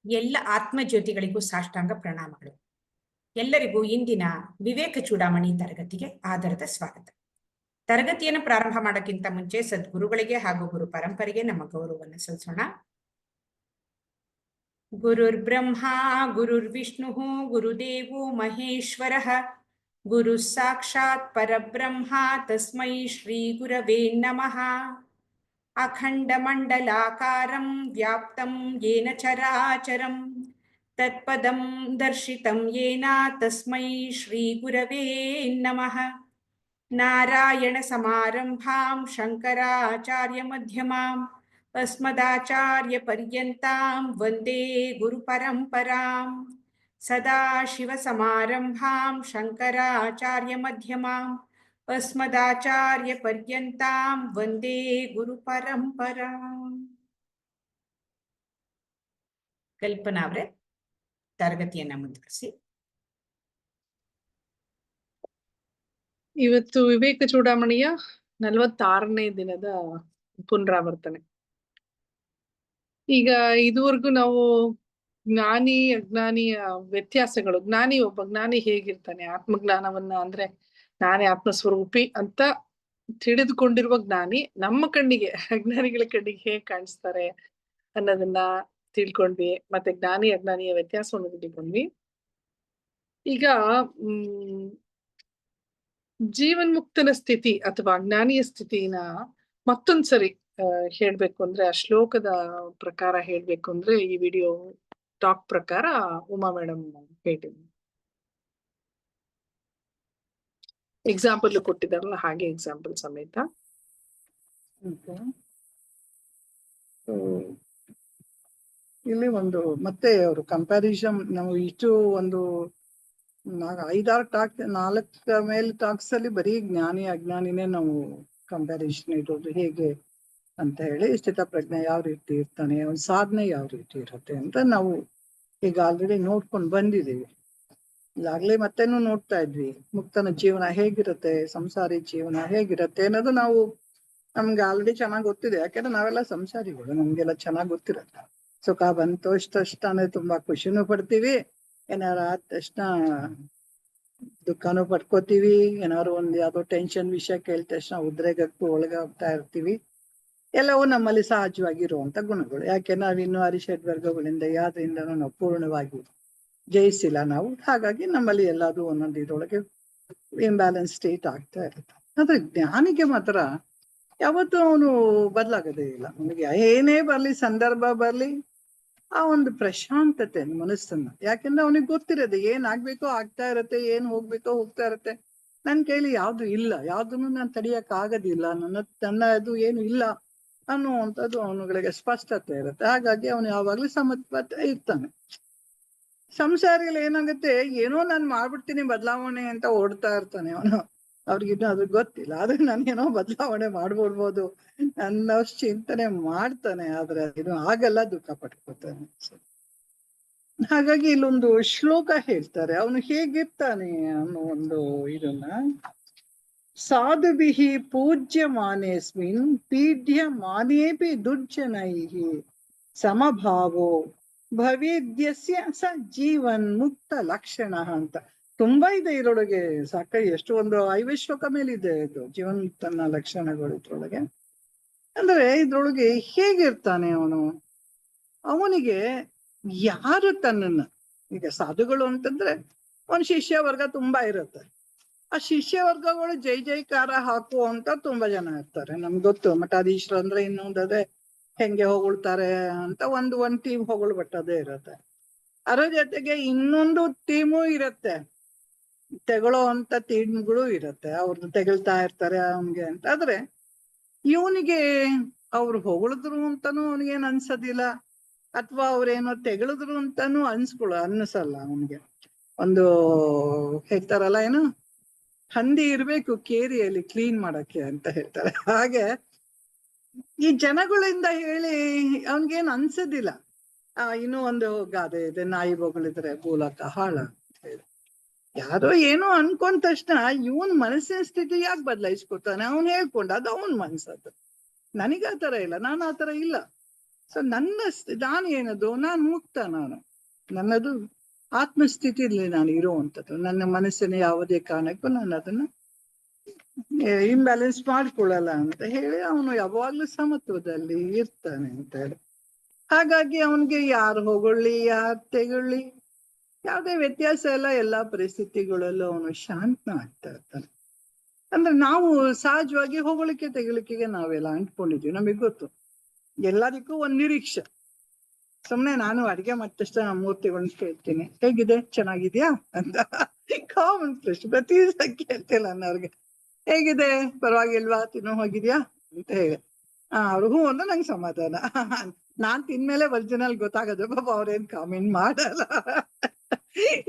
ಎಲ್ಲ ಆತ್ಮಜ್ಯೋತಿಗಳಿಗೂ ಸಾಷ್ಟಾಂಗ ಪ್ರಣಾಮಗಳು. ಎಲ್ಲರಿಗೂ ಇಂದಿನ ವಿವೇಕ ಚೂಡಾಮಣಿ ತರಗತಿಗೆ ಆಧಾರದ ಸ್ವಾಗತ. ತರಗತಿಯನ್ನು ಪ್ರಾರಂಭ ಮಾಡೋಕ್ಕಿಂತ ಮುಂಚೆ ಸದ್ಗುರುಗಳಿಗೆ ಹಾಗೂ ಗುರು ಪರಂಪರೆಗೆ ನಮ್ಮ ಗೌರವವನ್ನು ಸಲ್ಲಿಸೋಣ. ಗುರುರ್ ಬ್ರಹ್ಮ ಗುರುರ್ ವಿಷ್ಣು ಗುರುದೇವೋ ಮಹೇಶ್ವರಃ ಗುರು ಸಾಕ್ಷಾತ್ ಪರಬ್ರಹ್ಮ ತಸ್ಮೈ ಶ್ರೀ ಗುರವೇ ನಮಃ. ಅಖಂಡಮಂಡಲಾಕಾರಂ ವ್ಯಾಪ್ತಂ ಯೇನ ಚರಾಚರಂ ತತ್ಪದಂ ದರ್ಶಿತಂ ಯೇನ ತಸ್ಮೈ ಶ್ರೀ ಗುರವೇ ನಮಃ. ನಾರಾಯಣ ಸಮಾರಂಭಾಂ ಶಂಕರಾಚಾರ್ಯ ಮಧ್ಯಮಾಂ ಅಸ್ಮದಾಚಾರ್ಯ ಪರ್ಯಂತಾಂ ವಂದೇ ಗುರು ಪರಂಪರಾಂ. ಸದಾಶಿವ ಸಮಾರಂಭಾಂ ಶಂಕರಾಚಾರ್ಯ ಮಧ್ಯಮಾಂ ಅಸ್ಮದಾಚಾರ್ಯ ಪರ್ಯಂತಾಂ ವಂದೇ ಗುರು ಪರಂಪರಾಂ. ಕಲ್ಪನಾ ಅವರೇ, ತರಗತಿಯನ್ನ ಮುಂದುವರಿಸಿ. ಇವತ್ತು ವಿವೇಕ ಚೂಡಾಮಣಿಯ 46ನೇ ದಿನದ ಪುನರಾವರ್ತನೆ. ಈಗ ಇದುವರೆಗೂ ನಾವು ಜ್ಞಾನಿ ಅಜ್ಞಾನಿಯ ವ್ಯತ್ಯಾಸಗಳು, ಒಬ್ಬ ಜ್ಞಾನಿ ಹೇಗಿರ್ತಾನೆ, ಆತ್ಮಜ್ಞಾನವನ್ನ ಅಂದ್ರೆ ನಾನೇ ಆತ್ಮಸ್ವರೂಪಿ ಅಂತ ತಿಳಿದುಕೊಂಡಿರುವ ಜ್ಞಾನಿ ನಮ್ಮ ಕಣ್ಣಿಗೆ, ಅಜ್ಞಾನಿಗಳ ಕಣ್ಣಿಗೆ ಹೇಗೆ ಕಾಣಿಸ್ತಾರೆ ಅನ್ನೋದನ್ನ ತಿಳ್ಕೊಂಡ್ವಿ. ಮತ್ತೆ ಜ್ಞಾನಿ ಅಜ್ಞಾನಿಯ ವ್ಯತ್ಯಾಸವನ್ನು ತಿಳ್ಕೊಂಡ್ವಿ. ಈಗ ಜೀವನ್ಮುಕ್ತನ ಸ್ಥಿತಿ ಅಥವಾ ಜ್ಞಾನಿಯ ಸ್ಥಿತಿನ ಮತ್ತೊಂದ್ಸರಿ ಹೇಳ್ಬೇಕು ಅಂದ್ರೆ, ಆ ಶ್ಲೋಕದ ಪ್ರಕಾರ ಹೇಳ್ಬೇಕು ಅಂದ್ರೆ, ಈ ವಿಡಿಯೋ ಟಾಕ್ ಪ್ರಕಾರ ಉಮಾ ಮೇಡಮ್ ಹೇಳಿದ್ರು. ಎಕ್ಸಾಂಪಲ್ ಕೊಟ್ಟಿದಾರಲ್ಲ ಹಾಗೆ ಎಕ್ಸಾಂಪಲ್ ಸಮೇತ. ಇಲ್ಲಿ ಒಂದು ಮತ್ತೆ ಅವರು ಕಂಪ್ಯಾರಿಸನ್, ನಾವು ಇಷ್ಟು ಒಂದು 5-6 ಟಾಕ್, 4 ಮೇಲೆ ಟಾಕ್ಸ್ ಅಲ್ಲಿ ಬರೀ ಜ್ಞಾನಿ ಅಜ್ಞಾನಿನೇ ನಾವು ಕಂಪ್ಯಾರಿಸನ್ ಇರೋದು ಹೇಗೆ ಅಂತ ಹೇಳಿ, ಸ್ಥಿತ ಪ್ರಜ್ಞೆ ಯಾವ ರೀತಿ ಇರ್ತಾನೆ, ಅವನ ಸಾಧನೆ ಯಾವ ರೀತಿ ಇರುತ್ತೆ ಅಂತ ನಾವು ಈಗ ಆಲ್ರೆಡಿ ನೋಡ್ಕೊಂಡು ಬಂದಿದ್ದೀವಿ. ಈಗಾಗ್ಲೇ ಮತ್ತೇನು ನೋಡ್ತಾ ಇದ್ವಿ, ಮುಕ್ತನ ಜೀವನ ಹೇಗಿರುತ್ತೆ, ಸಂಸಾರಿ ಜೀವನ ಹೇಗಿರುತ್ತೆ ಅನ್ನೋದು ನಮ್ಗೆ ಆಲ್ರೆಡಿ ಚೆನ್ನಾಗಿ ಗೊತ್ತಿದೆ. ಯಾಕಂದ್ರೆ ನಾವೆಲ್ಲ ಸಂಸಾರಿಗಳು, ನಮ್ಗೆಲ್ಲ ಚೆನ್ನಾಗಿ ಗೊತ್ತಿರುತ್ತೆ. ಸುಖ ಬಂತು ಅಷ್ಟೇ ತುಂಬಾ ಖುಷಿನೂ ಪಡ್ತೀವಿ, ಏನಾರು ಆದ ತಕ್ಷಣ ದುಃಖನೂ ಪಡ್ಕೋತೀವಿ, ಏನಾದ್ರು ಒಂದ್ ಯಾವ್ದೋ ಟೆನ್ಷನ್ ವಿಷಯ ಕೇಳಿದ ತಕ್ಷಣ ಉದ್ರೇಗಕ್ಕೂ ಒಳಗಾಗ್ತಾ ಇರ್ತೀವಿ. ಎಲ್ಲವೂ ನಮ್ಮಲ್ಲಿ ಸಹಜವಾಗಿರುವಂತ ಗುಣಗಳು. ಯಾಕೆ ನಾವಿನ್ನು ಅರಿಷಡ್ ವರ್ಗಗಳಿಂದ ಯಾವ್ದ್ರಿಂದನೂ ನಾವು ಪೂರ್ಣವಾಗಿ ಜಯಿಸಿಲ್ಲ ನಾವು. ಹಾಗಾಗಿ ನಮ್ಮಲ್ಲಿ ಎಲ್ಲಾದ್ರೂ ಒಂದೊಂದು ಇದ್ರೊಳಗೆ ಇಂಬ್ಯಾಲೆನ್ಸ್ ಸ್ಟೇಟ್ ಆಗ್ತಾ ಇರುತ್ತೆ. ಆದ್ರೆ ಜ್ಞಾನಿಗೆ ಮಾತ್ರ ಯಾವತ್ತೂ ಅವನು ಬದಲಾಗದೇ ಇಲ್ಲ. ಅವನಿಗೆ ಏನೇ ಬರ್ಲಿ, ಸಂದರ್ಭ ಬರ್ಲಿ, ಆ ಒಂದು ಪ್ರಶಾಂತತೆ ಮನಸ್ಸನ್ನ, ಯಾಕೆಂದ್ರೆ ಅವನಿಗೆ ಗೊತ್ತಿರತ್ತೆ ಏನ್ ಆಗ್ಬೇಕೋ ಆಗ್ತಾ ಇರತ್ತೆ, ಏನ್ ಹೋಗ್ಬೇಕೋ ಹೋಗ್ತಾ ಇರತ್ತೆ. ನನ್ ಕೈಲಿ ಯಾವ್ದು ಇಲ್ಲ, ಯಾವ್ದನ್ನು ನಾನು ತಡಿಯಕ್ ಆಗೋದಿಲ್ಲ, ನನ್ನ ಅದು ಏನು ಇಲ್ಲ ಅನ್ನುವಂಥದ್ದು ಅವನುಗಳಿಗೆ ಸ್ಪಷ್ಟತೆ ಇರುತ್ತೆ. ಹಾಗಾಗಿ ಅವನು ಯಾವಾಗ್ಲೂ ಸಮತ್ವತೆ ಇರ್ತಾನೆ. ಸಂಸಾರಿಗಳು ಏನಾಗುತ್ತೆ, ಏನೋ ನಾನು ಮಾಡ್ಬಿಡ್ತೀನಿ ಬದಲಾವಣೆ ಅಂತ ಓಡ್ತಾ ಇರ್ತಾನೆ ಅವನು. ಅವ್ರಿಗಿನ್ನೂ ಅದು ಗೊತ್ತಿಲ್ಲ, ಆದ್ರೆ ನಾನೇನೋ ಬದಲಾವಣೆ ಮಾಡ್ಬಿಡ್ಬೋದು ಅನ್ನೋಷ್ಟು ಚಿಂತನೆ ಮಾಡ್ತಾನೆ. ಆದ್ರೆ ಇದು ಆಗಲ್ಲ, ದುಃಖ ಪಟ್ಕೋತಾನೆ. ಹಾಗಾಗಿ ಇಲ್ಲೊಂದು ಶ್ಲೋಕ ಹೇಳ್ತಾರೆ, ಅವನು ಹೇಗಿರ್ತಾನೆ ಅನ್ನೋ ಒಂದು ಇದನ್ನ, ಸಾಧುಭಿಹಿ ಪೂಜ್ಯಮಾನೇಸ್ಮಿನ್ ಪೀಡ್ಯ ಮಾನೇಪಿ ದುರ್ಜನೈಹಿ ಸಮಭಾವೋ ಭವೇದ್ಯಸ್ಯ ಸ ಜೀವನ್ ಮುಕ್ತ ಲಕ್ಷಣ ಅಂತ ತುಂಬಾ ಇದೆ ಇದ್ರೊಳಗೆ. ಎಷ್ಟು ಒಂದು 5 ಶ್ಲೋಕ ಮೇಲಿದೆ ಇದು ಜೀವನ್ಮುಕ್ತನ ಲಕ್ಷಣಗಳು ಇದ್ರೊಳಗೆ. ಅಂದ್ರೆ ಇದ್ರೊಳಗೆ ಹೇಗಿರ್ತಾನೆ ಅವನು, ಅವನಿಗೆ ಯಾರು ತನ್ನನ್ನ, ಈಗ ಸಾಧುಗಳು ಅಂತಂದ್ರೆ ಅವನ ಶಿಷ್ಯ ವರ್ಗ ತುಂಬಾ ಇರುತ್ತೆ. ಆ ಶಿಷ್ಯ ವರ್ಗಗಳು ಜೈ ಜೈಕಾರ ಹಾಕುವಂತ ತುಂಬಾ ಜನ ಇರ್ತಾರೆ. ನಮ್ಗೆ ಗೊತ್ತು, ಮಠಾಧೀಶರು ಅಂದ್ರೆ ಇನ್ನೊಂದದೇ ಹೆಂಗೆ ಹೊಗಳ್ತಾರೆ ಅಂತ ಒಂದು ಟೀಮ್ ಹೊಗಳ್ಬಿಟ್ಟದೇ ಇರುತ್ತೆ. ಅದರ ಜೊತೆಗೆ ಇನ್ನೊಂದು ಟೀಮು ಇರುತ್ತೆ, ತೆಗಳೋ ಅಂತ ಟೀಮ್ಗಳು ಇರುತ್ತೆ, ಅವ್ರನ್ನ ತೆಗಳ್ತಾ ಇರ್ತಾರೆ ಅವನ್ಗೆ ಅಂತ. ಆದ್ರೆ ಇವನಿಗೆ ಅವ್ರು ಹೊಗಳಿದ್ರು ಅಂತಾನು ಅವನಿಗೇನು ಅನ್ಸೋದಿಲ್ಲ, ಅಥವಾ ಅವ್ರೇನೋ ತೆಗಳಿದ್ರು ಅಂತಾನು ಅನ್ನಿಸಲ್ಲ ಅವನಿಗೆ. ಒಂದು ಹೇಳ್ತಾರಲ್ಲ, ಏನು ಹಂದಿ ಇರ್ಬೇಕು ಕೇರಿಯಲ್ಲಿ ಕ್ಲೀನ್ ಮಾಡಕ್ಕೆ ಅಂತ ಹೇಳ್ತಾರೆ. ಹಾಗೆ ಈ ಜನಗಳಿಂದ ಹೇಳಿ ಅವನ್ಗೇನು ಅನ್ಸೋದಿಲ್ಲ. ಇನ್ನೂ ಒಂದು ಗಾದೆ ಇದೆ, ನಾಯಿ ಬೊಗಳಿದ್ರೆ ಭೂಲೋಕ ಹಾಳ ಅಂತ ಹೇಳಿ. ಯಾರೋ ಏನೋ ಅನ್ಕೊಂಡ ತಕ್ಷಣ ಇವನ್ ಮನಸ್ಸಿನ ಸ್ಥಿತಿ ಯಾಕೆ ಬದಲಾಯಿಸ್ಕೊತಾನೆ, ಅವನ್ ಹೇಳ್ಕೊಂಡ, ಅದು ಅವನ್ ಮನ್ಸದ್ದು. ನನಗೆ ಆತರ ಇಲ್ಲ, ನಾನು ಆತರ ಇಲ್ಲ. ಸೊ ನಾನು ಏನದು, ನಾನು ಮುಕ್ತ, ನನ್ನದು ಆತ್ಮಸ್ಥಿತಿಯಲ್ಲಿ ನಾನು ಇರುವಂಥದ್ದು. ನನ್ನ ಮನಸ್ಸಿನ ಯಾವುದೇ ಕಾರಣಕ್ಕೂ ನಾನು ಅದನ್ನ ಇಂಬ್ಯಾಲೆನ್ಸ್ ಮಾಡ್ಕೊಳ್ಳಲ್ಲ ಅಂತ ಹೇಳಿ ಅವನು ಯಾವಾಗ್ಲೂ ಸಮತ್ವದಲ್ಲಿ ಇರ್ತಾನೆ ಅಂತ ಹೇಳಿ. ಹಾಗಾಗಿ ಅವನ್ಗೆ ಯಾರು ಹೊಗಳ್ಳಿ ಯಾರು ತೆಗೊಳ್ಳಿ ಯಾವುದೇ ವ್ಯತ್ಯಾಸ ಇಲ್ಲ, ಎಲ್ಲಾ ಪರಿಸ್ಥಿತಿಗಳಲ್ಲೂ ಅವನು ಶಾಂತ ಆಗ್ತಾ ಇರ್ತಾನೆ. ಅಂದ್ರೆ ನಾವು ಸಹಜವಾಗಿ ಹೊಗಳಿಕೆ ತೆಗಳಿಕೆಗೆ ನಾವೆಲ್ಲ ಅಂಟ್ಕೊಂಡಿದ್ವಿ, ನಮಗ್ ಗೊತ್ತು. ಎಲ್ಲದಕ್ಕೂ ಒಂದ್ ನಿರೀಕ್ಷೆ. ಸುಮ್ನೆ ನಾನು ಅಡಿಗೆ ಮತ್ತಷ್ಟ ಮೂರ್ತಿಗಳನ್ನ ಕೇಳ್ತೀನಿ, ಹೇಗಿದೆ, ಚೆನ್ನಾಗಿದ್ಯಾ ಅಂತ ಕಾಮನ್ ಪ್ರಶ್ನೆ ಪ್ರತಿ ದಿವಸ ಕೇಳ್ತಿಲ್ಲ ಅನ್ನೋರ್ಗೆ. ಹೇಗಿದೆ, ಪರವಾಗಿಲ್ವಾ, ತಿನ್ನೋ ಹೋಗಿದ್ಯಾ ಅಂತ ಹೇಳಿ ಅವ್ರಿಗೂ ಒಂದು ನಂಗೆ ಸಮಾಧಾನ. ನಾನ್ ತಿನ್ಮೇಲೆ ಒರಿಜಿನಲ್ ಗೊತ್ತಾಗದು. ಪಾಪ ಅವ್ರೇನ್ ಕಾಮೆಂಟ್ ಮಾಡಲ್ಲ,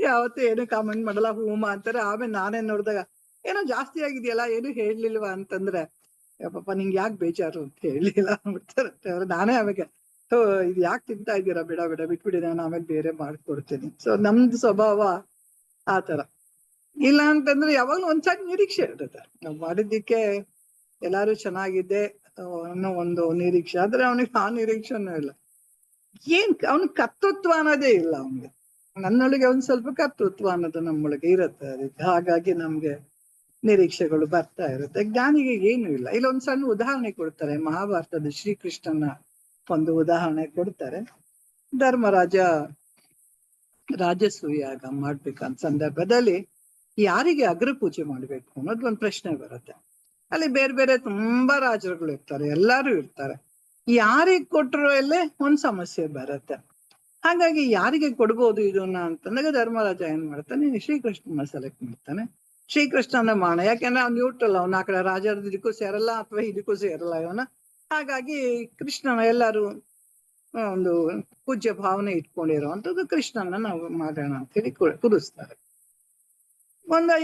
ಯಾವತ್ತೂ ಏನು ಕಾಮೆಂಟ್ ಮಾಡಲ್ಲ, ಹೂಮ ಅಂತಾರೆ. ಆಮೇಲೆ ನಾನೇನ್ ನೋಡಿದಾಗ ಏನೋ ಜಾಸ್ತಿ ಆಗಿದೆಯಲ್ಲ, ಏನು ಹೇಳ್ಲಿಲ್ವಾ ಅಂತಂದ್ರೆ, ಪಾಪ ನಿಂಗೆ ಯಾಕೆ ಬೇಜಾರು ಅಂತ ಹೇಳಿಲ್ಲ ಅಂದ್ಬಿಡ್ತಾರಂತೆ ಅವ್ರು. ನಾನೇ ಆಮೇಲೆ ಇದು ಯಾಕೆ ತಿಂತಾ ಇದ್ದೀರಾ, ಬಿಡ ಬಿಟ್ಬಿಡಿ, ನಾನು ಆಮೇಲೆ ಬೇರೆ ಮಾಡ್ಕೊಡ್ತೀನಿ. ಸೊ ನಮ್ದು ಸ್ವಭಾವ ಆತರ. ಇಲ್ಲ ಅಂತಂದ್ರೆ ಯಾವಾಗ್ಲೂ ಒಂದ್ಸಾರಿ ನಿರೀಕ್ಷೆ ಇರ್ತದೆ, ನಾವ್ ಮಾಡಿದ್ದಕ್ಕೆ ಎಲ್ಲಾರು ಚೆನ್ನಾಗಿದ್ದೆ ಅನ್ನೋ ಒಂದು ನಿರೀಕ್ಷೆ. ಆದ್ರೆ ಅವನಿಗೆ ಆ ನಿರೀಕ್ಷೆನೂ ಇಲ್ಲ. ಅವನಿಗೆ ಕರ್ತೃತ್ವ ಅನ್ನೋದೇ ಇಲ್ಲ ಅವನಿಗೆ. ನನ್ನೊಳಗೆ ಒಂದ್ ಸ್ವಲ್ಪ ಕರ್ತೃತ್ವ ಅನ್ನೋದು ನಮ್ಮೊಳಗೆ ಇರುತ್ತೆ. ಅದಕ್ಕೆ ಹಾಗಾಗಿ ನಮ್ಗೆ ನಿರೀಕ್ಷೆಗಳು ಬರ್ತಾ ಇರುತ್ತೆ. ಜ್ಞಾನಿಗೆ ಏನು ಇಲ್ಲ. ಇಲ್ಲೊಂದ್ ಸಣ್ಣ ಉದಾಹರಣೆ ಕೊಡ್ತಾರೆ, ಮಹಾಭಾರತದ ಶ್ರೀಕೃಷ್ಣನ ಒಂದು ಉದಾಹರಣೆ ಕೊಡ್ತಾರೆ. ಧರ್ಮರಾಜ ರಾಜಸೂಯಾಗ ಮಾಡ್ಬೇಕಂತ ಸಂದರ್ಭದಲ್ಲಿ ಯಾರಿಗೆ ಅಗ್ರ ಪೂಜೆ ಮಾಡ್ಬೇಕು ಅನ್ನೋದು ಒಂದ್ ಪ್ರಶ್ನೆ ಬರುತ್ತೆ. ಅಲ್ಲಿ ಬೇರೆ ಬೇರೆ ತುಂಬಾ ರಾಜರುಗಳು ಇರ್ತಾರೆ, ಎಲ್ಲಾರು ಇರ್ತಾರೆ. ಯಾರಿಗ್ ಕೊಟ್ಟರು ಅಲ್ಲೇ ಒಂದ್ ಸಮಸ್ಯೆ ಬರುತ್ತೆ. ಹಾಗಾಗಿ ಯಾರಿಗೆ ಕೊಡ್ಬೋದು ಇದನ್ನ ಅಂತಂದಾಗ ಧರ್ಮರಾಜ ಏನ್ ಮಾಡ್ತಾನೆ, ಶ್ರೀಕೃಷ್ಣನ ಸೆಲೆಕ್ಟ್ ಮಾಡ್ತಾನೆ. ಶ್ರೀಕೃಷ್ಣನ ಮಾಡ, ಯಾಕೆಂದ್ರೆ ಅವ್ನು ನ್ಯೂಟ್ರಲ್, ಅವನ ಆ ಕಡೆ ರಾಜರ ಇದಕ್ಕೂ ಸೇರಲ್ಲ ಅಥವಾ ಇದಕ್ಕೂ ಸೇರಲ್ಲ ಇವನ. ಹಾಗಾಗಿ ಕೃಷ್ಣನ ಎಲ್ಲಾರು ಒಂದು ಪೂಜ್ಯ ಭಾವನೆ ಇಟ್ಕೊಂಡಿರುವಂತದ್ದು ಕೃಷ್ಣನ ನಾವು ಮಾಡೋಣ ಅಂತ ಹೇಳಿ ಕುದಿಸ್ತಾರೆ.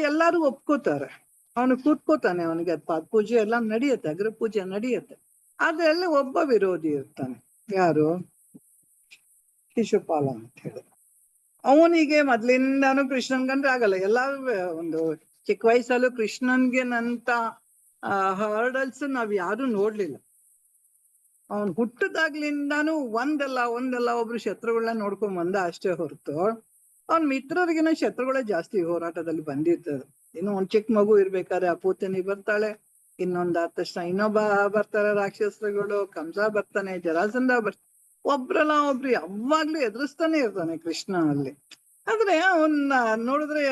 ಎಲ್ಲಾರು ಒಪ್ಕೋತಾರೆ, ಅವನು ಕೂತ್ಕೋತಾನೆ, ಅವನಿಗೆ ಪೂಜೆ ಎಲ್ಲ ನಡೆಯುತ್ತೆ, ಅಗ್ರ ಪೂಜೆ ನಡೆಯುತ್ತೆ. ಅದ್ರಲ್ಲಿ ಒಬ್ಬ ವಿರೋಧಿ ಇರ್ತಾನೆ. ಯಾರು? ಶಿಶುಪಾಲ ಅಂತ ಹೇಳಿ. ಅವನಿಗೆ ಮೊದ್ಲಿಂದಾನು ಕೃಷ್ಣನ್ಗಂದ್ರೆ ಆಗಲ್ಲ. ಎಲ್ಲಾರು ಒಂದು ಚಿಕ್ಕ ವಯಸ್ಸಲ್ಲೂ ಕೃಷ್ಣನ್ಗೆನಂತ ಹರ್ಡಲ್ಸ್ ನಾವ್ ಯಾರು ನೋಡ್ಲಿಲ್ಲ. ಅವನ್ ಹುಟ್ಟದಾಗ್ಲಿಂದಾನು ಒಂದಲ್ಲ ಒಬ್ರು ಶತ್ರುಗಳನ್ನ ನೋಡ್ಕೊಂಡ್ ಬಂದ ಅಷ್ಟೇ ಹೊರತು ಅವನ್ ಮಿತ್ರರಿಗಿನ ಶತ್ರುಗಳೇ ಜಾಸ್ತಿ ಹೋರಾಟದಲ್ಲಿ ಬಂದಿರ್ತದೆ. ಇನ್ನು ಒಂದ್ ಚಿಕ್ಕ ಮಗು ಇರ್ಬೇಕಾದ್ರೆ ಅಪೂತನಿ ಬರ್ತಾಳೆ, ಇನ್ನೊಂದಾದ ತಕ್ಷಣ ಇನ್ನೊಬ್ಬ ಬರ್ತಾರೆ ರಾಕ್ಷಸರುಗಳು, ಕಂಸ ಬರ್ತಾನೆ, ಜರಾಸಂಧ ಒಬ್ರಲ್ಲ ಒಬ್ರು ಯಾವಾಗ್ಲೂ ಎದುರಿಸ್ತಾನೆ ಇರ್ತಾನೆ ಕೃಷ್ಣ ಅಲ್ಲಿ. ಆದ್ರೆ ಅವನ್ನ ನೋಡಿದ್ರೆ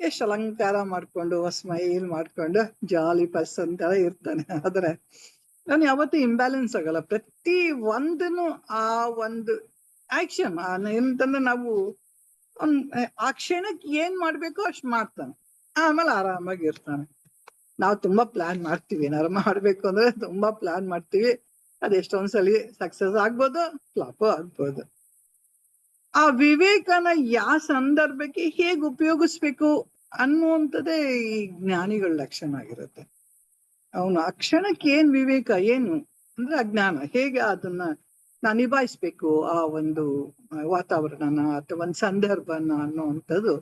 ಎಷ್ಟ್ ಅಲಂಕಾರ ಮಾಡ್ಕೊಂಡು ಸ್ಮೈಲ್ ಮಾಡ್ಕೊಂಡು ಜಾಲಿ ಪರ್ಸನ್ ತರ ಇರ್ತಾನೆ. ಆದ್ರೆ ನಾನು ಯಾವತ್ತೂ ಇಂಬ್ಯಾಲೆನ್ಸ್ ಆಗಲ್ಲ. ಪ್ರತಿ ಒಂದನು ಆ ಒಂದು ಆಕ್ಷನ್ ಎಂತಂದ್ರೆ ನಾವು ಆ ಕ್ಷಣಕ್ಕೆ ಏನ್ ಮಾಡ್ಬೇಕೋ ಅಷ್ಟ್ ಮಾಡ್ತಾನೆ, ಆಮೇಲೆ ಆರಾಮಾಗಿ ಇರ್ತಾನೆ. ನಾವು ತುಂಬಾ ಪ್ಲಾನ್ ಮಾಡ್ತೀವಿ, ಏನಾರು ಮಾಡ್ಬೇಕು ಅಂದ್ರೆ ತುಂಬಾ ಪ್ಲಾನ್ ಮಾಡ್ತೀವಿ. ಅದೆಷ್ಟೊಂದ್ಸಲಿ ಸಕ್ಸಸ್ ಆಗ್ಬೋದು, ಫ್ಲಾಪು ಆಗ್ಬೋದು. ಆ ವಿವೇಕನ ಯಾವ ಸಂದರ್ಭಕ್ಕೆ ಹೇಗ್ ಉಪಯೋಗಿಸ್ಬೇಕು ಅನ್ನುವಂಥದ್ದೇ ಈ ಜ್ಞಾನಿಗಳ ಲಕ್ಷಣ ಆಗಿರುತ್ತೆ. ಅವನು ಆ ಕ್ಷಣಕ್ಕೆ ಏನ್ ವಿವೇಕ, ಏನು ಅಂದ್ರೆ ಅಜ್ಞಾನ, ಹೇಗೆ ಅದನ್ನ ನಾನು ನಿಭಾಯಿಸ್ಬೇಕು ಆ ಒಂದು ವಾತಾವರಣನ ಅಥವಾ ಒಂದ್ ಸಂದರ್ಭನ ಅನ್ನುವಂಥದ್ದು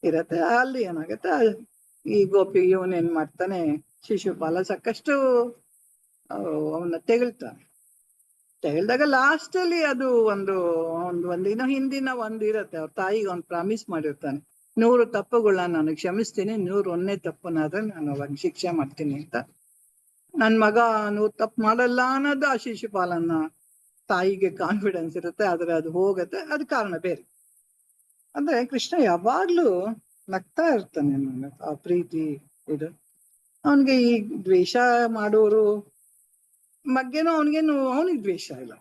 ಇರತ್ತೆ. ಅಲ್ಲಿ ಏನಾಗತ್ತೆ, ಈ ಗೋಪಿ ಇವನೇನ್ ಮಾಡ್ತಾನೆ, ಶಿಶುಪಾಲ ಸಾಕಷ್ಟು ಅವನ್ನ ತೆಗಳ್ದಾಗ ಲಾಸ್ಟ್ ಅಲ್ಲಿ ಅದು ಒಂದಿನ ಹಿಂದಿನ ಇರತ್ತೆ. ಅವ್ರ ತಾಯಿಗೆ ಅವ್ನು ಪ್ರಾಮಿಸ್ ಮಾಡಿರ್ತಾನೆ, 100 ತಪ್ಪುಗಳನ್ನ ನಾನು ಕ್ಷಮಿಸ್ತೀನಿ, 101ನೇ ತಪ್ಪನಾದ್ರೆ ನಾನು ಅವಾಗ ಶಿಕ್ಷೆ ಮಾಡ್ತೀನಿ ಅಂತ. ನನ್ ಮಗ 100 ತಪ್ಪು ಮಾಡಲ್ಲ ಅನ್ನೋದು ಆ ಶಿಶುಪಾಲನ ತಾಯಿಗೆ ಕಾನ್ಫಿಡೆನ್ಸ್ ಇರುತ್ತೆ. ಆದ್ರೆ ಅದು ಹೋಗತ್ತೆ, ಅದು ಕಾರಣ ಬೇರೆ. ಅಂದ್ರೆ ಕೃಷ್ಣ ಯಾವಾಗ್ಲೂ ನಗ್ತಾ ಇರ್ತಾನೆ. ಆ ಪ್ರೀತಿ ಇದು ಅವನ್ಗೆ ಈ ದ್ವೇಷ ಮಾಡೋರು ಬಗ್ಗೆನೂ ಅವನಿಗೆ ದ್ವೇಷ ಇಲ್ಲ.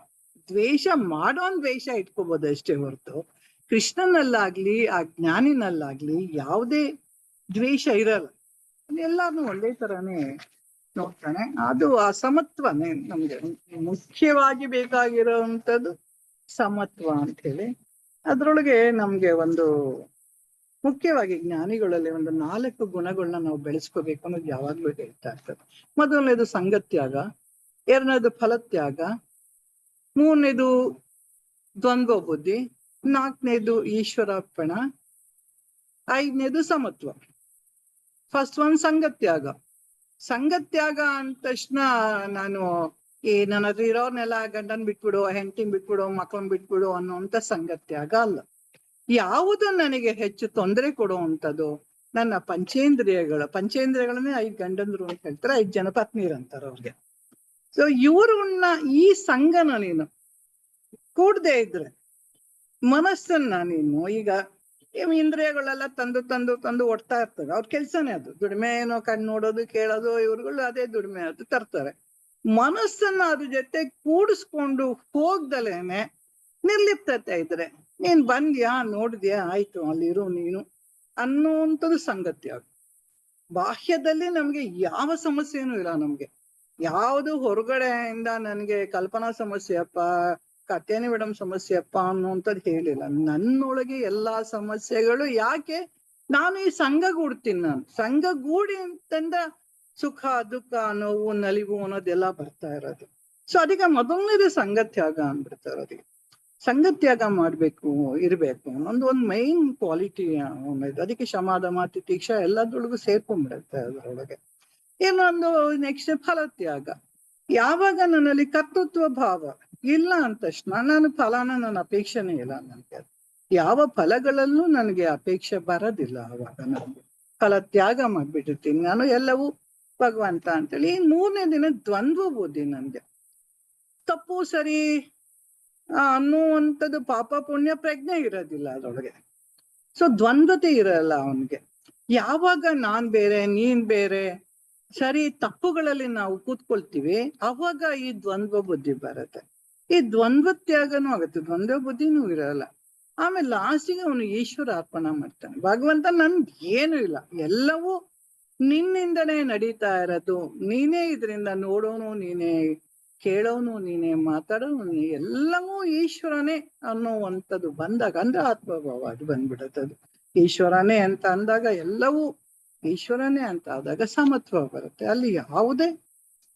ದ್ವೇಷ ಮಾಡೋನ್ ದ್ವೇಷ ಇಟ್ಕೋಬಹುದು ಅಷ್ಟೇ ಹೊರತು ಕೃಷ್ಣನಲ್ಲಾಗ್ಲಿ ಆ ಜ್ಞಾನಿನಲ್ಲಾಗ್ಲಿ ಯಾವುದೇ ದ್ವೇಷ ಇರಲ್ಲ. ಎಲ್ಲಾರ್ನು ಒಳ್ಳೆ ತರಾನೇ ನೋಡ್ತಾನೆ. ಅದು ಆ ಸಮತ್ವನೇ ನಮ್ಗೆ ಮುಖ್ಯವಾಗಿ ಬೇಕಾಗಿರೋಂಥದ್ದು, ಸಮತ್ವ ಅಂತ ಹೇಳಿ. ಅದ್ರೊಳಗೆ ನಮ್ಗೆ ಒಂದು ಮುಖ್ಯವಾಗಿ ಜ್ಞಾನಿಗಳಲ್ಲಿ 4 ಗುಣಗಳನ್ನ ನಾವು ಬೆಳೆಸ್ಕೋಬೇಕು ಅನ್ನೋದು ಯಾವಾಗ್ಲೂ ಹೇಳ್ತಾ ಇರ್ತದೆ. ಮೊದಲನೇದು ಸಂಗತ್ಯಾಗ, 2ನೇದು ಫಲತ್ಯಾಗ, 3ನೇದು ದ್ವಂದ್ವ ಬುದ್ಧಿ, 4ನೇದು ಈಶ್ವರಾರ್ಪಣ, 5ನೇದು ಸಮತ್ವ. ಫಸ್ಟ್ ಸಂಗತ್ಯಾಗ. ಸಂಗತ್ಯಾಗ ಅಂದ ತಕ್ಷಣ ನಾನು ಈ ನನ್ನ ಹತ್ರ ಇರೋರ್ನೆಲ್ಲ ಗಂಡನ್ ಬಿಟ್ಬಿಡು, ಹೆಂಡತಿನ್ ಬಿಟ್ಬಿಡು, ಮಕ್ಕಳನ್ ಬಿಟ್ಬಿಡು ಅನ್ನುವಂತ ಸಂಗತ್ಯಾಗ ಅಲ್ಲ. ಯಾವುದು ನನಗೆ ಹೆಚ್ಚು ತೊಂದರೆ ಕೊಡುವಂಥದ್ದು ನನ್ನ ಪಂಚೇಂದ್ರಿಯಗಳನ್ನೇ 5 ಗಂಡಂದ್ರು ಅಂತ ಹೇಳ್ತಾರೆ, 5 ಜನ ಪತ್ನಿರು ಅಂತಾರೆ ಅವ್ರಿಗೆ. ಸೊ ಇವ್ರನ್ನ ಈ ಸಂಘನ ನೀನು ಕೂಡದೆ ಇದ್ರೆ, ಮನಸ್ಸನ್ನ ನೀನು ಈಗ ಇಂದ್ರಿಯಗಳೆಲ್ಲ ತಂದು ಒಡ್ತಾ ಇರ್ತವೆ. ಅವ್ರ ಕೆಲ್ಸನೇ ಅದು, ದುಡಿಮೆ ಏನೋ ಕಣ್ಣು ನೋಡೋದು ಕೇಳೋದು, ಇವ್ರುಗಳು ಅದೇ ದುಡಿಮೆ ಅದು ತರ್ತಾರೆ. ಮನಸ್ಸನ್ನ ಅದ್ರ ಜೊತೆ ಕೂಡಿಸ್ಕೊಂಡು ಹೋಗ್ದಲೇನೆ ನಿರ್ಲಿಪ್ತತೆ ಇದ್ರೆ, ನೀನ್ ಬಂದ್ಯಾ ನೋಡಿದ್ಯಾ ಆಯ್ತು ಅಲ್ಲಿರು ನೀನು ಅನ್ನುವಂಥದ್ದು ಸಂಗತಿ ಆಗ. ಬಾಹ್ಯದಲ್ಲಿ ನಮ್ಗೆ ಯಾವ ಸಮಸ್ಯೆನೂ ಇಲ್ಲ. ನಮ್ಗೆ ಯಾವುದು ಹೊರಗಡೆಯಿಂದ ನನ್ಗೆ ಕಲ್ಪನಾ ಸಮಸ್ಯೆಯಪ್ಪ, ಕಥೆನೇ ಮೇಡಮ್ ಸಮಸ್ಯೆಯಪ್ಪ ಅನ್ನುವಂಥದ್ದು ಹೇಳಿಲ್ಲ. ನನ್ನೊಳಗೆ ಎಲ್ಲಾ ಸಮಸ್ಯೆಗಳು ಯಾಕೆ, ನಾನು ಈ ಸಂಘಗೂಡ್ತೀನಿ. ನಾನು ಸಂಘಗೂಡಿ ಅಂತಂದ ಸುಖ ದುಃಖ ನೋವು ನಲಿವು ಅನ್ನೋದೆಲ್ಲ ಬರ್ತಾ ಇರೋದು. ಸೊ ಅದಕ್ಕೆ ಮೊದಲನೇದು ಸಂಘತ್ಯಾಗ ಅಂದ್ಬಿಡ್ತಾರೆ. ಅದಕ್ಕೆ ಸಂಘತ್ಯಾಗ ಮಾಡ್ಬೇಕು, ಇರ್ಬೇಕು ಅನ್ನೊಂದು ಒಂದು ಮೈನ್ ಕ್ವಾಲಿಟಿ ಅನ್ನೋದು. ಅದಕ್ಕೆ ಶಮಾದಮ ತಿತೀಕ್ಷಾ ಎಲ್ಲದರೊಳಗೂ ಸೇರ್ಕೊಂಡ್ಬಿಡುತ್ತೆ ಅದರೊಳಗೆ. ಇನ್ನೊಂದು ನೆಕ್ಸ್ಟ್ ಫಲತ್ಯಾಗ. ಯಾವಾಗ ನನ್ನಲ್ಲಿ ಕರ್ತೃತ್ವ ಭಾವ ಇಲ್ಲ ಅಂದ ತಕ್ಷಣ ನಾನು ಫಲನ ನನ್ನ ಅಪೇಕ್ಷೆನೇ ಇಲ್ಲ. ನನಗೆ ಯಾವ ಫಲಗಳಲ್ಲೂ ನನಗೆ ಅಪೇಕ್ಷೆ ಬರೋದಿಲ್ಲ. ಆವಾಗ ನಾನು ಫಲತ್ಯಾಗ ಮಾಡ್ಬಿಟ್ಟಿರ್ತೀನಿ. ನಾನು ಎಲ್ಲವೂ ಭಗವಂತ ಅಂತೇಳಿ. 3ನೇ ದಿನ ದ್ವಂದ್ವ ಬುದ್ಧಿ. ನನ್ಗೆ ತಪ್ಪು ಸರಿ ಅನ್ನುವಂಥದ್ದು ಪಾಪ ಪುಣ್ಯ ಪ್ರಜ್ಞೆ ಇರೋದಿಲ್ಲ ಅದರೊಳಗೆ. ಸೊ ದ್ವಂದ್ವತೆ ಇರಲ್ಲ ಅವನ್ಗೆ. ಯಾವಾಗ ನಾನ್ ಬೇರೆ ನೀನ್ ಬೇರೆ ಸರಿ ತಪ್ಪುಗಳಲ್ಲಿ ನಾವು ಕೂತ್ಕೊಳ್ತೀವಿ, ಅವಾಗ ಈ ದ್ವಂದ್ವ ಬುದ್ಧಿ ಬರುತ್ತೆ. ಈ ದ್ವಂದ್ವ ತ್ಯಾಗನೂ ಆಗುತ್ತೆ, ದ್ವಂದ್ವ ಬುದ್ಧಿನೂ ಇರಲ್ಲ. ಆಮೇಲೆ ಲಾಸ್ಟಿಗೆ ಅವನು ಈಶ್ವರ ಅರ್ಪಣೆ ಮಾಡ್ತಾನೆ. ಭಗವಂತ ನನ್ಗೆ ಏನು ಇಲ್ಲ, ಎಲ್ಲವೂ ನಿನ್ನಿಂದನೇ ನಡೀತಾ ಇರೋದು. ನೀನೇ ಇದರಿಂದ ನೋಡೋನು ನೀನೇ, ಕೇಳೋನು ನೀನೇ, ಮಾತಾಡೋನು ನೀ, ಎಲ್ಲವೂ ಈಶ್ವರನೇ ಅನ್ನೋವಂಥದ್ದು ಬಂದಾಗ, ಅಂದ್ರೆ ಆತ್ಮಭಾವ ಅದು ಬಂದ್ಬಿಡತ್ತದು. ಈಶ್ವರನೇ ಅಂತ ಅಂದಾಗ, ಎಲ್ಲವೂ ಈಶ್ವರನೇ ಅಂತ ಆದಾಗ ಸಮತ್ವ ಬರುತ್ತೆ. ಅಲ್ಲಿ ಯಾವುದೇ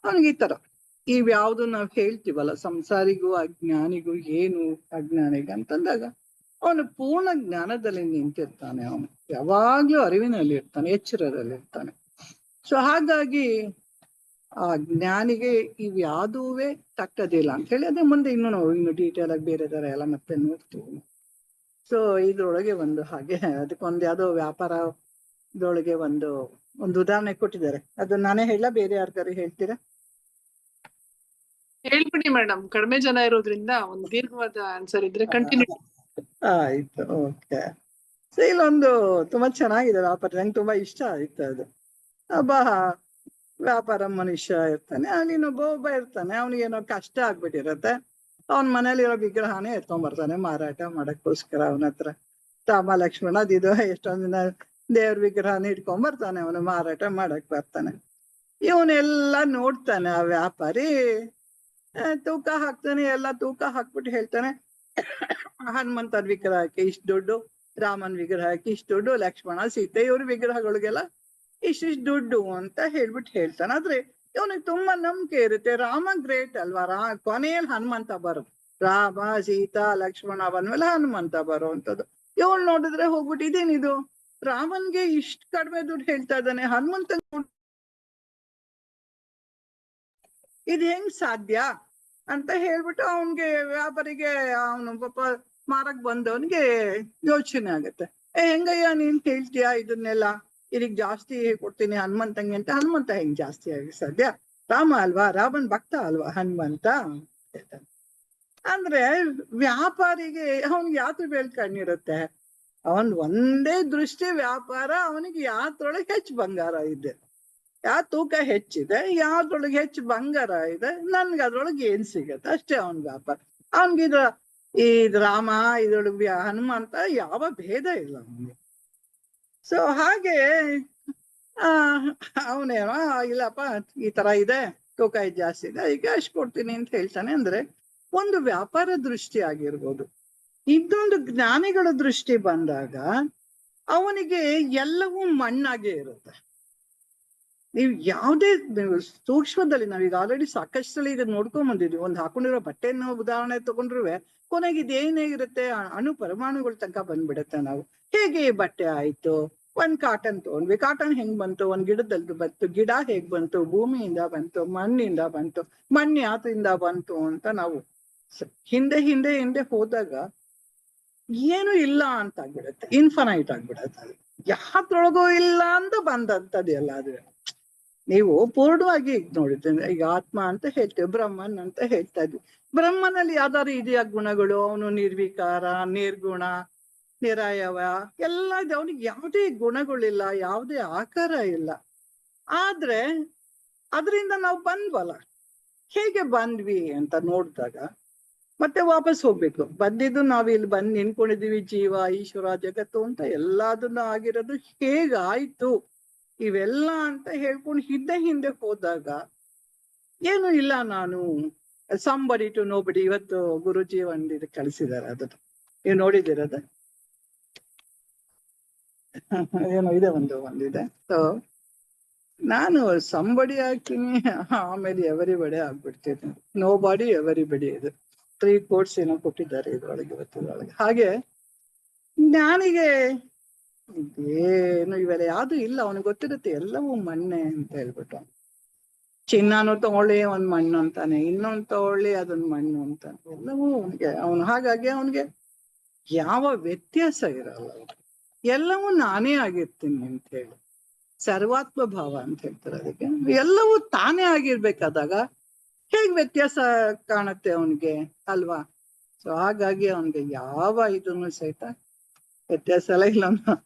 ಅವನಿಗೆ ಈ ತರ ಇವ್ಯಾವುದು ನಾವ್ ಹೇಳ್ತೀವಲ್ಲ, ಸಂಸಾರಿಗೂ ಅಜ್ಞಾನಿಗೂ ಏನು ಅಜ್ಞಾನಿಗೆ ಅಂತಂದಾಗ ಅವನು ಪೂರ್ಣ ಜ್ಞಾನದಲ್ಲಿ ನಿಂತಿರ್ತಾನೆ. ಅವನು ಯಾವಾಗ್ಲೂ ಅರಿವಿನಲ್ಲಿ ಇರ್ತಾನೆ, ಎಚ್ಚರದಲ್ಲಿ ಇರ್ತಾನೆ. ಸೊ ಹಾಗಾಗಿ ಆ ಜ್ಞಾನಿಗೆ ಇವ್ಯಾವುದೇ ತಕ್ಕದಿಲ್ಲ ಅಂತ ಹೇಳಿ, ಅದೇ ಮುಂದೆ ಇನ್ನು ಡೀಟೇಲ್ ಆಗಿ ಬೇರೆ ತರ ಎಲ್ಲ ಮತ್ತೆ ನೋಡ್ತೀವಿ. ಸೊ ಇದ್ರೊಳಗೆ ಒಂದು ಹಾಗೆ ಅದಕ್ಕೊಂದು ಯಾವ್ದೋ ವ್ಯಾಪಾರದೊಳಗೆ ಒಂದು ಉದಾಹರಣೆ ಕೊಟ್ಟಿದ್ದಾರೆ. ಅದು ನಾನೇ ಹೇಳ, ಬೇರೆ ಯಾರ್ಗಾರು ಹೇಳ್ತೀರಾ? ಹೇಳ್ಬಿಡಿ ಮೇಡಮ್, ಕಡಿಮೆ ಜನ ಇರೋದ್ರಿಂದ ಒಂದು ದೀರ್ಘವಾದ ಆನ್ಸರ್ ಇದ್ರೆ ಕಂಟಿನ್ಯೂ. ಆಯ್ತು, ಓಕೆ. ಸೊ ಇಲ್ಲೊಂದು ತುಂಬಾ ಚೆನ್ನಾಗಿದೆ ವ್ಯಾಪಾರ, ನಂಗೆ ತುಂಬಾ ಇಷ್ಟ ಆಯ್ತು ಅದು. ಒಬ್ಬ ವ್ಯಾಪಾರ ಮನುಷ್ಯ ಇರ್ತಾನೆ, ಅಲ್ಲಿ ಒಬ್ಬ ಇರ್ತಾನೆ, ಅವನಿಗೇನೋ ಕಷ್ಟ ಆಗ್ಬಿಟ್ಟಿರತ್ತೆ. ಅವನ ಮನೇಲಿರೋ ವಿಗ್ರಹನೇ ಎತ್ಕೊಂಡ್ಬರ್ತಾನೆ ಮಾರಾಟ ಮಾಡಕ್ಕೋಸ್ಕರ. ಅವನ ಹತ್ರ ರಾಮ ಲಕ್ಷ್ಮಣ ಅದಿದು ಎಷ್ಟೊಂದ್ ದಿನ ದೇವ್ರ ವಿಗ್ರಹನ ಇಟ್ಕೊಂಡ್ಬರ್ತಾನೆ, ಅವನು ಮಾರಾಟ ಮಾಡಕ್ ಬರ್ತಾನೆ. ಇವನೆಲ್ಲಾ ನೋಡ್ತಾನೆ ಆ ವ್ಯಾಪಾರಿ, ತೂಕ ಹಾಕ್ತಾನೆ, ಎಲ್ಲ ತೂಕ ಹಾಕ್ಬಿಟ್ಟು ಹೇಳ್ತಾನೆ, ಹನುಮಂತನ ವಿಗ್ರಹಕ್ಕೆ ಇಷ್ಟು ದುಡ್ಡು, ರಾಮನ್ ವಿಗ್ರಹಕ್ಕೆ ಇಷ್ಟು ದುಡ್ಡು, ಲಕ್ಷ್ಮಣ ಸೀತೆ ಇವ್ರ ವಿಗ್ರಹಗಳಿಗೆಲ್ಲ ಇಷ್ಟಿಷ್ಟು ದುಡ್ಡು ಅಂತ ಹೇಳ್ತಾನೆ. ಆದ್ರೆ ಇವನಿಗೆ ತುಂಬಾ ನಂಬಿಕೆ ಇರುತ್ತೆ, ರಾಮ ಗ್ರೇಟ್ ಅಲ್ವಾ, ಕೊನೆಯಲ್ಲಿ ಹನುಮಂತ ಬರೋದು, ರಾಮ ಸೀತಾ ಲಕ್ಷ್ಮಣ ಬಂದ್ಮೇಲೆ ಹನುಮಂತ ಬರುವಂಥದ್ದು. ಇವಳು ನೋಡಿದ್ರೆ ಹೋಗ್ಬಿಟ್ಟು ಇದೇನಿದು, ರಾಮನ್ಗೆ ಇಷ್ಟು ಕಡಿಮೆ ದುಡ್ಡು ಹೇಳ್ತಾ ಇದ್ದಾನೆ, ಹನುಮಂತ ಇದು ಹೆಂಗ್ ಸಾಧ್ಯ ಅಂತ ಹೇಳ್ಬಿಟ್ಟು ಅವನ್ಗೆ ವ್ಯಾಪಾರಿಗೆ, ಅವನು ಪಾಪ ಮಾರಕ್ ಬಂದವನ್ಗೆ ಯೋಚನೆ ಆಗತ್ತೆ. ಹೆಂಗಯ್ಯ ನೀನ್ ಹೇಳ್ತೀಯಾ ಇದನ್ನೆಲ್ಲ, ಇದಕ್ ಜಾಸ್ತಿ ಕೊಡ್ತೀನಿ ಹನುಮಂತಂಗೆ ಅಂತ. ಹನುಮಂತ ಹೆಂಗ್ ಜಾಸ್ತಿ ಆಗಿ ಸಾಧ್ಯ, ರಾಮ ಅಲ್ವಾ, ರಾಮನ್ ಭಕ್ತ ಅಲ್ವಾ ಹನುಮಂತ. ಅಂದ್ರೆ ವ್ಯಾಪಾರಿಗೆ ಅವನ್ಗೆ ಯಾತ್ರ ಬೇಲ್ ಕಣ್ಣಿರುತ್ತೆ, ಅವನ್ ಒಂದೇ ದೃಷ್ಟಿ ವ್ಯಾಪಾರ, ಅವನಿಗೆ ಯಾತ್ರೊಳಗೆ ಹೆಚ್ಚು ಬಂಗಾರ ಇದೆ, ಯಾವ ತೂಕ ಹೆಚ್ಚಿದೆ, ಯಾವ್ದ್ರೊಳಗೆ ಹೆಚ್ಚು ಬಂಗಾರ ಇದೆ, ನನ್ಗೆ ಅದ್ರೊಳಗೆ ಏನ್ ಸಿಗತ್ತೆ ಅಷ್ಟೇ ಅವನ್ ವ್ಯಾಪಾರ. ಅವನ್ಗಿದ ಇದ್ ರಾಮ ಇದ್ರೊಳಗೆ ಹನುಮಂತ ಯಾವ ಭೇದ ಇಲ್ಲ ಅವನಿಗೆ. ಸೊ ಹಾಗೆ ಅವನೇನೋ ಇಲ್ಲಪ್ಪ ಈ ತರ ಇದೆ, ತೂಕ ಜಾಸ್ತಿ ಇದೆ, ಈಗ ಅಷ್ಟು ಕೊಡ್ತೀನಿ ಅಂತ ಹೇಳ್ತಾನೆ. ಅಂದ್ರೆ ಒಂದು ವ್ಯಾಪಾರ ದೃಷ್ಟಿ ಆಗಿರ್ಬೋದು. ಇದೊಂದು ಜ್ಞಾನಿಗಳ ದೃಷ್ಟಿ ಬಂದಾಗ ಅವನಿಗೆ ಎಲ್ಲವೂ ಮಣ್ಣಾಗೆ ಇರುತ್ತೆ. ನೀವು ಯಾವುದೇ ಸೂಕ್ಷ್ಮದಲ್ಲಿ, ನಾವೀಗ ಆಲ್ರೆಡಿ ಸಾಕಷ್ಟು ಇದನ್ನ ನೋಡ್ಕೊಂಡ್ ಬಂದಿದ್ವಿ. ಒಂದು ಹಾಕೊಂಡಿರೋ ಬಟ್ಟೆನ ಉದಾಹರಣೆ ತಗೊಂಡ್ರು ಕೊನೆಗೆ ಇದೇನೇ ಇರುತ್ತೆ, ಅಣು ಪರಮಾಣುಗಳ ತನಕ ಬಂದ್ಬಿಡುತ್ತೆ. ನಾವು ಹೇಗೆ ಈ ಬಟ್ಟೆ ಆಯ್ತು, ಒಂದ್ ಕಾಟನ್ ತಗೊಂಡ್ವಿ. ಕಾಟನ್ ಹೆಂಗ್ ಬಂತು? ಒಂದ್ ಗಿಡದಲ್ಲಿ ಬಂತು. ಗಿಡ ಹೇಗ್ ಬಂತು? ಭೂಮಿಯಿಂದ ಬಂತು, ಮಣ್ಣಿಂದ ಬಂತು. ಮಣ್ಣು ಯಾತ್ರಿಂದ ಬಂತು ಅಂತ ನಾವು ಹಿಂದೆ ಹಿಂದೆ ಹಿಂದೆ ಹೋದಾಗ ಏನು ಇಲ್ಲ ಅಂತ ಆಗ್ಬಿಡತ್ತೆ, ಇನ್ಫನೈಟ್ ಆಗ್ಬಿಡತ್ತೆ. ಅದು ಯಾತ್ರೊಳಗೂ ಇಲ್ಲ ಅಂತ ಬಂದಂಥದ್ದು ಎಲ್ಲ. ಆದ್ರೆ ನೀವು ಪೂರ್ಣವಾಗಿ ನೋಡಿದ್ದೇನೆ. ಈಗ ಆತ್ಮ ಅಂತ ಹೇಳ್ತೇವೆ, ಬ್ರಹ್ಮನ್ ಅಂತ ಹೇಳ್ತಾ ಇದ್ವಿ. ಬ್ರಹ್ಮನಲ್ಲಿ ಯಾವ್ದಾದ್ರು ಇದೆಯಾ ಗುಣಗಳು? ಅವನು ನಿರ್ವಿಕಾರ, ನಿರ್ಗುಣ, ನಿರಾಯವ ಎಲ್ಲ ಇದೆ. ಅವನಿಗೆ ಯಾವುದೇ ಗುಣಗಳಿಲ್ಲ, ಯಾವುದೇ ಆಕಾರ ಇಲ್ಲ. ಆದ್ರೆ ಅದರಿಂದ ನಾವು ಬಂದ್ವಲ್ಲ, ಹೇಗೆ ಬಂದ್ವಿ ಅಂತ ನೋಡಿದಾಗ ಮತ್ತೆ ವಾಪಸ್ ಹೋಗ್ಬೇಕು. ಬಂದಿದ್ದು ನಾವ್ ಇಲ್ಲಿ ಬಂದು ನಿಂತ್ಕೊಂಡಿದೀವಿ, ಜೀವ, ಈಶ್ವರ, ಜಗತ್ತು ಅಂತ ಎಲ್ಲದನ್ನ ಆಗಿರೋದು ಹೇಗಾಯ್ತು ಇವೆಲ್ಲ ಅಂತ ಹೇಳ್ಕೊಂಡು ಹಿಂದೆ ಹಿಂದೆ ಹೋದಾಗ ಏನು ಇಲ್ಲ. ನಾನು ಸಂಬಡಿ ಟು ನೋಬಡಿ. ಇವತ್ತು ಗುರುಜಿ ಒಂದಿದೆ ಕಳಿಸಿದ್ದಾರೆ, ಅದನ್ನ ನೀವು ನೋಡಿದಿರದ ಏನೋ ಇದೆ, ಒಂದಿದೆ. ಸೊ ನಾನು ಸಂಬಡಿ ಆಗ್ತೀನಿ, ಆಮೇಲೆ ಎವರಿಬಡಿ ಆಗ್ಬಿಡ್ತೀನಿ. Nobody everybody. ಇದು 3 ಕೋರ್ಸ್ ಏನೋ ಕೊಟ್ಟಿದ್ದಾರೆ ಇದ್ರೊಳಗೆ, ಇವತ್ತಿದ್ರೊಳಗೆ. ಹಾಗೆ ಜ್ಞಾನಿಗೆ ಏನು ಇವೆಲ್ಲ ಯಾವ್ದು ಇಲ್ಲ, ಅವನಿಗೆ ಗೊತ್ತಿರುತ್ತೆ ಎಲ್ಲವೂ ಮಣ್ಣೆ ಅಂತ ಹೇಳ್ಬಿಟ್ಟು. ಚಿನ್ನನು ತಗೊಳ್ಳಿ ಒಂದ್ ಮಣ್ಣು ಅಂತಾನೆ, ಇನ್ನೊಂದು ತಗೊಳ್ಳಿ ಅದೊಂದು ಮಣ್ಣು ಅಂತಾನೆ, ಎಲ್ಲವೂ ಅವನು. ಹಾಗಾಗಿ ಅವನಿಗೆ ಯಾವ ವ್ಯತ್ಯಾಸ ಇರಲ್ಲ. ಎಲ್ಲವೂ ನಾನೇ ಆಗಿರ್ತೀನಿ ಅಂತ ಹೇಳಿ ಸರ್ವಾತ್ಮ ಭಾವ ಅಂತ ಹೇಳ್ತಾರೆ ಅದಕ್ಕೆ. ಎಲ್ಲವೂ ತಾನೇ ಆಗಿರ್ಬೇಕಾದಾಗ ಹೇಗ್ ವ್ಯತ್ಯಾಸ ಕಾಣುತ್ತೆ ಅವನಿಗೆ, ಅಲ್ವಾ? ಸೊ ಹಾಗಾಗಿ ಅವನಿಗೆ ಯಾವ ಇದನ್ನು ಸಹಿತ ವ್ಯತ್ಯಾಸ ಎಲ್ಲ ಇಲ್ಲ.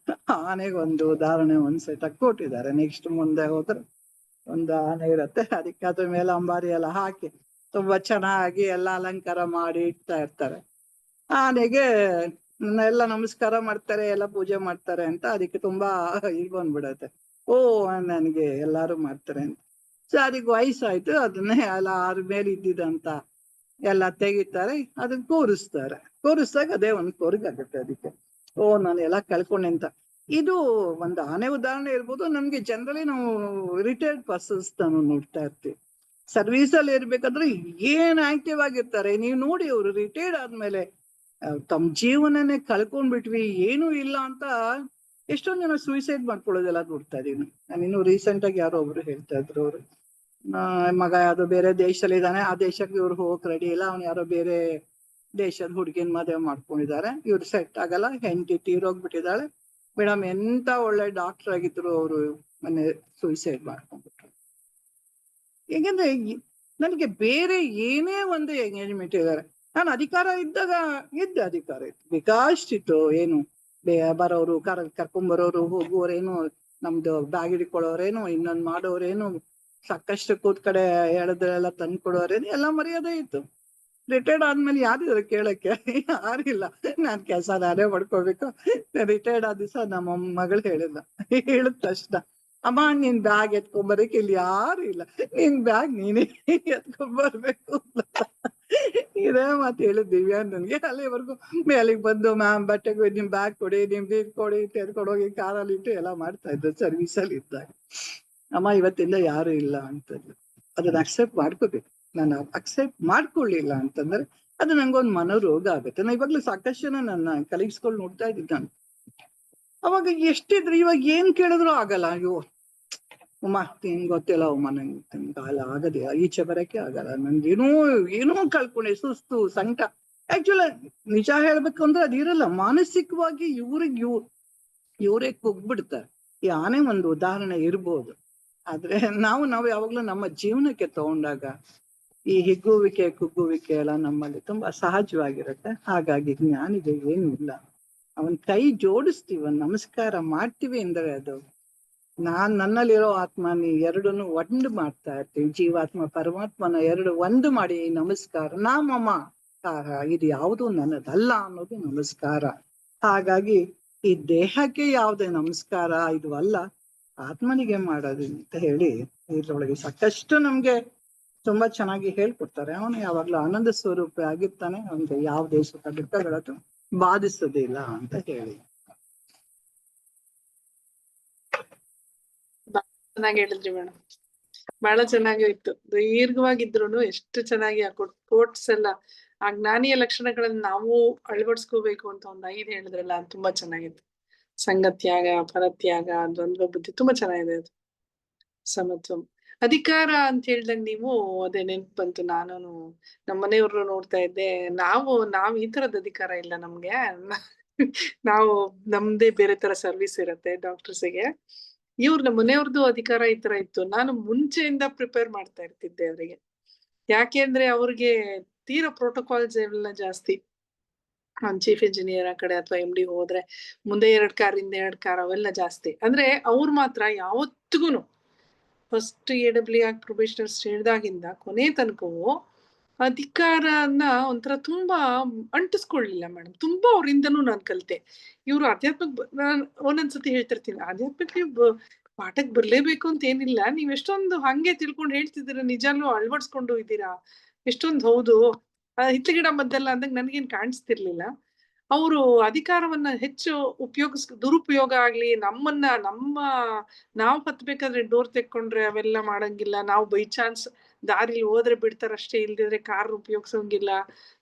ಆನೆಗೆ ಒಂದು ಉದಾಹರಣೆ ಒಂದ್ ಸಹಿತ ಕೊಟ್ಟಿದ್ದಾರೆ. ನೆಕ್ಸ್ಟ್ ಮುಂದೆ ಹೋದ್ರೆ ಒಂದು ಆನೆ ಇರತ್ತೆ, ಅದಕ್ಕೆ ಅದ್ರ ಮೇಲೆ ಅಂಬಾರಿ ಎಲ್ಲ ಹಾಕಿ ತುಂಬಾ ಚೆನ್ನಾಗಿ ಎಲ್ಲ ಅಲಂಕಾರ ಮಾಡಿ ಇಡ್ತಾ ಇರ್ತಾರೆ. ಆನೆಗೆ ಎಲ್ಲ ನಮಸ್ಕಾರ ಮಾಡ್ತಾರೆ, ಎಲ್ಲ ಪೂಜೆ ಮಾಡ್ತಾರೆ ಅಂತ ಅದಕ್ಕೆ ತುಂಬಾ ಈಗ ಬಂದ್ಬಿಡತ್ತೆ. ಓ ನನಗೆ ಎಲ್ಲಾರು ಮಾಡ್ತಾರೆ ಅಂತ. ಸೊ ಅದಕ್ಕೆ ವಯಸ್ಸಾಯ್ತು, ಅದನ್ನೇ ಎಲ್ಲ ಅದ್ರ ಮೇಲೆ ಇದ್ದಿದಂತ ಎಲ್ಲ ತೆಗಿತಾರೆ, ಅದನ್ನ ಕೂರಿಸ್ದಾಗ ಅದೇ ಒಂದು ಕೊರಗಾಗುತ್ತೆ ಅದಕ್ಕೆ. ಓ ನಾನು ಎಲ್ಲ ಕಳ್ಕೊಂಡೆ ಅಂತ. ಇದು ಒಂದು ಆನೆ ಉದಾಹರಣೆ ಇರ್ಬೋದು. ನಮ್ಗೆ ಜನರಲಿ ನಾವು ರಿಟೈರ್ಡ್ ಪರ್ಸನ್ಸ್ ನಾವು ನೋಡ್ತಾ ಇರ್ತೀವಿ. ಸರ್ವೀಸ್ ಅಲ್ಲಿ ಇರ್ಬೇಕಾದ್ರೆ ಏನ್ ಆಕ್ಟಿವ್ ಆಗಿರ್ತಾರೆ. ನೀವು ನೋಡಿ, ಅವರು ರಿಟೈರ್ಡ್ ಆದ್ಮೇಲೆ ತಮ್ಮ ಜೀವನನೇ ಕಳ್ಕೊಂಡ್ಬಿಟ್ವಿ, ಏನೂ ಇಲ್ಲ ಅಂತ ಎಷ್ಟೊಂದು ಜನ ಸೂಸೈಡ್ ಮಾಡ್ಕೊಳ್ಳೋದೆಲ್ಲ ನೋಡ್ತಾ ಇದೀನಿ ನಾನು. ಇನ್ನು ರೀಸೆಂಟ್ ಆಗಿ ಯಾರೋ ಒಬ್ರು ಹೇಳ್ತಾ ಇದ್ರು, ಅವರು ಮಗ ಯಾವ್ದೋ ಬೇರೆ ದೇಶದಲ್ಲಿ ಇದ್ದಾನೆ, ಆ ದೇಶಕ್ಕೆ ಇವ್ರು ಹೋಗಕ್ ರೆಡಿ ಇಲ್ಲ, ಅವ್ನು ಯಾರೋ ಬೇರೆ ದೇಶದ ಹುಡುಗಿನ ಮದುವೆ ಮಾಡ್ಕೊಂಡಿದ್ದಾರೆ, ಇವ್ರು ಸೆಟ್ ಆಗಲ್ಲ, ಹೆಂಡತಿ ತೀರೋಗ್ಬಿಟ್ಟಿದ್ದಾಳೆ. ಮೇಡಮ್ ಎಂತ ಒಳ್ಳೆ ಡಾಕ್ಟರ್ ಆಗಿದ್ರು, ಅವರು ಮೊನ್ನೆ ಸೂಸೈಡ್ ಮಾಡ್ಕೊಂಡ್ಬಿಟ್ರು. ಯಾಕಂದ್ರೆ ನನಗೆ ಬೇರೆ ಏನೇ ಒಂದು ಎಂಗೇಜ್ಮೆಂಟ್ ಇದ್ದಾರೆ, ನಾನು ಅಧಿಕಾರ ಇದ್ದಾಗ ಅಧಿಕಾರ ಇತ್ತು, ಬೇಕಾಷ್ಟಿತ್ತು. ಏನು ಬರೋರು, ಕರ್ಕೊಂಬರೋರು, ಹೋಗುವವರೇನು, ನಮ್ದು ಬ್ಯಾಗ್ ಹಿಡ್ಕೊಳ್ಳೋರೇನು, ಇನ್ನೊಂದು ಮಾಡೋರೇನು, ಸಾಕಷ್ಟು ಕೂತ್ ಕಡೆ ಹೇಳಿದ್ರೆಲ್ಲ ತಂದು ಕೊಡೋರೇನು, ಎಲ್ಲ ಮರ್ಯಾದೆ ಇತ್ತು. ರಿಟೈರ್ಡ್ ಆದ್ಮೇಲೆ ಯಾರಿದ್ರು ಕೇಳಕ್ಕೆ? ಯಾರಿಲ್ಲ. ನಾನ್ ಕೆಲಸ ನಾನೇ ಮಾಡ್ಕೋಬೇಕು. ರಿಟೈರ್ಡ್ ಆದ ದಿವಸ ನಮ್ಮ ಮಗಳು ಹೇಳಿದ ತಕ್ಷಣ, ಅಮ್ಮ ನಿನ್ ಬ್ಯಾಗ್ ಎತ್ಕೊಂಬರಕ್ಕೆ ಇಲ್ಲಿ ಯಾರು ಇಲ್ಲ, ನಿನ್ ಬ್ಯಾಗ್ ನೀನೇ ಎತ್ಕೊಂಡ್ಬರ್ಬೇಕು. ಇದೇ ಮಾತು ಹೇಳಿದ್ ದಿವ್ಯಾ ನನ್ಗೆ. ಅಲ್ಲಿವರೆಗೂ ಮೇಲಿಗೆ ಬಂದು ಮ್ಯಾಮ್ ಬಟ್ಟೆಗೆ ನಿಮ್ ಬ್ಯಾಗ್ ಕೊಡಿ, ನಿಮ್ ಬೀರ್ ಕೊಡಿ, ತೆರ್ಕೊಂಡೋಗಿ ಕಾರಲ್ಲಿ ಇಟ್ಟು ಎಲ್ಲ ಮಾಡ್ತಾ ಇದ್ದು ಸರ್ವಿಸ್ ಅಲ್ಲಿ ಇದ್ದಾಗ. ಅಮ್ಮ ಇವತ್ತಿಂದ ಯಾರು ಇಲ್ಲ ಅಂತಂದ್ರು. ಅದನ್ನ ಅಕ್ಸೆಪ್ಟ್ ಮಾಡ್ಕೋಬೇಕು. ನಾನು ಅಕ್ಸೆಪ್ಟ್ ಮಾಡ್ಕೊಳ್ಳಿಲ್ಲ ಅಂತಂದ್ರೆ ಅದು ನಂಗೊಂದು ಮನೋರೋಗ ಆಗುತ್ತೆ. ನಾನು ಇವಾಗ್ಲೂ ಸಾಕಷ್ಟು ಜನ ನನ್ನ ಕಲೀಗ್ಸ್ಗಳು ನೋಡ್ತಾ ಇದ್ದಿದ್ದು ನಾನು. ಅವಾಗ ಎಷ್ಟಿದ್ರು, ಇವಾಗ ಏನ್ ಕೇಳಿದ್ರು ಆಗಲ್ಲ. ಅಯ್ಯೋ ಉಮ್ಮ ನಿನ್ ಗೊತ್ತಿಲ್ಲ ಉಮ್ಮ, ನಂಗೆ ಕಾಲ ಆಗದೆ, ಈಚೆ ಬರಕ್ಕೆ ಆಗಲ್ಲ, ಏನೋ ಕಳ್ಕೊಂಡೆ, ಸುಸ್ತು, ಸಂಕಟ. ಆಕ್ಚುಲಿ ನಿಜ ಹೇಳ್ಬೇಕು ಅಂದ್ರೆ ಅದಿರಲ್ಲ, ಮಾನಸಿಕವಾಗಿ ಇವರೇ ಕುಗ್ಬಿಡ್ತಾರೆ. ಈ ಆನೆ ಒಂದು ಉದಾಹರಣೆ ಇರ್ಬೋದು. ಆದ್ರೆ ನಾವು ಯಾವಾಗ್ಲೂ ನಮ್ಮ ಜೀವನಕ್ಕೆ ತಗೊಂಡಾಗ ಈ ಹಿಗ್ಗುವಿಕೆ ಕುಗ್ಗುವಿಕೆ ಎಲ್ಲ ನಮ್ಮಲ್ಲಿ ತುಂಬಾ ಸಹಜವಾಗಿರುತ್ತೆ. ಹಾಗಾಗಿ ಜ್ಞಾನಿಗೆ ಏನು ಇಲ್ಲ, ಅವನ್ ಕೈ ಜೋಡಿಸ್ತೀವಿ, ನಮಸ್ಕಾರ ಮಾಡ್ತೀವಿ ಅಂದ್ರೆ ಅದು ನನ್ನಲ್ಲಿರೋ ಆತ್ಮ ನೀ ಎರಡನ್ನು ಒಂದು ಮಾಡ್ತಾ ಇರ್ತೀವಿ. ಜೀವಾತ್ಮ ಪರಮಾತ್ಮನ ಎರಡು ಒಂದು ಮಾಡಿ ನಮಸ್ಕಾರ. ನಾಮಮ್ಮ ಇದು ಯಾವುದು ನನ್ನದಲ್ಲ ಅನ್ನೋದು ನಮಸ್ಕಾರ. ಹಾಗಾಗಿ ಈ ದೇಹಕ್ಕೆ ಯಾವುದೇ ನಮಸ್ಕಾರ ಇದು ಅಲ್ಲ, ಆತ್ಮನಿಗೆ ಮಾಡೋದು ಅಂತ ಹೇಳಿ ಇದ್ರೊಳಗೆ ಸಾಕಷ್ಟು ನಮ್ಗೆ ತುಂಬಾ ಚೆನ್ನಾಗಿ ಹೇಳ್ಕೊಡ್ತಾರೆ. ಅವನು ಯಾವಾಗ್ಲೂ ಆನಂದ ಸ್ವರೂಪ ಆಗಿರ್ತಾನೆ, ಅವನಿಗೆ ಯಾವ ದೇಶದ ದುಃಖಗಳದ್ದು ಬಾಧಿಸೋದಿಲ್ಲ ಅಂತ ಹೇಳಿ. ಚೆನ್ನಾಗಿ ಹೇಳಿದ್ರಿ ಮೇಡಮ್, ಬಹಳ ಚೆನ್ನಾಗಿತ್ತು. ದೀರ್ಘವಾಗಿದ್ರು ಎಷ್ಟು ಚೆನ್ನಾಗಿ ಆ ಕೋಟ್ಸ್ ಎಲ್ಲ, ಆ ಜ್ಞಾನಿಯ ಲಕ್ಷಣಗಳನ್ನ ನಾವು ಅಳವಡಿಸ್ಕೋಬೇಕು ಅಂತ ಒಂದು 5 ಹೇಳಿದ್ರಲ್ಲ, ತುಂಬಾ ಚೆನ್ನಾಗಿತ್ತು. ಸಂಗತ್ಯಾಗ, ಫಲತ್ಯಾಗ, ದ್ವಂದ್ವ ಬುದ್ಧಿ ತುಂಬಾ ಚೆನ್ನಾಗಿದೆ ಅದು. ಸಮತ್ವಂ. ಅಧಿಕಾರ ಅಂತ ಹೇಳ್ದಂಗ್ ನೀವು ಅದೇ ನೆನ್ಪು ಬಂತು. ನಾನು ನಮ್ಮ ಮನೆಯವ್ರು ನೋಡ್ತಾ ಇದ್ದೆ. ನಾವ್ ಈ ತರದ ಅಧಿಕಾರ ಇಲ್ಲ ನಮ್ಗೆ. ನಾವು ನಮ್ದೇ ಬೇರೆ ತರ ಸರ್ವಿಸ್ ಇರತ್ತೆ ಡಾಕ್ಟರ್ಸ್ಗೆ. ನಮ್ಮ ಮನೆಯವ್ರದ್ದು ಅಧಿಕಾರ ಈ ತರ ಇತ್ತು. ನಾನು ಮುಂಚೆಯಿಂದ ಪ್ರಿಪೇರ್ ಮಾಡ್ತಾ ಇರ್ತಿದ್ದೆ ಅವರಿಗೆ. ಯಾಕೆ ಅಂದ್ರೆ ಅವ್ರಿಗೆ ತೀರಾ ಪ್ರೋಟೋಕಾಲ್ಸ್ ಎಲ್ಲ ಜಾಸ್ತಿ. ಚೀಫ್ ಇಂಜಿನಿಯರ್ ಆ ಕಡೆ ಅಥವಾ MD ಹೋದ್ರೆ ಮುಂದೆ 2 ಕಾರ್ ಹಿಂದೆ 2 ಕಾರ್ ಅವೆಲ್ಲ ಜಾಸ್ತಿ. ಅಂದ್ರೆ ಅವ್ರು ಮಾತ್ರ ಯಾವತ್ತಿಗೂನು ಫಸ್ಟ್ AW ಆಗಿ ಪ್ರೊಬೇಷನರ್ ಹಿಡ್ದಾಗಿಂದ ಕೊನೆ ತನಕವೂ ಅಧಿಕಾರನ ಒಂಥರ ತುಂಬಾ ಅಂಟಿಸ್ಕೊಳ್ಳಿಲ್ಲ ಮೇಡಮ್. ತುಂಬಾ ಅವರಿಂದನೂ ನಾನು ಕಲಿತೆ. ಇವ್ರು ನಾನು ಒಂದೊಂದ್ಸತಿ ಹೇಳ್ತಿರ್ತೀನಿ, ಆಧ್ಯಾತ್ಮಿಕ ಪಾಠಕ್ ಬರ್ಲೇಬೇಕು ಅಂತ ಏನಿಲ್ಲ. ನೀವ್ ಎಷ್ಟೊಂದು ಹಂಗೆ ತಿಳ್ಕೊಂಡು ಹೇಳ್ತಿದ್ದೀರಾ, ನಿಜಾನು ಅಳವಡಿಸ್ಕೊಂಡು ಇದ್ದೀರಾ, ಎಷ್ಟೊಂದು ಹೌದು. ಹಿತ್ಲ ಗಿಡ ಮದ್ದೆಲ್ಲ ಅಂದಾಗ ನನ್ಗೇನ್ ಕಾಣಿಸ್ತಿರ್ಲಿಲ್ಲ. ಅವರು ಅಧಿಕಾರವನ್ನ ಹೆಚ್ಚು ದುರುಪಯೋಗ ಆಗ್ಲಿ, ನಾವು ಹತ್ಬೇಕಾದ್ರೆ ಡೋರ್ ತೆಕ್ಕೊಂಡ್ರೆ ಅವೆಲ್ಲ ಮಾಡಂಗಿಲ್ಲ. ನಾವು ಬೈ ಚಾನ್ಸ್ ದಾರಿಲಿ ಹೋದ್ರೆ ಬಿಡ್ತಾರಷ್ಟೇ, ಇಲ್ದಿದ್ರೆ ಕಾರ್ ಉಪಯೋಗಿಸೋಂಗಿಲ್ಲ,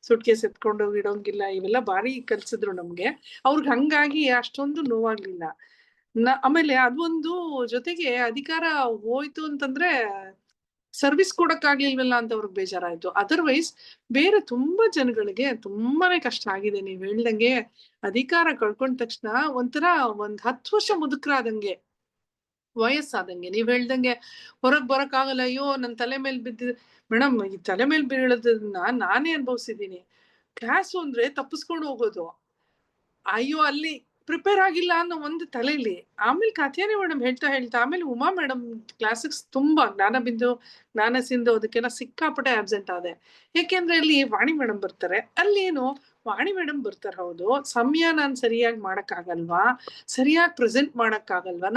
ಸುಟ್ಕೇಸ್ ಎತ್ಕೊಂಡು ಹೋಗಿ ಇಡೋಂಗಿಲ್ಲ. ಇವೆಲ್ಲ ಭಾರಿ ಕಲ್ಸಿದ್ರು ನಮ್ಗೆ. ಅವ್ರಿಗೆ ಹಂಗಾಗಿ ಅಷ್ಟೊಂದು ನೋವಾಗ್ಲಿಲ್ಲ. ಆಮೇಲೆ ಅದೊಂದು ಜೊತೆಗೆ ಅಧಿಕಾರ ಹೋಯ್ತು ಅಂತಂದ್ರೆ ಸರ್ವಿಸ್ ಕೊಡಕ್ಕಾಗ್ಲಿಲ್ವಲ್ಲ ಅಂತ ಅವ್ರಿಗೆ ಬೇಜಾರಾಯ್ತು. ಅದರ್ವೈಸ್ ಬೇರೆ ತುಂಬಾ ಜನಗಳಿಗೆ ತುಂಬಾನೇ ಕಷ್ಟ ಆಗಿದೆ. ನೀವ್ ಹೇಳ್ದಂಗೆ ಅಧಿಕಾರ ಕಳ್ಕೊಂಡ ತಕ್ಷಣ ಒಂಥರ 10 ವರ್ಷ ಮುದುಕರಾದಂಗೆ, ವಯಸ್ಸಾದಂಗೆ. ನೀವ್ ಹೇಳ್ದಂಗೆ ಹೊರಗ್ ಬರಕ್ಕಾಗಲ್ಲ. ಅಯ್ಯೋ ನನ್ ತಲೆ ಮೇಲೆ ಬಿದ್ದಿದೆ ಮೇಡಮ್. ಈ ತಲೆ ಮೇಲೆ ಬೀಳೋದನ್ನ ನಾನೇ ಅನುಭವಿಸಿದೀನಿ. ಕ್ಲಾಸು ಅಂದ್ರೆ ತಪ್ಪಿಸ್ಕೊಂಡು ಹೋಗೋದು. ಅಯ್ಯೋ ಅಲ್ಲಿ ಪ್ರಿಪೇರ್ ಆಗಿಲ್ಲ ಅನ್ನೋ ಒಂದು ತಲೆಯಲ್ಲಿ. ಆಮೇಲೆ ಕಾತ್ಯಾನಿ ಮೇಡಮ್ ಹೇಳ್ತಾ ಆಮೇಲೆ ಉಮಾ ಮೇಡಮ್ ಕ್ಲಾಸಿಕ್ಸ್ ತುಂಬಾ ಜ್ಞಾನ ಸಿಂಧು ಅದಕ್ಕೆಲ್ಲ ಸಿಕ್ಕಾಪಟ್ಟೆ ಆಬ್ಸೆಂಟ್ ಆದೆ. ಯಾಕೆಂದ್ರೆ ಅಲ್ಲಿ ವಾಣಿ ಮೇಡಮ್ ಬರ್ತಾರೆ. ಅಲ್ಲಿ ಏನು ವಾಣಿ ಮೇಡಮ್ ಬರ್ತಾರೆ, ಹೌದು. ಸಮಯ ನಾನ್ ಸರಿಯಾಗಿ ಮಾಡಕ್ಕಾಗಲ್ವಾ, ಸರಿಯಾಗಿ ಪ್ರೆಸೆಂಟ್ ಮಾಡಕ್ಕಾಗಲ್ವಾ,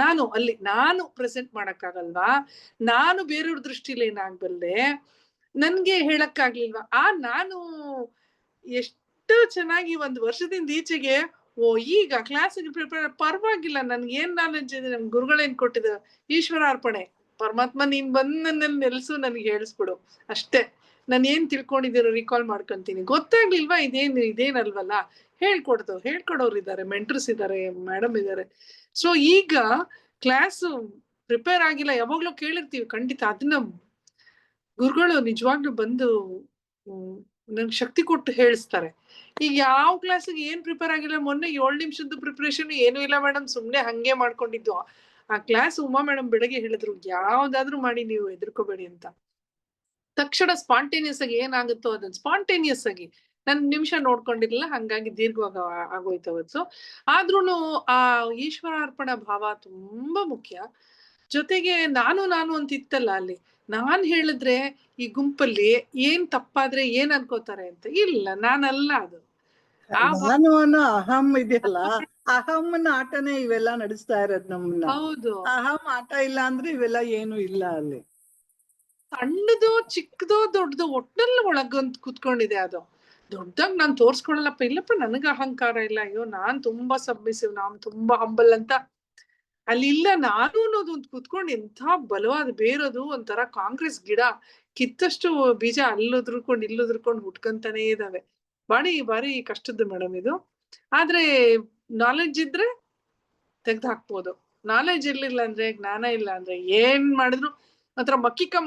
ನಾನು ಪ್ರೆಸೆಂಟ್ ಮಾಡಕ್ಕಾಗಲ್ವಾ, ನಾನು ಬೇರೆಯವ್ರ ದೃಷ್ಟಿಲಿ ಏನಾಗ್ಬಲ್ಲೆ, ನನ್ಗೆ ಹೇಳಕ್ಕಾಗ್ಲಿಲ್ವಾ. ನಾನು ಎಷ್ಟು ಚೆನ್ನಾಗಿ 1 ವರ್ಷದಿಂದ ಈಚೆಗೆ ಈಗ ಕ್ಲಾಸಿಗೆ ಪ್ರಿಪೇರ್ ಪರವಾಗಿಲ್ಲ, ನನ್ಗೆ ಏನ್ ನಾಲೆಡ್ಜ್ ಇದೆ, ನಮ್ ಗುರುಗಳೇನ್ ಕೊಟ್ಟಿದ್ರು, ಈಶ್ವರ ಅರ್ಪಣೆ. ಪರಮಾತ್ಮ ನೀನ್ ಬಂದ್ ನನ್ನಲ್ಲಿ ನೆಲೆಸು, ನನ್ಗೆ ಹೇಳಿಸ್ಬಿಡು ಅಷ್ಟೇ. ನಾನು ಏನ್ ತಿಳ್ಕೊಂಡಿದ್ದೀರೋ ರಿಕಾಲ್ ಮಾಡ್ಕೊಂತೀನಿ. ಗೊತ್ತಾಗ್ಲಿಲ್ವಾ ಇದೇನಲ್ವಲ್ಲ, ಹೇಳ್ಕೊಡೋರು ಇದ್ದಾರೆ, ಮೆಂಟರ್ಸ್ ಇದ್ದಾರೆ, ಮೇಡಮ್ ಇದ್ದಾರೆ. ಸೊ ಈಗ ಕ್ಲಾಸ್ ಪ್ರಿಪೇರ್ ಆಗಿಲ್ಲ ಯಾವಾಗ್ಲೂ ಕೇಳಿರ್ತೀವಿ, ಖಂಡಿತ ಅದನ್ನ ಗುರುಗಳು ನಿಜವಾಗ್ಲೂ ಬಂದು ನನ್ಗೆ ಶಕ್ತಿ ಕೊಟ್ಟು ಹೇಳಿಸ್ತಾರೆ. ಈಗ ಯಾವ ಕ್ಲಾಸಿಗೆ ಏನ್ ಪ್ರಿಪೇರ್ ಆಗಿಲ್ಲ, ಮೊನ್ನೆ 7 ನಿಮಿಷದ್ದು ಪ್ರಿಪರೇಷನ್ ಏನೂ ಇಲ್ಲ ಮೇಡಮ್, ಸುಮ್ನೆ ಹಂಗೆ ಮಾಡ್ಕೊಂಡಿದ್ದು. ಆ ಕ್ಲಾಸ್ ಉಮಾ ಮೇಡಮ್ ಬೆಳಗ್ಗೆ ಹೇಳಿದ್ರು, ಯಾವ್ದಾದ್ರು ಮಾಡಿ ನೀವು ಹೆದರ್ಕೋಬೇಡಿ ಅಂತ. ತಕ್ಷಣ ಸ್ಪಾಂಟೇನಿಯಸ್ ಆಗಿ ಏನಾಗುತ್ತೋ ಅದನ್ನ ಸ್ಪಾಂಟೇನಿಯಸ್ ಆಗಿ ನನ್ ನಿಮಿಷ ನೋಡ್ಕೊಂಡಿರ್ಲಿಲ್ಲ, ಹಂಗಾಗಿ ದೀರ್ಘವಾಗ ಆಗೋಯ್ತು ಅವತ್ತು. ಆದ್ರೂನು ಆ ಈಶ್ವರಾರ್ಪಣ ಭಾವ ತುಂಬಾ ಮುಖ್ಯ. ಜೊತೆಗೆ ನಾನು ಅಂತ ಇತ್ತಲ್ಲ ಅಲ್ಲಿ, ನಾನ್ ಹೇಳಿದ್ರೆ ಈ ಗುಂಪಲ್ಲಿ ಏನ್ ತಪ್ಪಾದ್ರೆ ಏನ್ ಅನ್ಕೋತಾರೆ ಅಂತ. ಇಲ್ಲ, ನಾನಲ್ಲ ಅದು. ನಾನು ಅನ್ನೋ ಅಹಂ ಇದೆಯಲ್ಲ, ಅಹಂನ ಆಟನೇ ಇವೆಲ್ಲ ನಡೆಸ್ತಾ ಇರೋದ್ ನಮ್ಮನ್ನ. ಹೌದು, ಅಹಂ ಆಟ ಇಲ್ಲ ಅಂದ್ರೆ ಇವೆಲ್ಲ ಏನು ಇಲ್ಲ ಅಲ್ಲಿ. ಸಣ್ಣದೋ ಚಿಕ್ಕದೋ ದೊಡ್ಡದೋ ಒಟ್ಟಲ್ಲಿ ಒಳಗಂತ ಕುತ್ಕೊಂಡಿದೆ ಅದು. ದೊಡ್ಡದಾಗ್ ನಾನ್ ತೋರ್ಸ್ಕೊಳಲ್ಲಪ್ಪ, ಇಲ್ಲಪ್ಪ ನನಗ ಅಹಂಕಾರ ಇಲ್ಲ, ಅಯ್ಯೋ ನಾನ್ ತುಂಬಾ ಸಬ್ಮಿಸಿವ್, ನಾನ್ ತುಂಬಾ ಹಂಬಲ್ ಅಂತ ಅಲ್ಲಿ ಇಲ್ಲ. ನಾನು ಅನ್ನೋದು ಒಂದು ಕುತ್ಕೊಂಡು ಎಂಥ ಬಲವಾದ ಬೇರೋದು, ಒಂಥರ ಕಾಂಗ್ರೆಸ್ ಗಿಡ ಕಿತ್ತಷ್ಟು ಬೀಜ ಇಲ್ಲುದ್ರಕೊಂಡು ಹುಟ್ಕಂತಾನೇ ಇದಾವೆ. ಬಾರಿ ಕಷ್ಟದ್ದು ಮೇಡಮ್ ಇದು. ಆದ್ರೆ ನಾಲೆಡ್ಜ್ ಇದ್ರೆ ತೆಗ್ದು ಹಾಕ್ಬೋದು. ನಾಲೆಡ್ಜ್ ಇರ್ಲಿಲ್ಲ ಅಂದ್ರೆ, ಜ್ಞಾನ ಇಲ್ಲ ಅಂದ್ರೆ ಏನ್ ಮಾಡಿದ್ರು ಮಾತ್ರ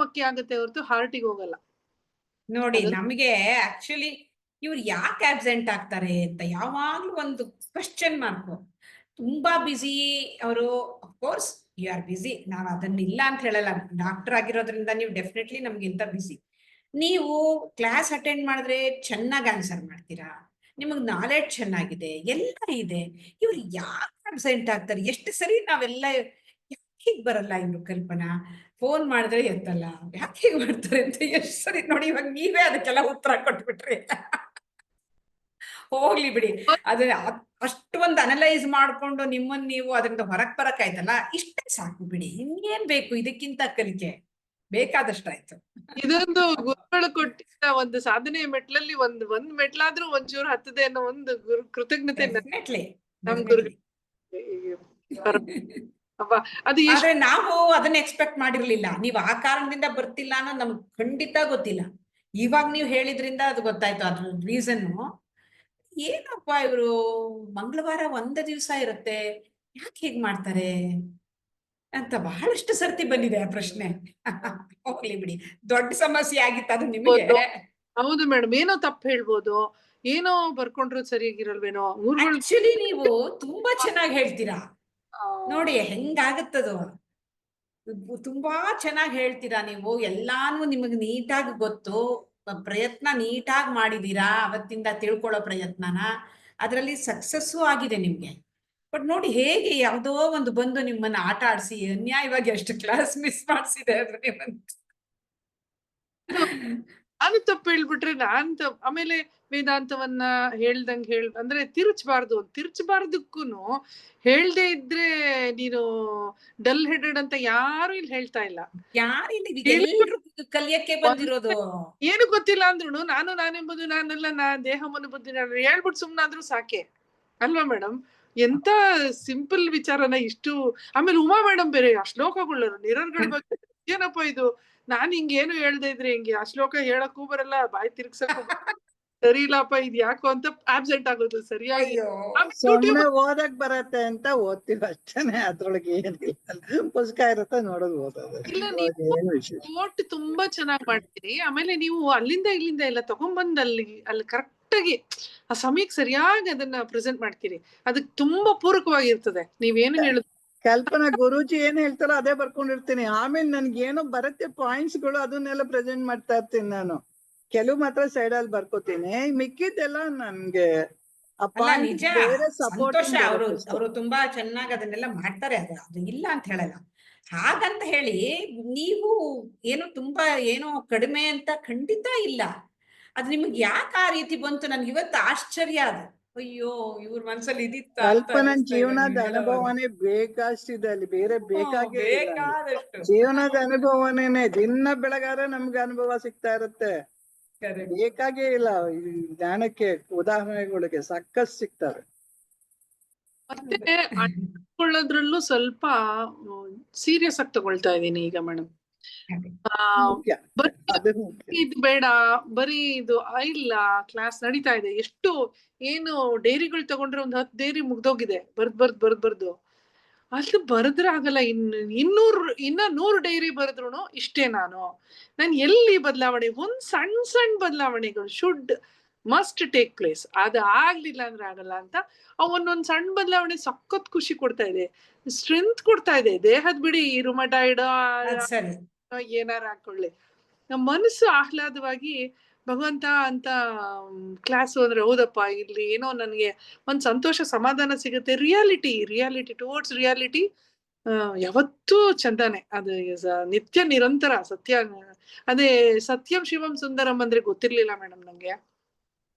ಮಕ್ಕಿ ಆಗುತ್ತೆ ಹೊರತು ಹಾರ್ಟಿಗೆ ಹೋಗಲ್ಲ. ನೋಡಿ, ನಮಗೆ ಆಕ್ಚುಲಿ ಇವ್ರು ಯಾಕೆ ಆಬ್ಸೆಂಟ್ ಆಗ್ತಾರೆ ಅಂತ ಯಾವಾಗ್ಲೂ ಒಂದು ಕ್ವಶನ್ ಮಾರ್ಕ್. ತುಂಬಾ ಬಿಸಿ ಅವರು. ಅಫ್ಕೋರ್ಸ್ ಯು ಆರ್ ಬಿಸಿ, ನಾವು ಅದನ್ನ ಇಲ್ಲ ಅಂತ ಹೇಳಲ್ಲ. ಡಾಕ್ಟರ್ ಆಗಿರೋದ್ರಿಂದ ನೀವು ಡೆಫಿನೆಟ್ಲಿ ನಮ್ಗಿಂತ ಬಿಸಿ. ನೀವು ಕ್ಲಾಸ್ ಅಟೆಂಡ್ ಮಾಡಿದ್ರೆ ಚೆನ್ನಾಗಿ ಆನ್ಸರ್ ಮಾಡ್ತೀರಾ, ನಿಮಗ್ ನಾಲೆಡ್ಜ್ ಚೆನ್ನಾಗಿದೆ, ಎಲ್ಲ ಇದೆ. ಇವ್ರು ಯಾಕೆ ಆಬ್ಸೆಂಟ್ ಆಗ್ತಾರೆ? ಎಷ್ಟು ಸರಿ ನಾವೆಲ್ಲ ಹೀಗ್ ಬರಲ್ಲ ಇವ್ರು ಕಲ್ಪನಾ, ಫೋನ್ ಮಾಡಿದ್ರೆ ಎತ್ತಲ್ಲ, ಯಾಕೆ ಹೀಗ್ ಮಾಡ್ತಾರೆ ಅಂತ ಎಷ್ಟು ಸರಿ ನೋಡಿ. ಇವಾಗ ನೀವೇ ಅದಕ್ಕೆಲ್ಲ ಉತ್ತರ ಕೊಟ್ಬಿಟ್ರಿ. ಹೋಗ್ಲಿ ಬಿಡಿ, ಅದನ್ನ ಅಷ್ಟು ಒಂದು ಅನಲೈಸ್ ಮಾಡ್ಕೊಂಡು ನಿಮ್ಮನ್ನ ನೀವು ಅದರಿಂದ ಹೊರಗ್ ಬರಕಾಯ್ತಲ್ಲ, ಇಷ್ಟೇ ಸಾಕು ಬಿಡಿ. ಇನ್ನೇನ್ ಬೇಕು ಇದಕ್ಕಿಂತ ಕಲಿಕೆ? ಬೇಕಾದಷ್ಟಾಯ್ತು. ಇದೊಂದು ಗುರುಗಳು ಕೊಟ್ಟಿದ್ದ ಒಂದು ಸಾಧನೆ ಮೆಟ್ಲಲ್ಲಿ ಒಂದ್ ಮೆಟ್ಲಾದ್ರೂ ಒಂಚೂರು ಹತ್ತದೆ ಅನ್ನೋ ಒಂದು ಕೃತಜ್ಞತೆ ನಮ್ ಗುರು. ಅದು ಆದ್ರೆ ನಾವು ಅದನ್ನ ಎಕ್ಸ್ಪೆಕ್ಟ್ ಮಾಡಿರ್ಲಿಲ್ಲ. ನೀವು ಆ ಕಾರಣದಿಂದ ಬರ್ತಿಲ್ಲ ಅನ್ನೋದು ನಮ್ಗೆ ಖಂಡಿತ ಗೊತ್ತಿಲ್ಲ. ಇವಾಗ ನೀವು ಹೇಳಿದ್ರಿಂದ ಅದು ಗೊತ್ತಾಯ್ತು. ಅದ್ರ ರೀಸನ್ ಏನಪ್ಪಾ, ಇವರು ಮಂಗಳವಾರ 1 ದಿವಸ ಇರುತ್ತೆ, ಯಾಕೆ ಹೇಗ್ ಮಾಡ್ತಾರೆ ಅಂತ ಬಹಳಷ್ಟು ಸರ್ತಿ ಬಂದಿದೆ ಆ ಪ್ರಶ್ನೆ. ಹೋಗ್ಲಿ ಬಿಡಿ, ದೊಡ್ಡ ಸಮಸ್ಯೆ ಆಗಿತ್ತು ಅದು ನಿಮಗೆ. ಹೌದು ಮೇಡಮ್, ಏನೋ ತಪ್ಪು ಹೇಳ್ಬೋದು, ಏನೋ ಬರ್ಕೊಂಡ್ರು ಸರಿಯಾಗಿರಲ್ವೇನೋ ಊರುಗಳು. ಆಕ್ಚುಲಿ ನೀವು ತುಂಬಾ ಚೆನ್ನಾಗಿ ಹೇಳ್ತೀರಾ ನೋಡಿ, ಹೆಂಗಾಗತ್ತದು. ತುಂಬಾ ಚೆನ್ನಾಗಿ ಹೇಳ್ತೀರಾ ನೀವು, ಎಲ್ಲಾನು ನಿಮಗೆ ನೀಟಾಗಿ ಗೊತ್ತು, ಪ್ರಯತ್ನ ನೀಟಾಗಿ ಮಾಡಿದೀರಾ ಅವತ್ತಿಂದ ತಿಳ್ಕೊಳ್ಳೋ ಪ್ರಯತ್ನನ, ಅದರಲ್ಲಿ ಸಕ್ಸಸ್ಸು ಆಗಿದೆ ನಿಮ್ಗೆ. ಬಟ್ ನೋಡಿ ಹೇಗೆ ಯಾವುದೋ ಒಂದು ಬಂದು ನಿಮ್ಮನ್ನ ಆಟ ಆಡಿಸಿ ಅನ್ಯಾಯವಾಗಿ ಎಷ್ಟು ಕ್ಲಾಸ್ ಮಿಸ್ ಮಾಡಿಸಿದೆ ಅದು ನಿಮ್ಮನ್ನ. ನಾನು ತಪ್ಪು ಹೇಳ್ಬಿಟ್ರೆ ಆಮೇಲೆ ವೇದಾಂತವನ್ನ ಅಂದ್ರೆ ತಿರ್ಚಬಾರ್ದಕ್ಕೂನು ಹೇಳ್ದೆ ಇದ್ರೆ ನೀನು ಡಲ್ ಹೆಡೆಡ್ ಅಂತ ಯಾರು ಇಲ್ಲಿ ಹೇಳ್ತಾ ಇಲ್ಲ. ಯಾರಿಲ್ಲ, ಎಲ್ರು ಕಲಿಯಕ್ಕೆ ಬಂದಿರೋದು. ಏನು ಗೊತ್ತಿಲ್ಲ ಅಂದ್ರೂ ನಾನೆಂಬುದು ನಾನೆಲ್ಲ ದೇಹ ಮನ ಬುದ್ಧಿ ಹೇಳ್ಬಿಟ್ಟು ಸುಮ್ನಾದ್ರೂ ಸಾಕೆ ಅಲ್ವಾ ಮೇಡಮ್? ಎಂತ ಸಿಂಪಲ್ ವಿಚಾರನ ಇಷ್ಟು. ಆಮೇಲೆ ಉಮಾ ಮೇಡಮ್ ಬೇರೆ ಆ ಶ್ಲೋಕಗಳು ನಿರರ್ಗಳ ಬಗ್ಗೆ ಏನಪ್ಪ ಇದು, ನಾನ್ ಹಿಂಗೇನು ಹೇಳ್ದೆ ಇದ್ರೆ ಹಿಂಗೆ ಆ ಶ್ಲೋಕ ಹೇಳಕ್ಕೂ ಬರಲ್ಲ, ಬಾಯಿ ತಿರ್ಗ್ಸಕ್ಕೂ ಸರಿ ಇಲ್ಲಪ್ಪ ಇದ್ ಯಾಕೋ ಅಂತ ಆಬ್ಸೆಂಟ್ ಆಗೋದು ಸರಿಯಾಗಿ. ಅಯ್ಯೋ, ಸುಮ್ನೆ ಓದಕ್ ಬರತ್ತೆ ಅಂತ ಓದ್ತೀವಿ ಅಷ್ಟೇನೆ, ಅದ್ರೊಳಗೆ ಏನಿಲ್ಲ, ಪುಸ್ತಕ ಇರತ್ತೆ ನೋಡೋದು ಓದೋದು. ಇಲ್ಲ, ಏನು ವಿಶೇಷ? ನೋಟ್ ತುಂಬಾ ಚೆನ್ನಾಗಿ ಮಾಡ್ತೀರಿ. ಆಮೇಲೆ ನೀವು ಅಲ್ಲಿಂದ ಇಲ್ಲಿಂದ ಎಲ್ಲ ತಗೊಂಡ್ಬಂದ್ ಅಲ್ಲಿ ಕರೆಕ್ಟ್ ಆಗಿ ಆ ಸಮಯಕ್ಕೆ ಸರಿಯಾಗಿ ಅದನ್ನ ಪ್ರೆಸೆಂಟ್ ಮಾಡ್ತೀರಿ. ಅದಕ್ಕೆ ತುಂಬಾ ಪೂರಕವಾಗಿರ್ತದೆ ನೀವೇನು ಹೇಳುದು. ಕಲ್ಪನಾ ಗುರೂಜಿ ಏನ್ ಹೇಳ್ತಾರೋ ಅದೇ ಬರ್ಕೊಂಡಿರ್ತೀನಿ. ಆಮೇಲೆ ನನ್ಗೆ ಏನೋ ಬರುತ್ತೆ ಪಾಯಿಂಟ್ಸ್ ಗಳು, ಅದನ್ನೆಲ್ಲ ಪ್ರೆಸೆಂಟ್ ಮಾಡ್ತಾ ಇರ್ತೀನಿ ನಾನು. ಕೆಲವು ಮಾತ್ರ ಸೈಡ್ ಅಲ್ಲಿ ಬರ್ಕೋತೀನಿ, ಮಿಕ್ಕಿದ್ದೆಲ್ಲ ನನ್ಗೆ ಅಲ್ಲ ನಿಜ ಸಂತೋಷ. ಅವರು ಸಪೋರ್ಟಿಂಗ್ ತುಂಬಾ ಚೆನ್ನಾಗಿ ಅದನ್ನೆಲ್ಲ ಮಾಡ್ತಾರೆ, ಅದು ಇಲ್ಲ ಅಂತ ಹೇಳಲ್ಲ. ಹಾಗಂತ ಹೇಳಿ ನೀವು ಏನು ತುಂಬಾ ಏನೋ ಕಡಿಮೆ ಅಂತ ಖಂಡಿತ ಇಲ್ಲ. ಅದು ನಿಮ್ಗೆ ಯಾಕೆ ಆ ರೀತಿ ಬಂತು ನನ್ಗೆ ಇವತ್ತು ಆಶ್ಚರ್ಯ ಅದು. ಅಯ್ಯೋ, ಇವ್ರ ಮನ್ಸಲ್ಲಿ ಇದಿತ್ತ ಅಂತ ಕಲ್ಪನಾ ಅನಿಸ್ತಾ ಇದೆ ಜೀವನದ ನೀವು ಹೇಳೋವಾಗ. ಅನುಭವನೇ ಬೇಕಾಷ್ಟಿದೆ ಅಲ್ಲಿ, ಬೇರೆ ಬೇಕಾಗೇ ಇಲ್ಲ. ಬೇಕಾದಷ್ಟು ಜೀವನದ ಅನುಭವನೇನೆ, ದಿನ ಬೆಳಗಾದ್ರೆ ನಮ್ಗೆ ಅನುಭವ ಸಿಗ್ತಾ ಇರುತ್ತೆ, Correct. ಬೇಕಾಗೇ ಇಲ್ಲ. ಈ ಜ್ಞಾನಕ್ಕೆ ಉದಾಹರಣೆಗಳಿಗೆ ಸಾಕಷ್ಟು ಸಿಗ್ತವೆ. ಮತ್ತೆ ಅಳ್ಕೊಳ್ಳೋದ್ರಲ್ಲೂ ಸ್ವಲ್ಪ ಸೀರಿಯಸ್ ಆಗಿ ತಗೊಳ್ತಾ ಇದೀನಿ ಈಗ ಮೇಡಮ್. ಮುಖ್ಯ, ಅದು ಮುಖ್ಯ. ಇದು ಬೇಡ, ಬರೀ ಇದು ಇಲ್ಲ, ಕ್ಲಾಸ್ ನಡೀತಾ ಇದೆ. ಎಷ್ಟು ಏನು ಡೈರಿಗಳು ತಗೊಂಡ್ರೆ ಒಂದು 10 ಡೈರಿ ಮುಗ್ದೋಗಿದೆ ಬರ್ದು. ಅದು ಬರೆದ್ರೆ ಆಗಲ್ಲ. ಇನ್ನ 100 ಡೈರಿ ಬರೆದ್ರು ಇಷ್ಟೇ. ನಾನು ಎಲ್ಲಿ ಬದಲಾವಣೆ, ಒಂದ್ ಸಣ್ಣ ಬದಲಾವಣೆಗಳು ಮಸ್ಟ್ ಟೇಕ್ ಪ್ಲೇಸ್. ಅದು ಆಗ್ಲಿಲ್ಲ ಅಂದ್ರೆ ಆಗಲ್ಲ ಅಂತ ಒಂದೊಂದ್ ಸಣ್ಣ ಬದಲಾವಣೆ ಸಖತ್ ಖುಷಿ ಕೊಡ್ತಾ ಇದೆ, ಸ್ಟ್ರೆಂತ್ ಕೊಡ್ತಾ ಇದೆ. ದೇಹದ ಬಿಡಿ, ರುಮಟಾಯ್ಡ್ ಸರಿ, ಏನಾರ ಹಾಕೊಳ್ಳಿ, ನಮ್ಮ ಮನಸ್ಸು ಆಹ್ಲಾದವಾಗಿ ಭಗವಂತ ಅಂತ ಕ್ಲಾಸ್ ಹೋದ್ರೆ ಹೌದಪ್ಪ ಇಲ್ಲಿ ಏನೋ ನನ್ಗೆ ಒಂದ್ ಸಂತೋಷ ಸಮಾಧಾನ ಸಿಗುತ್ತೆ. ರಿಯಾಲಿಟಿ ಟುವರ್ಡ್ಸ್ ರಿಯಾಲಿಟಿ ಯಾವತ್ತೂ ಚಂದಾನೆ. ಅದು ನಿತ್ಯ ನಿರಂತರ ಸತ್ಯ. ಅದೇ ಸತ್ಯಂ ಶಿವಂ ಸುಂದರಂ ಅಂದ್ರೆ ಗೊತ್ತಿರ್ಲಿಲ್ಲ ಮೇಡಮ್ ನಂಗೆ.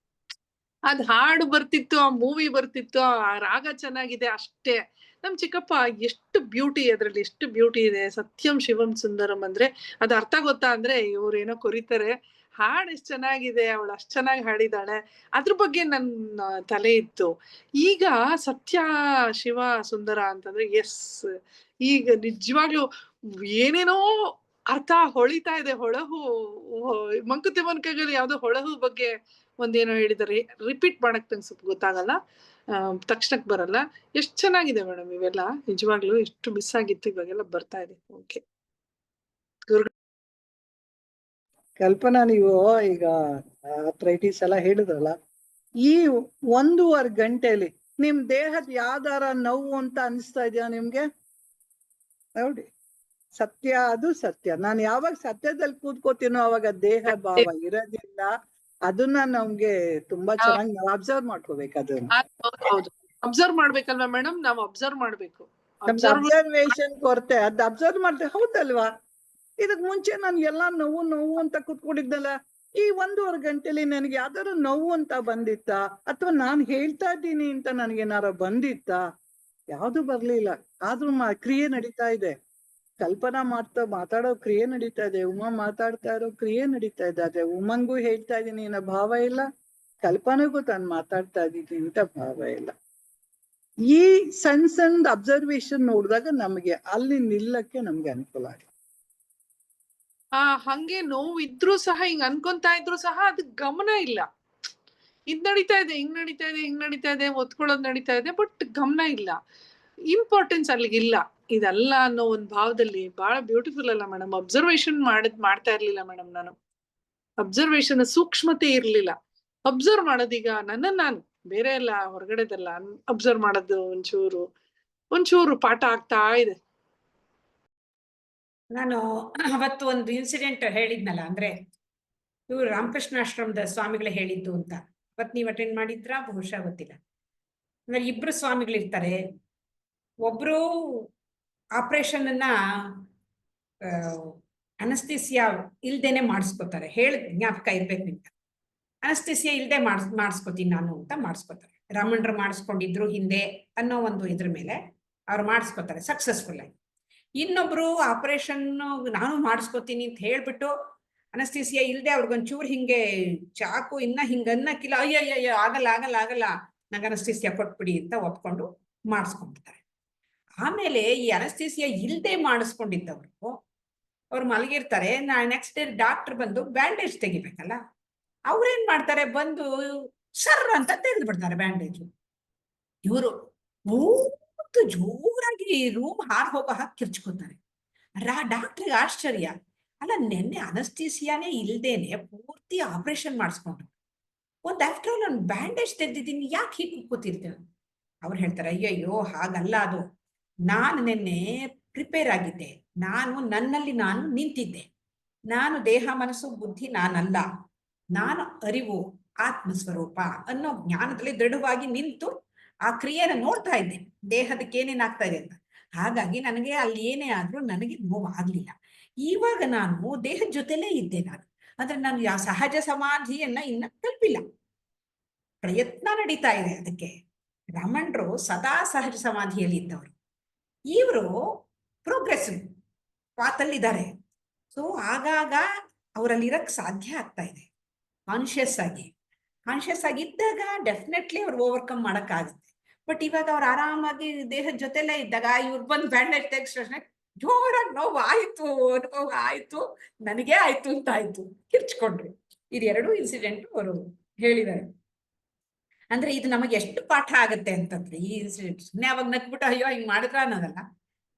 ಅದ್ ಹಾಡು ಬರ್ತಿತ್ತು, ಆ ಮೂವಿ ಬರ್ತಿತ್ತು, ಆ ರಾಗ ಚೆನ್ನಾಗಿದೆ ಅಷ್ಟೇ. ನಮ್ ಚಿಕ್ಕಪ್ಪ ಎಷ್ಟು ಬ್ಯೂಟಿ, ಅದ್ರಲ್ಲಿ ಎಷ್ಟು ಬ್ಯೂಟಿ ಇದೆ. ಸತ್ಯಂ ಶಿವಂ ಸುಂದರಂ ಅಂದ್ರೆ ಅದ್ ಅರ್ಥ ಗೊತ್ತಾ ಅಂದ್ರೆ ಇವ್ರೇನೋ ಕೊರಿತಾರೆ, ಹಾಡ್ ಎಷ್ಟ್ ಚೆನ್ನಾಗಿದೆ, ಅವಳು ಅಷ್ಟ್ ಚೆನ್ನಾಗಿ ಹಾಡಿದಾಳೆ, ಅದ್ರ ಬಗ್ಗೆ ನನ್ನ ತಲೆ ಇತ್ತು. ಈಗ ಸತ್ಯ ಶಿವ ಸುಂದರ ಅಂತಂದ್ರೆ ಎಸ್, ಈಗ ನಿಜವಾಗ್ಲೂ ಏನೇನೋ ಅರ್ಥ ಹೊಳಿತಾ ಇದೆ. ಹೊಳಹು ಮಂಕುತಿಮ್ಮನ ಕೈಯಲ್ಲಿ ಯಾವ್ದೋ ಹೊಳಹು ಬಗ್ಗೆ ಒಂದೇನೋ ಹೇಳಿದಾರೆ, ರಿಪೀಟ್ ಮಾಡಕ್ ನಂಗೆ ಸ್ವಲ್ಪ ಗೊತ್ತಾಗಲ್ಲ, ತಕ್ಷಣಕ್ ಬರಲ್ಲ. ಎಷ್ಟ್ ಚೆನ್ನಾಗಿದೆ ಮೇಡಮ್ ಇವೆಲ್ಲ, ನಿಜವಾಗ್ಲೂ ಎಷ್ಟು ಮಿಸ್ ಆಗಿತ್ತು, ಇವಾಗೆಲ್ಲ ಬರ್ತಾ ಇದೆ. ಓಕೆ ಕಲ್ಪನಾ, ನೀವು ಈಗ ಆರ್ಥ್ರೈಟಿಸ್ ಎಲ್ಲ ಹೇಳಿದ್ರಲ್ಲ, ಈ 1.5 ಗಂಟೆಯಲ್ಲಿ ನಿಮ್ ದೇಹದ ಯಾವ್ದಾರ ನೋವು ಅಂತ ಅನಿಸ್ತಾ ಇದೆಯಾ ನಿಮ್ಗೆ? ನೋಡಿ, ಸತ್ಯ, ಅದು ಸತ್ಯ. ನಾನು ಯಾವಾಗ ಸತ್ಯದಲ್ಲಿ ಕೂತ್ಕೋತೀನೋ ಅವಾಗ ದೇಹ ಭಾವ ಇರೋದಿಲ್ಲ. ಅದನ್ನ ನಮ್ಗೆ ತುಂಬಾ ಚೆನ್ನಾಗಿ ನಾವು ಅಬ್ಸರ್ವ್ ಮಾಡ್ಕೋಬೇಕು. ಅದನ್ನ ಹೌದು, ಅಬ್ಸರ್ವ್ ಮಾಡ್ಬೇಕಲ್ವಾ ಮೇಡಮ್? ನಾವು ಅಬ್ಸರ್ವ್ ಮಾಡ್ಬೇಕು. ಅಬ್ಸರ್ವೇಶನ್ ಕೊರತೆ. ಅದ್ ಅಬ್ಸರ್ವ್ ಮಾಡ್ತೇವೆ, ಹೌದಲ್ವಾ? ಇದಕ್ ಮುಂಚೆ ನಾನು ಎಲ್ಲಾ ನೋವು ಅಂತ ಕೂತ್ಕೊಂಡಿದ್ದಲ್ಲ, ಈ 1.5 ಗಂಟೆಲಿ ನನಗೆ ಯಾವ್ದಾದ್ರು ನೋವು ಅಂತ ಬಂದಿತ್ತ, ಅಥವಾ ನಾನ್ ಹೇಳ್ತಾ ಇದ್ದೀನಿ ಅಂತ ನನ್ಗೇನಾರ ಬಂದಿತ್ತ? ಯಾವ್ದು ಬರ್ಲಿಲ್ಲ. ಆದ್ರೂ ಕ್ರಿಯೆ ನಡೀತಾ ಇದೆ. ಕಲ್ಪನಾ ಮಾತಾಡೋ ಕ್ರಿಯೆ ನಡೀತಾ ಇದೆ, ಉಮಾ ಮಾತಾಡ್ತಾ ಇರೋ ಕ್ರಿಯೆ ನಡೀತಾ ಇದೆ. ಆದ್ರೆ ಉಮಂಗೂ ಹೇಳ್ತಾ ಇದೀನಿ ಅನ್ನೋ ಭಾವ ಇಲ್ಲ, ಕಲ್ಪನೆಗೂ ತಾನು ಮಾತಾಡ್ತಾ ಇದ್ದೀನಿ ಅಂತ ಭಾವ ಇಲ್ಲ. ಈ ಸಣ್ಣ ಅಬ್ಸರ್ವೇಶನ್ ನೋಡಿದಾಗ ನಮ್ಗೆ ಅಲ್ಲಿ ನಿಲ್ಲಕ್ಕೆ ನಮ್ಗೆ ಅನುಕೂಲ ಆಗುತ್ತೆ. ಹಂಗೆ ನೋವು ಇದ್ರು ಸಹ, ಹಿಂಗ್ ಅನ್ಕೊಂತಾ ಇದ್ರು ಸಹ ಅದಕ್ ಗಮನ ಇಲ್ಲ. ಇದ್ ನಡೀತಾ ಇದೆ, ಹಿಂಗ್ ನಡೀತಾ ಇದೆ, ಒತ್ಕೊಳ್ಳೋದ್ ನಡೀತಾ ಇದೆ, ಬಟ್ ಗಮನ ಇಲ್ಲ. ಇಂಪಾರ್ಟೆನ್ಸ್ ಅಲ್ಲಿಗಿಲ್ಲ. ಇದಲ್ಲ ಅನ್ನೋ ಒಂದು ಭಾವದಲ್ಲಿ ಬಹಳ ಬ್ಯೂಟಿಫುಲ್ ಅಲ್ಲ ಮೇಡಮ್. ಅಬ್ಸರ್ವೇಷನ್ ಮಾಡ್ತಾ ಇರ್ಲಿಲ್ಲ ಮೇಡಮ್. ನಾನು ಅಬ್ಸರ್ವೇಷನ್ ಸೂಕ್ಷ್ಮತೆ ಇರ್ಲಿಲ್ಲ. ಅಬ್ಸರ್ವ್ ಮಾಡೋದೀಗ ನಾನು ಬೇರೆ ಎಲ್ಲ ಹೊರಗಡೆದಲ್ಲ ಅಬ್ಸರ್ವ್ ಮಾಡೋದು ಒಂಚೂರು ಪಾಠ ಆಗ್ತಾ ಇದೆ. ನಾನು ಅವತ್ತು ಒಂದು ಇನ್ಸಿಡೆಂಟ್ ಹೇಳಿದ್ನಲ್ಲ, ಅಂದ್ರೆ ಇವ್ರು ರಾಮಕೃಷ್ಣಾಶ್ರಮದ ಸ್ವಾಮಿಗಳು ಹೇಳಿದ್ದು ಅಂತ. ಅವತ್ತು ನೀವು ಅಟೆಂಡ್ ಮಾಡಿದ್ರಾ ಬಹುಶಃ ಗೊತ್ತಿಲ್ಲ. ಅಂದ್ರೆ ಇಬ್ರು ಸ್ವಾಮಿಗಳಿರ್ತಾರೆ. ಒಬ್ರು ಆಪರೇಷನ್ ಅನ್ನ ಅನಸ್ತೀಸಿಯಾ ಇಲ್ದೇನೆ ಮಾಡಿಸ್ಕೋತಾರೆ. ಜ್ಞಾಪಕ ಇರ್ಬೇಕು ನಿಮ್ಗೆ. ಅನಸ್ತೀಸಿಯಾ ಇಲ್ದೆ ಮಾಡಿಸ್ಕೋತೀನಿ ನಾನು ಅಂತ ಮಾಡಿಸ್ಕೋತಾರೆ. ರಾಮಣ್ರು ಮಾಡಿಸ್ಕೊಂಡಿದ್ರು ಹಿಂದೆ ಅನ್ನೋ ಒಂದು ಇದ್ರ ಮೇಲೆ ಅವ್ರು ಮಾಡಿಸ್ಕೋತಾರೆ ಸಕ್ಸಸ್ಫುಲ್ ಆಗಿ. ಇನ್ನೊಬ್ರು ಆಪರೇಷನ್ ನಾನು ಮಾಡಿಸ್ಕೋತೀನಿ ಅಂತ ಹೇಳ್ಬಿಟ್ಟು ಅನಸ್ತೀಸಿಯಾ ಇಲ್ದೆ ಅವ್ರಿಗೊಂಚೂರು ಹಿಂಗೆ ಚಾಕು ಹಿಂಗನ್ನಕ್ಕಿಲ್ಲ, ಅಯ್ಯಯ್ಯ ಆಗಲ್ಲ ನಂಗೆ ಅನಸ್ತೀಸಿಯಾ ಕೊಟ್ಬಿಡಿ ಅಂತ ಒಪ್ಕೊಂಡು ಮಾಡಿಸ್ಕೊಂಡ್ಬಿಡ್ತಾರೆ. ಆಮೇಲೆ ಈ ಅನಸ್ತೀಸಿಯಾ ಇಲ್ದೆ ಮಾಡಿಸ್ಕೊಂಡಿದ್ದವ್ರು ಅವ್ರು ಮಲಗಿರ್ತಾರೆ. ನೆಕ್ಸ್ಟ್ ಡೇ ಡಾಕ್ಟರ್ ಬಂದು ಬ್ಯಾಂಡೇಜ್ ತೆಗಿಬೇಕಲ್ಲ, ಅವ್ರೇನ್ ಮಾಡ್ತಾರೆ, ಬಂದು ಸರ್ ಅಂತ ತೆಗೆದು ಬಿಡ್ತಾರೆ ಬ್ಯಾಂಡೇಜ್. ಇವರು ಜೋರಾಗಿ ರೂಮ್ ಹಾರ್ ಹೋಗೋ ಹಾಕಿ ಕಿರ್ಚ್ಕೋತಾರೆ. ಡಾಕ್ಟ್ರಿಗೆ ಆಶ್ಚರ್ಯ, ಅಲ್ಲ ನೆನ್ನೆ ಅನಸ್ತೀಸಿಯಾನೇ ಇಲ್ದೇನೆ ಪೂರ್ತಿ ಆಪರೇಷನ್ ಮಾಡಿಸ್ಕೊಂಡ್ರು, ಒಂದು ಆಫ್ಟರ್ ಆಲ್ ನಾನು ಬ್ಯಾಂಡೇಜ್ ತೆಗ್ದಿದ್ದೀನಿ, ಯಾಕೆ ಹೀಗೆ ಕೂತಿರ್ತೇವೆ? ಅವ್ರು ಹೇಳ್ತಾರೆ, ಅಯ್ಯಯ್ಯೋ ಹಾಗಲ್ಲ, ಅದು ನಾನು ನಿನ್ನೆ ಪ್ರಿಪೇರ್ ಆಗಿದ್ದೆ, ನನ್ನಲ್ಲಿ ನಾನು ನಿಂತಿದ್ದೆ, ನಾನು ದೇಹ ಮನಸ್ಸು ಬುದ್ಧಿ ನಾನಲ್ಲ, ನಾನು ಅರಿವು ಆತ್ಮಸ್ವರೂಪ ಅನ್ನೋ ಜ್ಞಾನದಲ್ಲಿ ದೃಢವಾಗಿ ನಿಂತು ಆ ಕ್ರಿಯೆನ ನೋಡ್ತಾ ಇದ್ದೆ, ದೇಹದಕ್ಕೆ ಏನೇನಾಗ್ತಾ ಇದೆ ಅಂತ. ಹಾಗಾಗಿ ನನಗೆ ಅಲ್ಲಿ ಏನೇ ಆದ್ರೂ ನನಗೆ ನೋವಾಗ್ಲಿಲ್ಲ. ಇವಾಗ ನಾನು ದೇಹದ ಜೊತೆಲೇ ಇದ್ದೆ. ಆದ್ರೆ ನಾನು ಯಾವ ಸಹಜ ಸಮಾಧಿಯನ್ನ ಇನ್ನ ತಲುಪಿಲ್ಲ, ಪ್ರಯತ್ನ ನಡೀತಾ ಇದೆ ಅದಕ್ಕೆ. ರಮಣರು ಸದಾ ಸಹಜ ಸಮಾಧಿಯಲ್ಲಿ ಇದ್ದವರು, ಇವರು ಪ್ರೋಗ್ರೆಸಿವ್ ಪಾತಲ್ಲಿದ್ದಾರೆ. ಸೊ ಆಗಾಗ ಅವರಲ್ಲಿರಕ್ ಸಾಧ್ಯ ಆಗ್ತಾ ಇದೆ. ಕಾನ್ಶಿಯಸ್ ಆಗಿ ಇದ್ದಾಗ ಡೆಫಿನೆಟ್ಲಿ ಅವ್ರು ಓವರ್ಕಮ್ ಮಾಡಕ್ಕಾಗುತ್ತೆ. ಬಟ್ ಇವಾಗ ಅವ್ರು ಆರಾಮಾಗಿ ದೇಹದ ಜೊತೆಲೇ ಇದ್ದಾಗ ಇವ್ರು ಬಂದು ಬ್ಯಾಂಡೇಜ್ ತೆಗ್ಸೋಷ್ಟೇ ಜೋರಾಗಿ ನೋವು ಆಯ್ತು, ಅನುಭವ ಆಯ್ತು, ನನಗೇ ಆಯ್ತು ಅಂತ ಆಯ್ತು, ಕಿರ್ಚ್ಕೊಂಡ್ರು. ಇದೆರಡು ಇನ್ಸಿಡೆಂಟ್ ಅವರು ಹೇಳಿದ್ದಾರೆ. ಅಂದ್ರೆ ಇದು ನಮಗೆ ಎಷ್ಟು ಪಾಠ ಆಗುತ್ತೆ ಅಂತಂದ್ರೆ ಈ ಇನ್ಸಿಡೆಂಟ್. ಸುಮ್ಮನೆ ಅವಾಗ ನಕ್ಬಿಟ್ಟು ಅಯ್ಯೋ ಹಿಂಗ್ ಮಾಡಿದ್ರ ಅನ್ನೋದಲ್ಲ.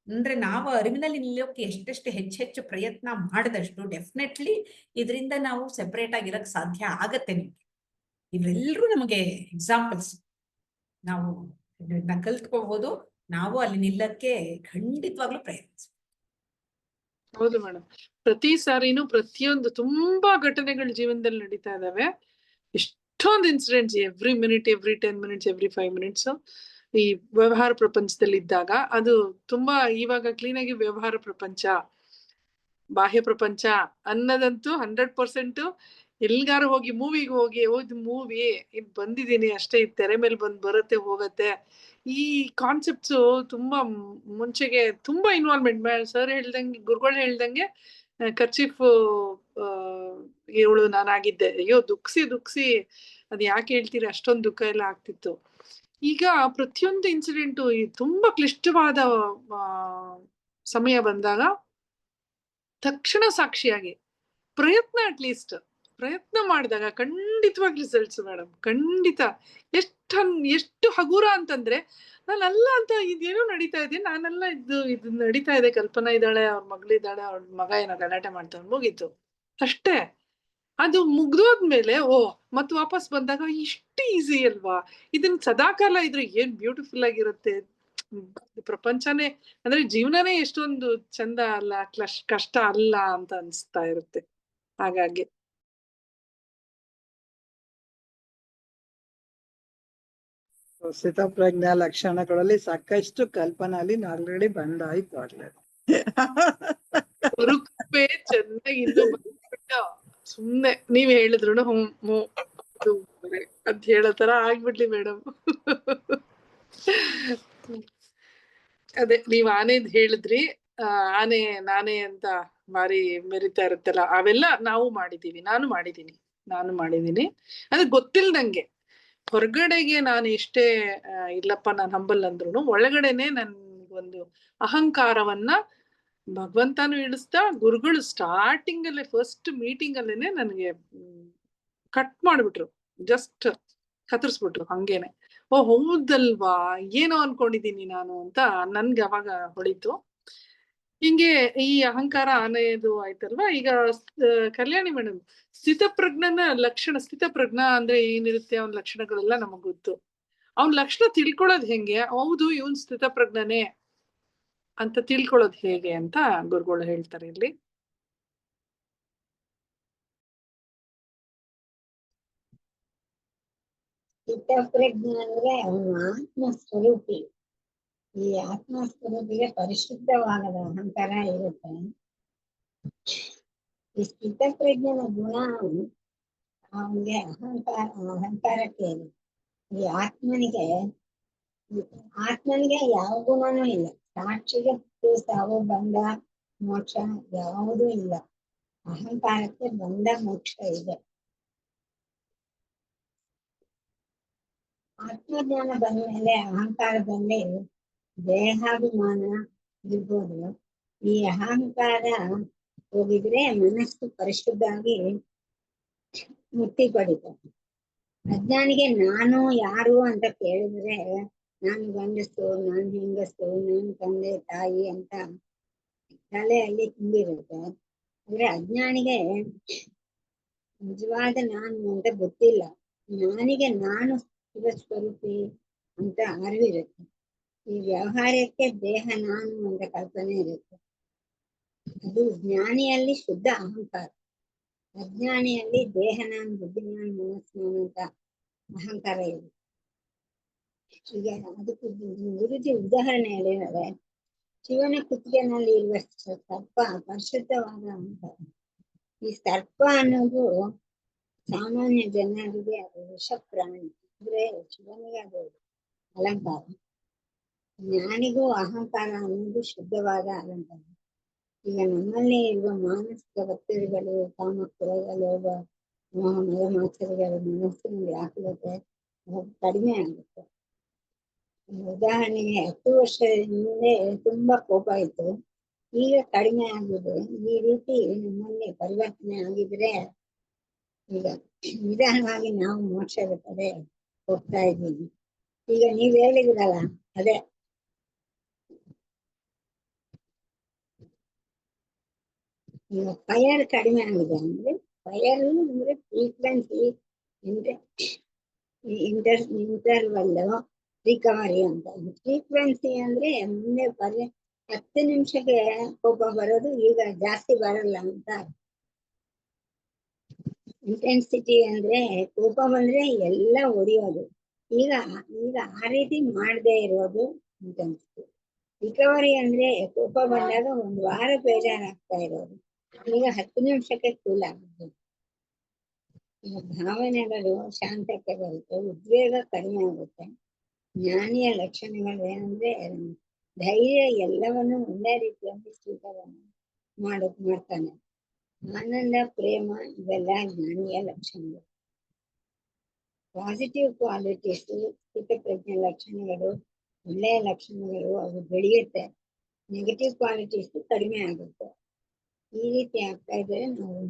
ಅಂದ್ರೆ ನಾವು ಅರಿವಿನಲ್ಲಿ ನಿಲ್ಲೋಕೆ ಎಷ್ಟೆಷ್ಟು ಹೆಚ್ಚೆಚ್ಚು ಪ್ರಯತ್ನ ಮಾಡಿದಷ್ಟು ಡೆಫಿನೆಟ್ಲಿ ಇದರಿಂದ ನಾವು ಸೆಪರೇಟ್ ಆಗಿರಕ್ ಸಾಧ್ಯ ಆಗತ್ತೆ. ನಿಮ್ಗೆ ಇವೆಲ್ಲರೂ ನಮಗೆ ಎಕ್ಸಾಂಪಲ್ಸ್. ನಾವು ಇದನ್ನ ಕಲ್ತ್ಕೋಬಹುದು, ನಾವು ಅಲ್ಲಿ ನಿಲ್ಲಕ್ಕೆ ಖಂಡಿತವಾಗ್ಲೂ ಪ್ರಯತ್ನಿಸ. ಹೌದು ಮೇಡಮ್, ಪ್ರತಿ ಸಾರಿನೂ ಪ್ರತಿಯೊಂದು ತುಂಬಾ ಘಟನೆಗಳು ಜೀವನದಲ್ಲಿ ನಡೀತಾ ಇದಾವೆ. ಎಷ್ಟೊಂದು incidents every minute, every 10 minutes, every 5 minutes ಈ ವ್ಯವಹಾರ ಪ್ರಪಂಚದಲ್ಲಿ ಇದ್ದಾಗ ಅದು ತುಂಬಾ ಇವಾಗ ಕ್ಲೀನ್ ಆಗಿ ವ್ಯವಹಾರ ಪ್ರಪಂಚ, ಬಾಹ್ಯ ಪ್ರಪಂಚ ಅನ್ನೋದಂತೂ 100%. ಎಲ್ಗಾರು ಹೋಗಿ ಮೂವಿಗೆ ಹೋಗಿ ಮೂವಿ ಇಲ್ಲಿ ಬಂದಿದ್ದೀನಿ ಅಷ್ಟೇ, ಈ ತೆರೆ ಮೇಲೆ ಬರುತ್ತೆ ಹೋಗತ್ತೆ, ಈ ಕಾನ್ಸೆಪ್ಟ್ಸ್ ತುಂಬಾ ಮುಂಚೆಗೆ ತುಂಬಾ ಇನ್ವಾಲ್ವ್ಮೆಂಟ್. ಸರ್ ಹೇಳ್ದಂಗೆ, ಗುರುಗಳು ಹೇಳ್ದಂಗೆ ಕರ್ಚೀಫ್ ಇವಳು ನಾನಾಗಿದ್ದೆ, ಅಯ್ಯೋ ದುಃಖಿಸಿ ಅದ್ ಯಾಕೆ ಹೇಳ್ತೀರಿ, ಅಷ್ಟೊಂದು ದುಃಖ ಎಲ್ಲ ಆಗ್ತಿತ್ತು. ಈಗ ಪ್ರತಿಯೊಂದು ಇನ್ಸಿಡೆಂಟು ತುಂಬಾ ಕ್ಲಿಷ್ಟವಾದ ಸಮಯ ಬಂದಾಗ ತಕ್ಷಣ ಸಾಕ್ಷಿಯಾಗಿ ಪ್ರಯತ್ನ ಮಾಡಿದಾಗ ಖಂಡಿತವಾಗಿ ರಿಸಲ್ಟ್ಸ್ ಮೇಡಮ್, ಖಂಡಿತ. ಎಷ್ಟು ಹಗುರ ಅಂತಂದ್ರೆ, ನಾನಲ್ಲ ಅಂತ ಇದೇನೋ ನಡೀತಾ ಇದೆ, ನಾನೆಲ್ಲ ಇದು ನಡೀತಾ ಇದೆ, ಕಲ್ಪನಾ ಇದ್ದಾಳೆ, ಅವ್ರ ಮಗಳಿದ್ದಾಳೆ, ಅವ್ರ ಮಗ ಏನೋ ಗಲಾಟೆ ಮಾಡ್ತಾನೆ, ಮುಗೀತು ಅಷ್ಟೇ. ಅದು ಮುಗ್ದೋದ್ಮೇಲೆ ಮತ್ತೆ ವಾಪಸ್ ಬಂದಾಗ ಇಷ್ಟು ಈಸಿ ಅಲ್ವಾ, ಇದನ್ನ ಸದಾಕಾಲ ಇದ್ರೆ ಏನ್ ಬ್ಯೂಟಿಫುಲ್ ಆಗಿರುತ್ತೆ ಪ್ರಪಂಚನೇ, ಅಂದ್ರೆ ಜೀವನನೇ ಎಷ್ಟೊಂದು ಚಂದ ಅಲ್ಲ, ಕಷ್ಟ ಅಲ್ಲ ಅಂತ ಅನ್ಸ್ತಾ ಇರುತ್ತೆ. ಹಾಗಾಗಿ ಸ್ಥಿತಪ್ರಜ್ಞಾ ಲಕ್ಷಣಗಳಲ್ಲಿ ಸಾಕಷ್ಟು ಕಲ್ಪನಾಲಿ ಆಲ್ರೆಡಿ ಬಂದಾಯ್ತು ಆಗ್ಲೇ. ರೂಪೇ ಚೆನ್ನಾಗಿ ಇನ್ನೂ ಬಂದ್ಬಿಟ್ಟ, ಸುಮ್ನೆ ನೀವ್ ಹೇಳಿದ್ರು ಅದ್ ಹೇಳೋ ತರ ಆಗ್ಬಿಡ್ಲಿ ಮೇಡಮ್. ಅದೇ ನೀವ್ ಆನೆದ್ ಹೇಳಿದ್ರಿ, ಆನೆ ನಾನೇ ಅಂತ ಬಾರಿ ಮೆರಿತಾ ಇರುತ್ತಲ್ಲ, ಅವೆಲ್ಲ ನಾವು ಮಾಡಿದೀವಿ, ನಾನು ಮಾಡಿದೀನಿ. ಅದು ಗೊತ್ತಿಲ್ದಂಗೆ ಹೊರಗಡೆಗೆ ನಾನು ಎಷ್ಟೇ ಇಲ್ಲಪ್ಪ ನಾನು ಹಂಬಲ್ ಅಂದ್ರೂ ಒಳಗಡೆನೆ ನನ್ಗೊಂದು ಅಹಂಕಾರವನ್ನ ಭಗವಂತನು ಇಳಿಸ್ತಾ, ಗುರುಗಳು ಸ್ಟಾರ್ಟಿಂಗ್ ಅಲ್ಲೇ ಫಸ್ಟ್ ಮೀಟಿಂಗ್ ಅಲ್ಲೇನೆ ನನಗೆ ಕಟ್ ಮಾಡ್ಬಿಟ್ರು, ಜಸ್ಟ್ ಕತ್ತರಿಸ್ಬಿಟ್ರು ಹಂಗೇನೆ. ಓ ಹೌದಲ್ವಾ, ಏನೋ ಅನ್ಕೊಂಡಿದೀನಿ ನಾನು ಅಂತ ನನ್ಗೆ ಅವಾಗ ಹೊಳಿತು. ಹಿಂಗೆ ಈ ಅಹಂಕಾರ ಅನ್ನೋದು ಆಯ್ತಲ್ವಾ. ಈಗ ಕಲ್ಯಾಣಿ ಮೇಡಮ್, ಸ್ಥಿತಪ್ರಜ್ಞನ ಲಕ್ಷಣ, ಸ್ಥಿತಪ್ರಜ್ಞ ಅಂದ್ರೆ ಏನಿರುತ್ತೆ, ಅವನ ಲಕ್ಷಣಗಳೆಲ್ಲ ನಮಗ್ ಗೊತ್ತು. ಅವನ್ ಲಕ್ಷಣ ತಿಳ್ಕೊಳ್ಳೋದ್ ಹೆಂಗೆ? ಹೌದು ಇವನ್ ಸ್ಥಿತಪ್ರಜ್ಞನೇ ಅಂತ ತಿಳ್ಕೊಳ್ಳೋದ್ ಹೇಗೆ ಅಂತ ಗುರುಗಳು ಹೇಳ್ತಾರೆ ಇಲ್ಲಿ. ಸ್ಥಿತಪ್ರಜ್ಞ ಅಂದ್ರೆ ಅವನು ಆತ್ಮ ಸ್ವರೂಪಿ. ಈ ಆತ್ಮ ಸ್ವರೂಪಿಗೆ ಪರಿಶುದ್ಧವಾದ ಅಹಂಕಾರ ಇರುತ್ತೆ. ಈ ಸ್ಥಿತಪ್ರಜ್ಞನ ಗುಣ ಅವನಿಗೆ ಅಹಂಕಾರಕ್ಕೆ ಇದೆ. ಈ ಆತ್ಮನಿಗೆ ಯಾವ ಗುಣನೂ ಇಲ್ಲ. ಸಾಕ್ಷಿಗೆ ಸಾವು ಬಂಧ ಮೋಕ್ಷ ಯಾವುದೂ ಇಲ್ಲ. ಅಹಂಕಾರಕ್ಕೆ ಬಂಧ ಮೋಕ್ಷ ಇದೆ. ಆತ್ಮಜ್ಞಾನ ಬಂದ್ಮೇಲೆ ಅಹಂಕಾರ ಬಂದ್ರೆ ದೇಹಾಭಿಮಾನ ಇರ್ಬೋದು. ಈ ಅಹಂಕಾರ ಹೋಗಿದ್ರೆ ಮನಸ್ಸು ಪರಿಶುದ್ಧ ಆಗಿ ಮುಕ್ತಿ ಪಡಿತದೆ. ಅಜ್ಞಾನಿಗೆ ನಾನು ಯಾರು ಅಂತ ಕೇಳಿದ್ರೆ ನಾನು ಗಂಡಸು, ನಾನು ಹೆಂಗಸು, ನಾನು ತಂದೆ ತಾಯಿ ಅಂತ ತಲೆಯಲ್ಲಿ ತುಂಬಿರುತ್ತೆ. ಅಂದ್ರೆ ಅಜ್ಞಾನಿಗೆ ನಿಜವಾದ ನಾನು ಅಂತ ಗೊತ್ತಿಲ್ಲ. ನಾನಿಗೆ ನಾನು ಶಿವಸ್ವರೂಪಿ ಅಂತ ಅರಿವಿರುತ್ತೆ. ಈ ವ್ಯವಹಾರಕ್ಕೆ ದೇಹ ನಾನು ಅಂತ ಕಲ್ಪನೆ ಇರುತ್ತೆ. ಅದು ಜ್ಞಾನಿಯಲ್ಲಿ ಶುದ್ಧ ಅಹಂಕಾರ. ಅಜ್ಞಾನಿಯಲ್ಲಿ ದೇಹ ನಾನು, ಬುದ್ಧಿ ನಾನು, ಮನಸ್ಸು ನಾನು ಅಂತ ಅಹಂಕಾರ ಇದೆ. ಈಗ ಅದಕ್ಕೆ ಗುರುಜಿ ಉದಾಹರಣೆ ಹೇಳಿದರೆ, ಶಿವನ ಕುತ್ತಿಗೆನಲ್ಲಿ ಇರುವ ಸರ್ಪ ಪರಿಶುದ್ಧವಾದ ಅಹಂಕಾರ. ಈ ಸರ್ಪ ಅನ್ನೋದು ಸಾಮಾನ್ಯ ಜನರಿಗೆ ಅದು ವಿಷ ಪ್ರಾಣಿ, ಅಂದ್ರೆ ಶಿವನಿಗೆ ಅದು ಅಲಂಕಾರ. ಜ್ಞಾನಿಗೂ ಅಹಂಕಾರ ಅನ್ನೋದು ಶುದ್ಧವಾದ ಅಲಂಕಾರ. ಈಗ ನಮ್ಮಲ್ಲಿ ಇರುವ ಮಾನಸಿಕ ಒತ್ತಡಗಳು, ಕಾಮ ಕ್ರೋಧ ಲೋಭ ಮೋಹ ಮದ ಮಾತ್ಸರಗಳು ಮನಸ್ಸಿನ ವ್ಯಾಕುಲತೆ ಕಡಿಮೆ ಆಗುತ್ತೆ. ಉದಾಹರಣೆಗೆ 10 ವರ್ಷದ ಹಿಂದೆ ತುಂಬಾ ಕೋಪ ಇತ್ತು, ಈಗ ಕಡಿಮೆ ಆಗಿದೆ. ಈ ರೀತಿ ನಮ್ಮಲ್ಲಿ ಪರಿವರ್ತನೆ ಆಗಿದ್ರೆ ಈಗ ನಿಧಾನವಾಗಿ ನಾವು ಮೋಕ್ಷದ ಕಡೆ ಹೋಗ್ತಾ ಇದ್ದೀವಿ. ಈಗ ನೀವ್ ಹೇಳಿದ್ರಲ್ಲ, ಅದೇ ಈಗ ಫೈರ್ ಕಡಿಮೆ ಆಗಿದೆ. ಅಂದ್ರೆ ಫೈರ್ ಅಂದ್ರೆ ಫ್ರೀಕ್ವೆನ್ಸಿ ಇಂಟರ್ವಲ್ ರಿಕವರಿ ಅಂತ. ಫ್ರೀಕ್ವೆನ್ಸಿ ಅಂದ್ರೆ ಮುಂದೆ 10 ನಿಮಿಷಕ್ಕೆ ಕೋಪ ಬರೋದು, ಈಗ ಜಾಸ್ತಿ ಬರಲ್ಲ ಅಂತ. ಇಂಟೆನ್ಸಿಟಿ ಅಂದ್ರೆ ಕೋಪ ಬಂದ್ರೆ ಎಲ್ಲ ಹೊಡೆಯೋದು, ಈಗ ಆ ರೀತಿ ಮಾಡದೇ ಇರೋದು ಇಂಟೆನ್ಸಿಟಿ. ರಿಕವರಿ ಅಂದ್ರೆ ಕೋಪ ಬಂದಾಗ 1 ವಾರ ಬೇಜಾರಾಗ್ತಾ ಇರೋದು, ಈಗ 10 ನಿಮಿಷಕ್ಕೆ ಕೂಲ್ ಆಗುತ್ತೆ. ಈಗ ಭಾವನೆಗಳು ಶಾಂತಕ್ಕೆ ಬರುತ್ತೆ, ಉದ್ವೇಗ ಕಡಿಮೆ ಆಗುತ್ತೆ. ಜ್ಞಾನಿಯ ಲಕ್ಷಣಗಳು ಏನಂದ್ರೆ ಧೈರ್ಯ ಎಲ್ಲವನ್ನು ಒಂದೇ ರೀತಿಯಲ್ಲಿ ಸ್ವೀಕಾರ ಮಾಡ್ತಾನೆ. ಆನಂದ, ಪ್ರೇಮ ಇವೆಲ್ಲ ಜ್ಞಾನಿಯ ಲಕ್ಷಣಗಳು. ಪಾಸಿಟಿವ್ ಕ್ವಾಲಿಟೀಸ್, ಸ್ಥಿತಪ್ರಜ್ಞೆ ಲಕ್ಷಣಗಳು, ಒಳ್ಳೆಯ ಲಕ್ಷಣಗಳು ಅವು ಬೆಳೆಯುತ್ತೆ. ನೆಗೆಟಿವ್ ಕ್ವಾಲಿಟೀಸ್ ಕಡಿಮೆ ಆಗುತ್ತೆ. ಈ ರೀತಿ ಆಗ್ತಾ ಇದ್ರೆ ನಾವು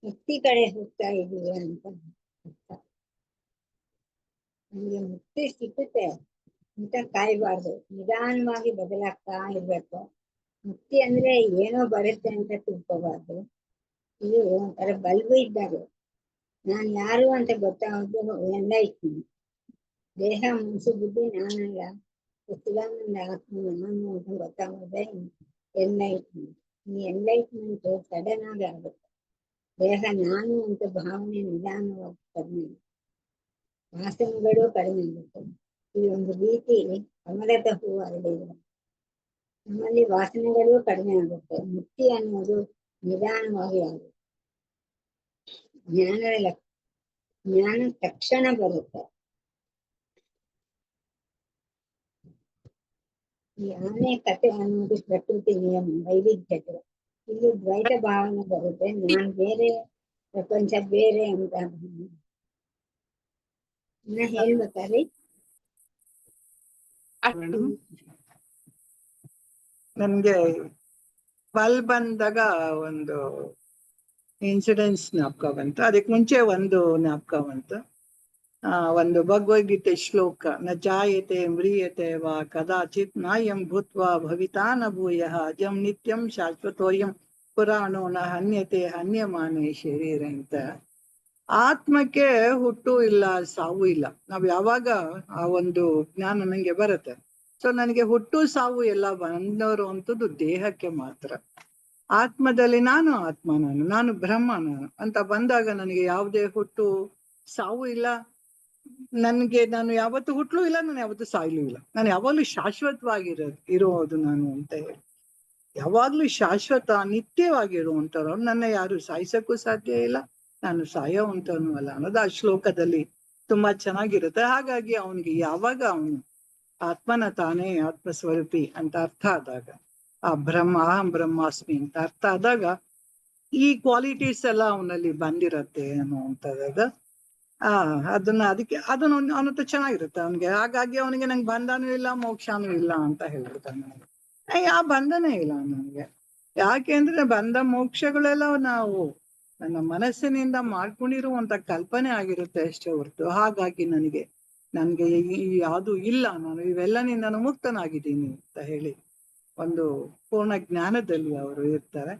ಮುಕ್ತಿ ಕಡೆ ಹೋಗ್ತಾ ಇದೀವಿ ಅಂತ ಅರ್ಥ. ನಮ್ಗೆ ಮುಕ್ತಿ ಸಿಕ್ಕುತ್ತೆ ಅಂತ ಕಾಯ್ಬಾರ್ದು, ನಿಧಾನವಾಗಿ ಬದಲಾಗ್ತಾ ಇರ್ಬೇಕು. ಮುಕ್ತಿ ಅಂದ್ರೆ ಏನೋ ಬರುತ್ತೆ ಅಂತ ತಿಳ್ಕೋಬಾರ್ದು. ಇದು ಒಂಥರ ಬಲ್ಬು ಇದ್ದಾಗ ನಾನ್ ಯಾರು ಅಂತ ಗೊತ್ತಾಗೋದು ಎಂದೈತೀನಿ. ದೇಹ ಮನಸ್ಸು ಬುದ್ಧಿ ನಾನಲ್ಲ, ಚಿದಾನಂದ ಆತ್ಮ ನಾನು ಅಂತ ಗೊತ್ತಾಗೋದೇ ಎಂದೈತೀನಿ. ಈ ಎಂಲೈಟ್ಮೆಂಟ್ ಸಡನ್ ಆಗಿ ಆಗುತ್ತೆ. ದೇಹ ನಾನು ಅಂತ ಭಾವನೆ ನಿಧಾನವಾಗಿ ಕಡಿಮೆ, ವಾಸನೆಗಳು ಕಡಿಮೆ ಆಗುತ್ತೆ. ಈ ಒಂದು ರೀತಿ ಕಮಲದ ಹೂವು ಹರಡಿದೆ, ನಮ್ಮಲ್ಲಿ ವಾಸನೆಗಳು ಕಡಿಮೆ ಆಗುತ್ತೆ. ಮುಕ್ತಿ ಅನ್ನೋದು ನಿಧಾನವಾಗಿ ಆಗುತ್ತೆ. ಜ್ಞಾನ ತಕ್ಷಣ ಬರುತ್ತೆ. ಈ ಆನೆ ಕಥೆ ಅನ್ನೋದು ಪ್ರಕೃತಿ ನಿಯಮ, ವೈವಿಧ್ಯತೆ. ಇಲ್ಲಿ ದ್ವೈತ ಭಾವನೆ ಬರುತ್ತೆ, ನಾನ್ ಬೇರೆ ಪ್ರಪಂಚ ಬೇರೆ ಅಂತ. ಇನ್ನ ಹೇಳ್ಬೇಕಾದ್ರೆ ಮೇಡಮ್, ನನ್ಗೆ ಬಂದಾಗ ಒಂದು ಇನ್ಸಿಡೆನ್ಸ್ ಜ್ಞಾಪಕ ಬಂತು. ಅದಕ್ಕೆ ಮುಂಚೆ ಒಂದು ಜ್ಞಾಪಕ ಬಂತು. ಒಂದು ಭಗವದ್ಗೀತೆ ಶ್ಲೋಕ, ನ ಜಾಯತೆ ಮ್ರಿಯತೆ ವಾ ಕದಾಚಿತ್ ನಾಯಂ ಭೂತ್ವಾ ಭವಿತಾ ನ ಭೂಯಃ ಅಜಂ ನಿತ್ಯಂ ಶಾಶ್ವತೋಯಂ ಪುರಾಣೋ ನ ಹನ್ಯತೆ ಹನ್ಯಮಾನೆ ಶರೀರ ಅಂತ. ಆತ್ಮಕ್ಕೆ ಹುಟ್ಟು ಇಲ್ಲ, ಸಾವು ಇಲ್ಲ. ನಾವ್ ಯಾವಾಗ ಆ ಒಂದು ಜ್ಞಾನ ನಂಗೆ ಬರುತ್ತೆ, ಸೊ ನನಗೆ ಹುಟ್ಟು ಸಾವು ಎಲ್ಲ ಬಂದವರು ಅಂತದ್ದು ದೇಹಕ್ಕೆ ಮಾತ್ರ. ಆತ್ಮದಲ್ಲಿ ನಾನು ಆತ್ಮ, ನಾನು ಬ್ರಹ್ಮ ನಾನು ಅಂತ ಬಂದಾಗ ನನಗೆ ಯಾವುದೇ ಹುಟ್ಟು ಸಾವು ಇಲ್ಲ. ನಾನು ಯಾವತ್ತು ಹುಟ್ಟಲು ಇಲ್ಲ, ನಾನು ಯಾವತ್ತು ಸಾಯ್ಲೂ ಇಲ್ಲ. ನಾನು ಯಾವಾಗ್ಲೂ ಇರೋದು ನಾನು ಅಂತ ಹೇಳಿ, ಯಾವಾಗ್ಲೂ ಶಾಶ್ವತ ನಿತ್ಯವಾಗಿರುವಂತವ್ರು. ನನ್ನ ಯಾರು ಸಾಯಿಸಕ್ಕೂ ಸಾಧ್ಯ ಇಲ್ಲ, ನಾನು ಸಾಯೋವಂತವನು ಅಲ್ಲ ಅನ್ನೋದು ಆ ಶ್ಲೋಕದಲ್ಲಿ ತುಂಬಾ ಚೆನ್ನಾಗಿರುತ್ತೆ. ಹಾಗಾಗಿ ಅವನಿಗೆ ಯಾವಾಗ ಅವನು ಆತ್ಮನ ತಾನೇ ಆತ್ಮಸ್ವರೂಪಿ ಅಂತ ಅರ್ಥ ಆದಾಗ, ಆ ಅಹಂ ಬ್ರಹ್ಮಾಸ್ಮಿ ಅಂತ ಅರ್ಥ ಆದಾಗ ಈ ಕ್ವಾಲಿಟೀಸ್ ಎಲ್ಲ ಅವನಲ್ಲಿ ಬಂದಿರತ್ತೆ ಅನ್ನುವಂಥದ್ದು. ಅದನ್ನು ಅವನತ್ರ ಚೆನ್ನಾಗಿರುತ್ತೆ ಅವನಿಗೆ. ಹಾಗಾಗಿ ಅವನಿಗೆ ನಂಗೆ ಬಂಧನೂ ಇಲ್ಲ ಮೋಕ್ಷನೂ ಇಲ್ಲ ಅಂತ ಹೇಳ್ಬಿಡ್ತಾನೆ. ನನಗೆ ಆ ಬಂಧನೇ ಇಲ್ಲ ನನಗೆ. ಯಾಕೆಂದ್ರೆ ಬಂಧ ಮೋಕ್ಷಗಳೆಲ್ಲ ನಾವು ನನ್ನ ಮನಸ್ಸಿನಿಂದ ಮಾಡ್ಕೊಂಡಿರುವಂತ ಕಲ್ಪನೆ ಆಗಿರುತ್ತೆ ಅಷ್ಟೇ ಹೊರತು, ಹಾಗಾಗಿ ನನಗೆ ಯಾವುದು ಇಲ್ಲ, ನಾನು ಇವೆಲ್ಲನಿಂದ ನಾನು ಮುಕ್ತನಾಗಿದ್ದೀನಿ ಅಂತ ಹೇಳಿ ಒಂದು ಪೂರ್ಣ ಜ್ಞಾನದಲ್ಲಿ ಅವರು ಇರ್ತಾರೆ.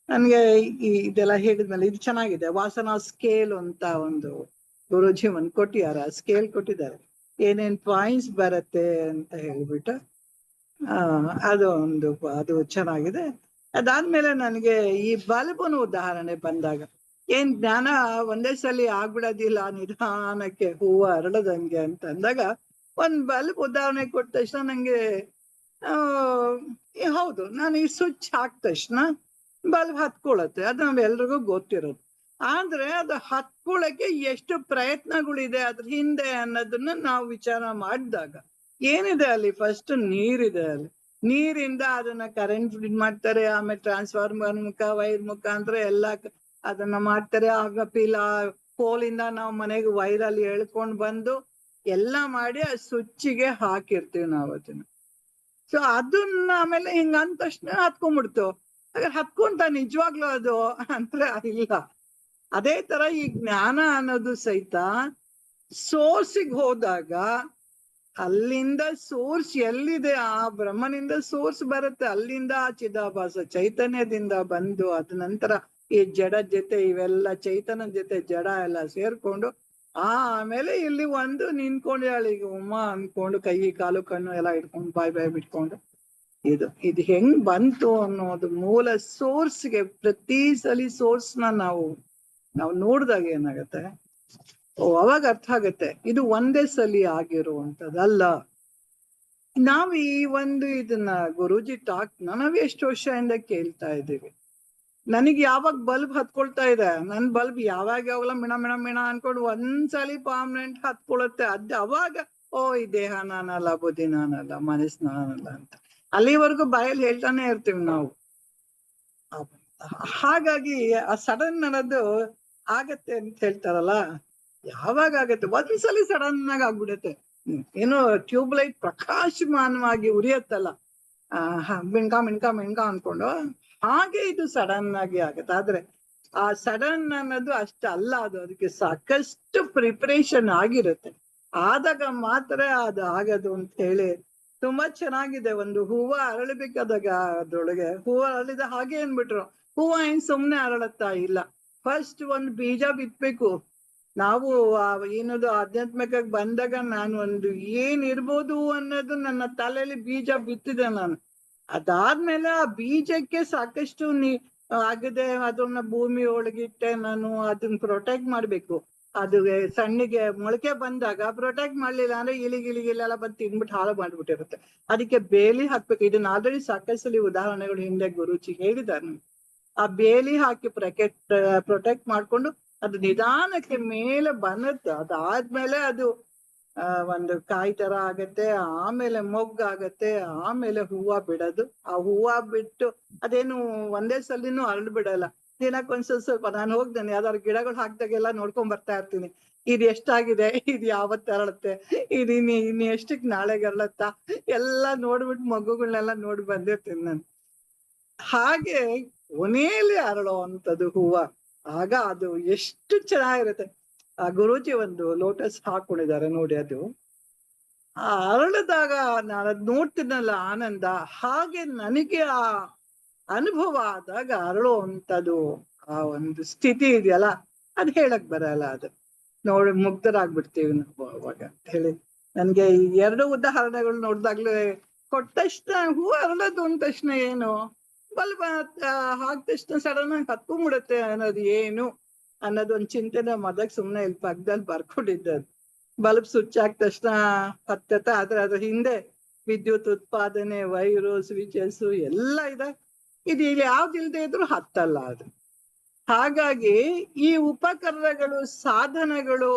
ನನ್ಗೆ ಇದೆಲ್ಲ ಹೇಳಿದ್ಮೇಲೆ ಇದು ಚೆನ್ನಾಗಿದೆ. ವಾಸನಾ ಸ್ಕೇಲ್ ಅಂತ ಒಂದು ಗುರುಜಿ ಒಂದು ಕೊಟ್ಟಿದ್ದಾರೆ, ಆ ಸ್ಕೇಲ್ ಕೊಟ್ಟಿದ್ದಾರೆ, ಏನೇನ್ ಪಾಯಿಂಟ್ಸ್ ಬರುತ್ತೆ ಅಂತ ಹೇಳ್ಬಿಟ್ಟು. ಅದು ಚೆನ್ನಾಗಿದೆ. ಅದಾದ್ಮೇಲೆ ನನಗೆ ಈ ಬಲ್ಬನ ಉದಾಹರಣೆ ಬಂದಾಗ, ಏನ್ ಜ್ಞಾನ ಒಂದೇ ಸಲ ಆಗ್ಬಿಡೋದಿಲ್ಲ, ನಿಧಾನಕ್ಕೆ ಹೂವು ಅರಳದಂಗೆ ಅಂತ ಅಂದಾಗ ಒಂದ್ ಬಲ್ಬ್ ಉದಾಹರಣೆ ಕೊಟ್ಟ ತಕ್ಷಣ ನಂಗೆ ಹೌದು, ನಾನು ಈ ಸ್ವಿಚ್ ಹಾಕಿದ ತಕ್ಷಣ ಬಲ್ಬ್ ಹತ್ಕೊಳತ್ತೆ, ಅದು ನಾವೆಲ್ರಿಗೂ ಗೊತ್ತಿರೋದು. ಆದ್ರೆ ಅದು ಹತ್ಕೊಳಕ್ಕೆ ಎಷ್ಟು ಪ್ರಯತ್ನಗಳಿದೆ ಅದ್ರ ಹಿಂದೆ ಅನ್ನೋದನ್ನ ನಾವು ವಿಚಾರ ಮಾಡಿದಾಗ ಏನಿದೆ ಅಲ್ಲಿ, ಫಸ್ಟ್ ನೀರಿದೆ ಅಲ್ಲಿ, ನೀರಿಂದ ಅದನ್ನ ಕರೆಂಟ್ ಮಾಡ್ತಾರೆ, ಆಮೇಲೆ ಟ್ರಾನ್ಸ್ಫಾರ್ಮರ್ ವೈರ್ ಮುಖಾಂತರ ಎಲ್ಲ ಅದನ್ನ ಮಾಡ್ತಾರೆ. ಆಗ ಪೋಲಿಂದ ನಾವು ಮನೆಗೆ ವೈರಲ್ಲಿ ಎಳ್ಕೊಂಡ್ ಬಂದು ಎಲ್ಲ ಮಾಡಿ ಆ ಸ್ವಿಚ್ಗೆ ಹಾಕಿರ್ತೀವಿ ನಾವು ಅದನ್ನ. ಸೊ ಅದನ್ನ ಆಮೇಲೆ ಹಿಂಗ ಅಂದ ತಕ್ಷಣ ಹತ್ಕೊಂಡ್ಬಿಡ್ತು. ಹಾಗಾದ್ರೆ ಹತ್ಕೊಂತ ನಿಜವಾಗ್ಲೂ ಅದು ಅಂದ್ರೆ ಇಲ್ಲ. ಅದೇ ತರ ಈ ಜ್ಞಾನ ಅನ್ನೋದು ಸಹಿತ ಸೋರ್ಸಿಗೆ ಹೋದಾಗ ಅಲ್ಲಿಂದ ಸೋರ್ಸ್ ಎಲ್ಲಿದೆ, ಆ ಬ್ರಹ್ಮನಿಂದ ಸೋರ್ಸ್ ಬರುತ್ತೆ, ಅಲ್ಲಿಂದ ಆ ಚಿದಾಭಾಸ ಚೈತನ್ಯದಿಂದ ಬಂದು ಅದ ನಂತರ ಈ ಜಡ ಜೊತೆ ಇವೆಲ್ಲ ಚೈತನ್ಯ ಜೊತೆ ಜಡ ಎಲ್ಲ ಸೇರ್ಕೊಂಡು ಆಮೇಲೆ ಇಲ್ಲಿ ಒಂದು ನಿಂತ್ಕೊಂಡು ಈಗ ಉಮಾ ಅನ್ಕೊಂಡು ಕೈ ಕಾಲು ಕಣ್ಣು ಎಲ್ಲ ಇಟ್ಕೊಂಡು ಬಾಯ್ ಬಿಟ್ಕೊಂಡು ಇದು ಹೆಂಗ್ ಬಂತು ಅನ್ನೋದು ಮೂಲ ಸೋರ್ಸ್ಗೆ ಪ್ರತಿ ಸಲಿ ಸೋರ್ಸ್ನ ನಾವು ನೋಡಿದಾಗ ಏನಾಗತ್ತೆ, ಅವಾಗ ಅರ್ಥ ಆಗತ್ತೆ ಇದು ಒಂದೇ ಸಲಿ ಆಗಿರುವಂತದ್ದಲ್ಲ. ನಾವ್ ಈ ಇದನ್ನ ಗುರೂಜಿ ಟಾಕ್ ನಾವ್ ಎಷ್ಟು ವರ್ಷದಿಂದ ಕೇಳ್ತಾ ಇದ್ದೀವಿ. ನನಗೆ ಯಾವಾಗ ಬಲ್ಬ್ ಹತ್ಕೊಳ್ತಾ ಇದೆ, ನನ್ ಬಲ್ಬ್ ಯಾವಾಗಲ ಮಿಣ ಅನ್ಕೊಂಡು ಒಂದ್ಸಲಿ ಪರ್ಮನೆಂಟ್ ಹತ್ಕೊಳುತ್ತೆ. ಅವಾಗ ಈ ದೇಹ ನಾನಲ್ಲ, ಬುದ್ಧಿ ನಾನಲ್ಲ, ಮನಸ್ಸು ನಾನಲ್ಲ ಅಂತ ಅಲ್ಲಿವರೆಗೂ ಬಾಯಲ್ಲಿ ಹೇಳ್ತಾನೆ ಇರ್ತೀವಿ ನಾವು. ಹಾಗಾಗಿ ಆ ಸಡನ್ ಅನ್ನೋದು ಆಗತ್ತೆ ಅಂತ ಹೇಳ್ತಾರಲ್ಲ, ಯಾವಾಗ ಆಗತ್ತೆ, ಒಂದ್ಸಲಿ ಸಡನ್ ಆಗಿ ಆಗ್ಬಿಡತ್ತೆ. ಏನೋ ಟ್ಯೂಬ್ ಲೈಟ್ ಪ್ರಕಾಶಮಾನವಾಗಿ ಉರಿಯತ್ತಲ್ಲ, ಮಿಣ್ಕ ಅನ್ಕೊಂಡು ಹಾಗೆ ಇದು ಸಡನ್ ಆಗಿ ಆಗತ್ತೆ. ಆದ್ರೆ ಆ ಸಡನ್ ಅನ್ನೋದು ಅಲ್ಲ, ಅದಕ್ಕೆ ಸಾಕಷ್ಟು ಪ್ರಿಪರೇಷನ್ ಆಗಿರುತ್ತೆ. ಆದಾಗ ಮಾತ್ರ ಅದು ಆಗದು ಅಂತ ಹೇಳಿ ತುಂಬಾ ಚೆನ್ನಾಗಿದೆ. ಒಂದು ಹೂವ ಅರಳಬೇಕಾದಾಗ ಅದ್ರೊಳಗೆ ಹೂವ ಅರಳಿದ ಹಾಗೆ ಅನ್ಬಿಟ್ರು, ಹೂವ ಏನ್ ಸುಮ್ನೆ ಅರಳತ್ತಾ ಇಲ್ಲ, ಫಸ್ಟ್ ಒಂದು ಬೀಜ ಬಿತ್ಬೇಕು. ನಾವು ಏನದು ಆಧ್ಯಾತ್ಮಿಕಕ್ಕೆ ಬಂದಾಗ ನಾನು ಏನಿರ್ಬೋದು ಅನ್ನೋದು ನನ್ನ ತಲೆಯಲ್ಲಿ ಬೀಜ ಬಿತ್ತಿದೆ ನಾನು. ಅದಾದ್ಮೇಲೆ ಆ ಬೀಜಕ್ಕೆ ಸಾಕಷ್ಟು ಆಗದೆ ಅದನ್ನ ಭೂಮಿ ಒಳಗಿಟ್ಟೆ ನಾನು ಅದನ್ನ ಪ್ರೊಟೆಕ್ಟ್ ಮಾಡ್ಬೇಕು. ಅದು ಸಣ್ಣಿಗೆ ಮೊಳಕೆ ಬಂದಾಗ ಪ್ರೊಟೆಕ್ಟ್ ಮಾಡ್ಲಿಲ್ಲ ಅಂದ್ರೆ ಇಲಿಗಿಲೆಲ್ಲ ಬಂದು ತಿನ್ಬಿಟ್ಟು ಹಾಳು ಮಾಡ್ಬಿಟ್ಟಿರುತ್ತೆ. ಅದಕ್ಕೆ ಬೇಲಿ ಹಾಕ್ಬೇಕು. ಇದನ್ನ ಆಲ್ರೆಡಿ ಸಾಕಷ್ಟು ಉದಾಹರಣೆಗಳು ಹಿಂದೆ ಗುರೂಜಿ ಹೇಳಿದ್ದಾರೆ. ಆ ಬೇಲಿ ಹಾಕಿ ಪ್ರೊಟೆಕ್ಟ್ ಮಾಡ್ಕೊಂಡು ಅದು ನಿಧಾನಕ್ಕೆ ಮೇಲೆ ಬರುತ್ತೆ. ಅದಾದ್ಮೇಲೆ ಅದು ಒಂದು ಕಾಯಿ ತರ ಆಗತ್ತೆ, ಆಮೇಲೆ ಮೊಗ್ಗಾಗತ್ತೆ, ಆಮೇಲೆ ಹೂವ ಬಿಡೋದು. ಆ ಹೂವ ಬಿಟ್ಟು ಅದೇನು ಒಂದೇ ಸಲಿನೂ ಅರಳು ಬಿಡಲ್ಲ, ದಿನಕ್ಕೊಂದ್ಸಲ ಸ್ವಲ್ಪ. ನಾನು ಹೋಗ್ತೇನೆ ಯಾವ್ದಾದ್ರು ಗಿಡಗಳು ಹಾಕ್ದಾಗೆಲ್ಲ ನೋಡ್ಕೊಂಡ್ ಬರ್ತಾ ಇರ್ತೀನಿ, ಇದು ಎಷ್ಟಾಗಿದೆ, ಇದು ಯಾವತ್ತು ಅರಳುತ್ತೆ, ಇದು ಇನ್ನು ಎಷ್ಟಕ್ಕೆ ನಾಳೆಗೆ ಅರಳತ್ತಾ ಎಲ್ಲ ನೋಡ್ಬಿಟ್ಟು ಮಗುಗಳನ್ನೆಲ್ಲ ನೋಡಿ ಬಂದಿರ್ತೀನಿ ನಾನು. ಹಾಗೆ ಕೊನೆಯಲ್ಲಿ ಅರಳೋ ಅಂಥದ್ದು ಹೂವ, ಆಗ ಅದು ಎಷ್ಟು ಚೆನ್ನಾಗಿರುತ್ತೆ. ಆ ಗುರೂಜಿ ಒಂದು ಲೋಟಸ್ ಹಾಕೊಂಡಿದ್ದಾರೆ ನೋಡಿ, ಅದು ಆ ಅರಳಿದಾಗ ನಾನು ಅದ್ ನೋಡ್ತೀನಲ್ಲ ಆನಂದ, ಹಾಗೆ ನನಗೆ ಆ ಅನುಭವ ಆದಾಗ ಅರಳುವಂಥದ್ದು ಆ ಒಂದು ಸ್ಥಿತಿ ಇದೆಯಲ್ಲ, ಅದ್ ಹೇಳಕ್ ಬರಲ್ಲ. ಅದು ನೋಡಿ ಮುಗ್ಧರಾಗ್ಬಿಡ್ತೀವಿ ನಾವು ಅವಾಗ ಅಂತ ಹೇಳಿ. ನನ್ಗೆ ಈ 2 ಉದಾಹರಣೆಗಳು ನೋಡ್ದಾಗ್ಲೇ ಕೊಟ್ಟ ತಕ್ಷಣ ಹೂ ಅರಳೋದು ಅಂದ ತಕ್ಷಣ ಏನು, ಬಲ್ಬ್ ಹಾಕಿದ ತಕ್ಷಣ ಸಡನ್ ಆಗಿ ಹತ್ಕೊಂಡ್ಬಿಡುತ್ತೆ ಅನ್ನೋದು ಏನು ಅನ್ನೋದು ಒಂದು ಚಿಂತನೆ ಮದಕ್ ಸುಮ್ನೆ ಇಲ್ಲಿ ಪಕ್ಕದಲ್ಲಿ ಬರ್ಕೊಂಡಿದ್ದದು. ಬಲ್ಬ್ ಸ್ವಿಚ್ ಹಾಕಿದ ತಕ್ಷಣ ಹತ್ತತ್ತೆ, ಆದ್ರೆ ಅದ್ರ ಹಿಂದೆ ವಿದ್ಯುತ್ ಉತ್ಪಾದನೆ, ವೈರು, ಸ್ವಿಚಸ್ ಎಲ್ಲ ಇದೆ. ಇದು ಇಲ್ಲಿ ಯಾವ್ದಿಲ್ದೆ ಇದ್ರು ಹತ್ತಲ್ಲ ಅದು. ಹಾಗಾಗಿ ಈ ಉಪಕರಣಗಳು, ಸಾಧನಗಳು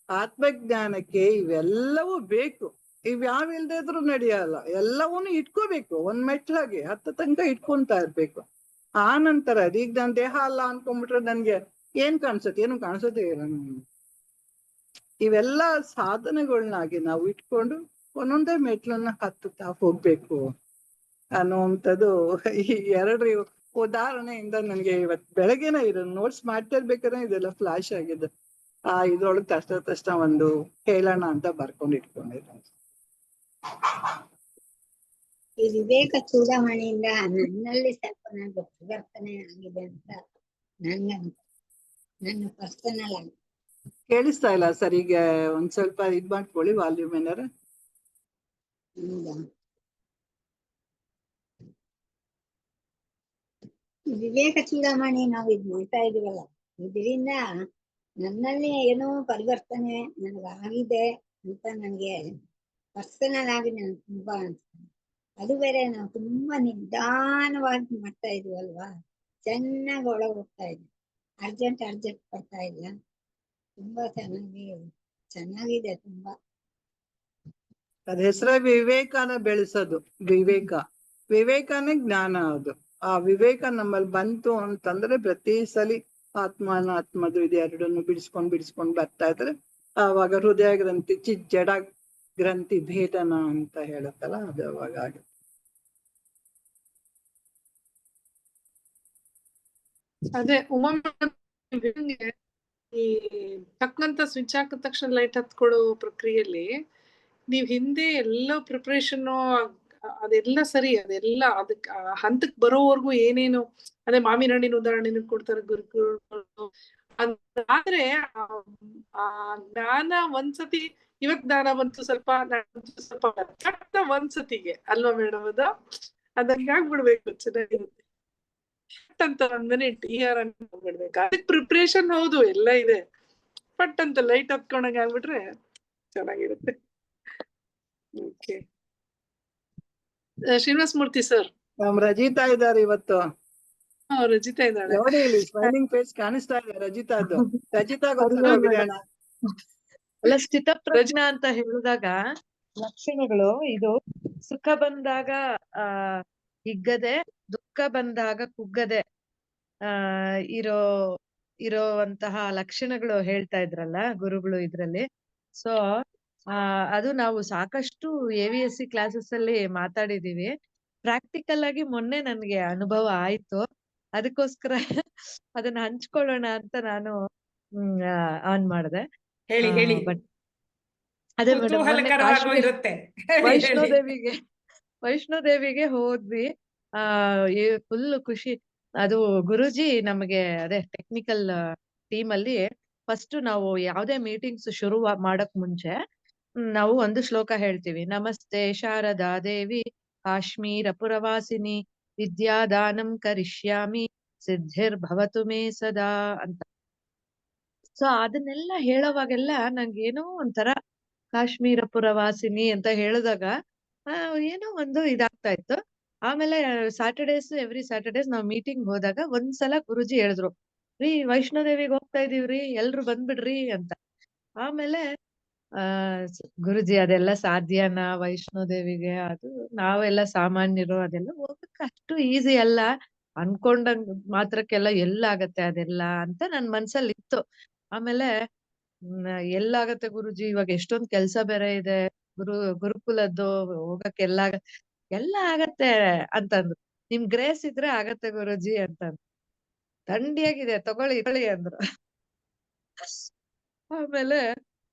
ಆತ್ಮಜ್ಞಾನಕ್ಕೆ ಇವೆಲ್ಲವೂ ಬೇಕು. ಇವ್ಯಾವ ಇಲ್ದೇ ಇದ್ರು ನಡೆಯಲ್ಲ. ಎಲ್ಲವನ್ನೂ ಇಟ್ಕೋಬೇಕು, ಒಂದ್ ಮೆಟ್ಲಾಗಿ ಹತ್ತ ತನಕ ಇಟ್ಕೊಂತಾ ಇರ್ಬೇಕು. ಆ ನಂತರ ಅದೀಗ ನನ್ ದೇಹ ಅಲ್ಲ ಅನ್ಕೊಂಡ್ಬಿಟ್ರೆ ನನ್ಗೆ ಏನ್ ಕಾಣಿಸುತ್ತೆ? ಏನು ಕಾಣಿಸೋದೇ ಇಲ್ಲ. ಇವೆಲ್ಲ ಸಾಧನಗಳನ್ನಾಗಿ ನಾವು ಇಟ್ಕೊಂಡು ಒಂದೊಂದೇ ಮೆಟ್ಲನ್ನ ಹತ್ತುತ್ತಾ ಹೋಗ್ಬೇಕು ಅನ್ನುವಂಥದ್ದು ಈ 2 ಉದಾಹರಣೆಯಿಂದ ನನಗೆ ಇವತ್ತು ಬೆಳಗ್ಗೆನ ಇದನ್ನ ನೋಟ್ಸ್ ಮಾಡ್ತಾ ಇರ್ಬೇಕಾದ್ರೆ ಇದೆಲ್ಲ ಫ್ಲಾಶ್ ಆಗಿದೆ. ಇದ್ರೊಳಗೆ ತಕ್ಷಣ ಒಂದು ಹೇಳೋಣ ಅಂತ ಬರ್ಕೊಂಡು ಇಟ್ಕೊಂಡಿದ್ದೆ. ಈ ವಿವೇಕ ಚೂಡಾಮಣಿಯಿಂದ ನನ್ನಲ್ಲಿ ಸ್ವಲ್ಪ ನನಗೆ ಪರಿವರ್ತನೆ ಆಗಿದೆ ಅಂತ ನನ್ನ ಪರ್ಸನಲ್ ಆಗಿ. ಕೇಳಿಸ್ತಾ ಇಲ್ಲ ಸರ್, ಈಗ ಒಂದ್ ಸ್ವಲ್ಪ ಇದ್ ಮಾಡ್ಕೊಳ್ಳಿ ವಾಲ್ಯೂಮ್ ಏನಾರ. ಹೌದಾ? ಈ ವಿವೇಕ ಚೂಡಾಮಣಿ ನಾವು ಇದ್ ಮಾಡ್ತಾ ಇದೀವಲ್ಲ, ಇದರಿಂದ ನನ್ನಲ್ಲಿ ಏನೋ ಪರಿವರ್ತನೆ ನನಗಾಗಿದೆ ಅಂತ ನನಗೆ ಪರ್ಸನಲ್ ಆಗಿ ನನ್ಗೆ ತುಂಬಾ ಅನ್ಸ್ತದೆ. ಅದು ಬೇರೆ ನಾವು ತುಂಬಾ ನಿಧಾನವಾಗಿ ಮಾಡ್ತಾ ಇದೀವಲ್ವಾ, ಚೆನ್ನಾಗಿ ಒಳಗೆ ಹೋಗ್ತಾ ಇದ್ವಿ. ಅರ್ಜೆಂಟ್ ಬರ್ತಾ ಇಲ್ಲ. ತುಂಬಾ ಚೆನ್ನಾಗಿದೆ ತುಂಬಾ. ಅದ್ ಹೆಸರೇ ವಿವೇಕನ ಬೆಳೆಸೋದು. ವಿವೇಕನೇ ಜ್ಞಾನ. ಅದು ಆ ವಿವೇಕ ನಮ್ಮಲ್ಲಿ ಬಂತು ಅಂತಂದ್ರೆ ಪ್ರತಿ ಸಲಿ ಆತ್ಮದು ಇದು 2 ಬಿಡಿಸ್ಕೊಂಡ್ ಬರ್ತಾ ಇದ್ರೆ ಆವಾಗ ಹೃದಯ ಗ್ರಂಥಿ ಜಡ ಗ್ರಂಥಿ ಭೇದನ ಅಂತ ಹೇಳುತ್ತಲ್ಲ, ಅದು ಅವಾಗ ಆಗುತ್ತೆ. ಅದೇ ಉಮಾ ಈ ತಕ್ಕಂತ ಸ್ವಿಚ್ ಹಾಕಿದ ತಕ್ಷಣ ಲೈಟ್ ಹತ್ಕೊಡೋ ಪ್ರಕ್ರಿಯೆಯಲ್ಲಿ ನೀವ್ ಹಿಂದೆ ಎಲ್ಲ ಪ್ರಿಪ್ರೇಷನ್ ಅದೆಲ್ಲ ಸರಿ, ಅದೆಲ್ಲ ಅದಕ್ ಹಂತಕ್ ಬರೋವರೆಗೂ ಏನೇನು, ಅದೇ ಮಾವಿನ ಹಣ್ಣಿನ ಉದಾಹರಣೆನ ಕೊಡ್ತಾರೆ ಗುರುಗಳು. ಆದ್ರೆ ಆ ಜ್ಞಾನ ಒಂದ್ಸತಿ, ಇವತ್ ಜ್ಞಾನ ಬಂತು ಸ್ವಲ್ಪ ಒಂದ್ಸತಿಗೆ ಅಲ್ವಾ ಮೇಡಮ್? ಅದಂಗ ಆಗ್ಬಿಡ್ಬೇಕು, ಚೆನ್ನಾಗಿರುತ್ತೆ ಅಂತ 1 ಮಿನಿಟ್ ಬಿಡ್ಬೇಕು. ಅದಕ್ಕೆ ಪ್ರಿಪ್ರೇಷನ್ ಹೌದು, ಎಲ್ಲ ಇದೆ. ಪಟ್ ಅಂತ ಲೈಟ್ ಹತ್ಕೊಂಡಂಗ ಆಗ್ಬಿಟ್ರೆ ಚೆನ್ನಾಗಿರುತ್ತೆ. Okay, Srinivasa Murthy sir. ನಮ್ ರಜಿತಾ ಇದ್ದಾರೆ ಇವತ್ತು. ರಜಿತಾ ಇದ್ದಾಳೆ ನೋಡಿ, ಇಲ್ಲಿ ಸ್ಮೈಲಿಂಗ್ ಫೇಸ್ ಕಾಣಿಸ್ತಾ ಇದೆ ರಜಿತಾದು. ರಜಿತಾಗೋಸ್ಕರ ಬಿಡೋಣ. ಅಲ್ಲ, ಸ್ಥಿತಪ್ರಜ್ಞ ಅಂತ ಹೇಳಿದಾಗ ಲಕ್ಷಣಗಳು ಇದು: ಸುಖ ಬಂದಾಗ ಹಿಗ್ಗದೆ, ದುಃಖ ಬಂದಾಗ ಕುಗ್ಗದೆ ಇರೋವಂತಹ ಲಕ್ಷಣಗಳು ಹೇಳ್ತಾ ಇದ್ರಲ್ಲ ಗುರುಗಳು ಇದ್ರಲ್ಲಿ. ಸೊ ಅದು ನಾವು ಸಾಕಷ್ಟು AVSC ಕ್ಲಾಸಸ್ ಅಲ್ಲಿ ಮಾತಾಡಿದೀವಿ. ಪ್ರಾಕ್ಟಿಕಲ್ ಆಗಿ ಮೊನ್ನೆ ನನ್ಗೆ ಅನುಭವ ಆಯ್ತು. ಅದಕ್ಕೋಸ್ಕರ ಅದನ್ನ ಹಂಚ್ಕೊಳ್ಳೋಣ ಅಂತ ನಾನು ಆನ್ ಮಾಡಿದೆ. ಹೇಳಿ. ಬಟ್ ಅದೇ ಮೇಡಮ್, ಮೊನ್ನೆ ವೈಷ್ಣೋದೇವಿಗೆ ಹೋದ್ವಿ. ಫುಲ್ ಖುಷಿ. ಅದು ಗುರುಜಿ ನಮಗೆ ಅದೇ ಟೆಕ್ನಿಕಲ್ ಟೀಮ್ ಅಲ್ಲಿ ಫಸ್ಟ್ ನಾವು ಯಾವ್ದೇ ಮೀಟಿಂಗ್ಸ್ ಶುರು ಮಾಡಕ್ ಮುಂಚೆ ನಾವು ಒಂದು ಶ್ಲೋಕ ಹೇಳ್ತೀವಿ: ನಮಸ್ತೆ ಶಾರದಾ ದೇವಿ ಕಾಶ್ಮೀರ ಪುರವಾಸಿನಿ ವಿದ್ಯಾದಾನಂ ಕರಿಷ್ಯಾಮಿ ಸಿದ್ಧಿರ್ಭವತು ಮೇ ಸದಾ ಅಂತ. ಸೊ ಅದನ್ನೆಲ್ಲ ಹೇಳೋವಾಗೆಲ್ಲ ನಂಗೇನೋ ಒಂಥರ ಕಾಶ್ಮೀರ ಪುರವಾಸಿನಿ ಅಂತ ಹೇಳಿದಾಗ ಏನೋ ಒಂದು ಇದಾಗ್ತಾ ಇತ್ತು. ಆಮೇಲೆ ಎವ್ರಿ ಸ್ಯಾಟರ್ಡೇಸ್ ನಾವ್ ಮೀಟಿಂಗ್ ಹೋದಾಗ ಒಂದ್ಸಲ ಗುರುಜಿ ಹೇಳಿದ್ರು, ರೀ ವೈಷ್ಣೋದೇವಿಗೆ ಹೋಗ್ತಾ ಇದೀವ್ರಿ, ಎಲ್ರು ಬಂದ್ಬಿಡ್ರಿ ಅಂತ. ಆಮೇಲೆ ಗುರುಜಿ ಅದೆಲ್ಲ ಸಾಧ್ಯನಾ ವೈಷ್ಣೋದೇವಿಗೆ? ಅದು ನಾವೆಲ್ಲ ಸಾಮಾನ್ಯರು, ಅದೆಲ್ಲ ಹೋಗಕ್ಕೆ ಅಷ್ಟು ಈಸಿ ಅಲ್ಲ, ಅನ್ಕೊಂಡಂಗ್ ಮಾತ್ರಕ್ಕೆಲ್ಲ ಎಲ್ಲಾಗತ್ತೆ ಅದೆಲ್ಲ ಅಂತ ನನ್ ಮನ್ಸಲ್ಲಿ ಇತ್ತು. ಆಮೇಲೆ ಎಲ್ಲಾಗತ್ತೆ ಗುರುಜಿ, ಇವಾಗ ಎಷ್ಟೊಂದ್ ಕೆಲ್ಸ ಬೇರೆ ಇದೆ, ಗುರುಕುಲದ್ದು ಹೋಗಕ್ಕೆ ಎಲ್ಲ ಆಗತ್ತೆ ಅಂತಂದ್ರು. ನಿಮ್ ಗ್ರೇಸ್ ಇದ್ರೆ ಆಗತ್ತೆ ಗುರುಜಿ ಅಂತಂದ್ರು. ಥಂಡಿಯಾಗಿದೆ, ತಗೊಳ್ಳಿ ಅಂದ್ರು. ಆಮೇಲೆ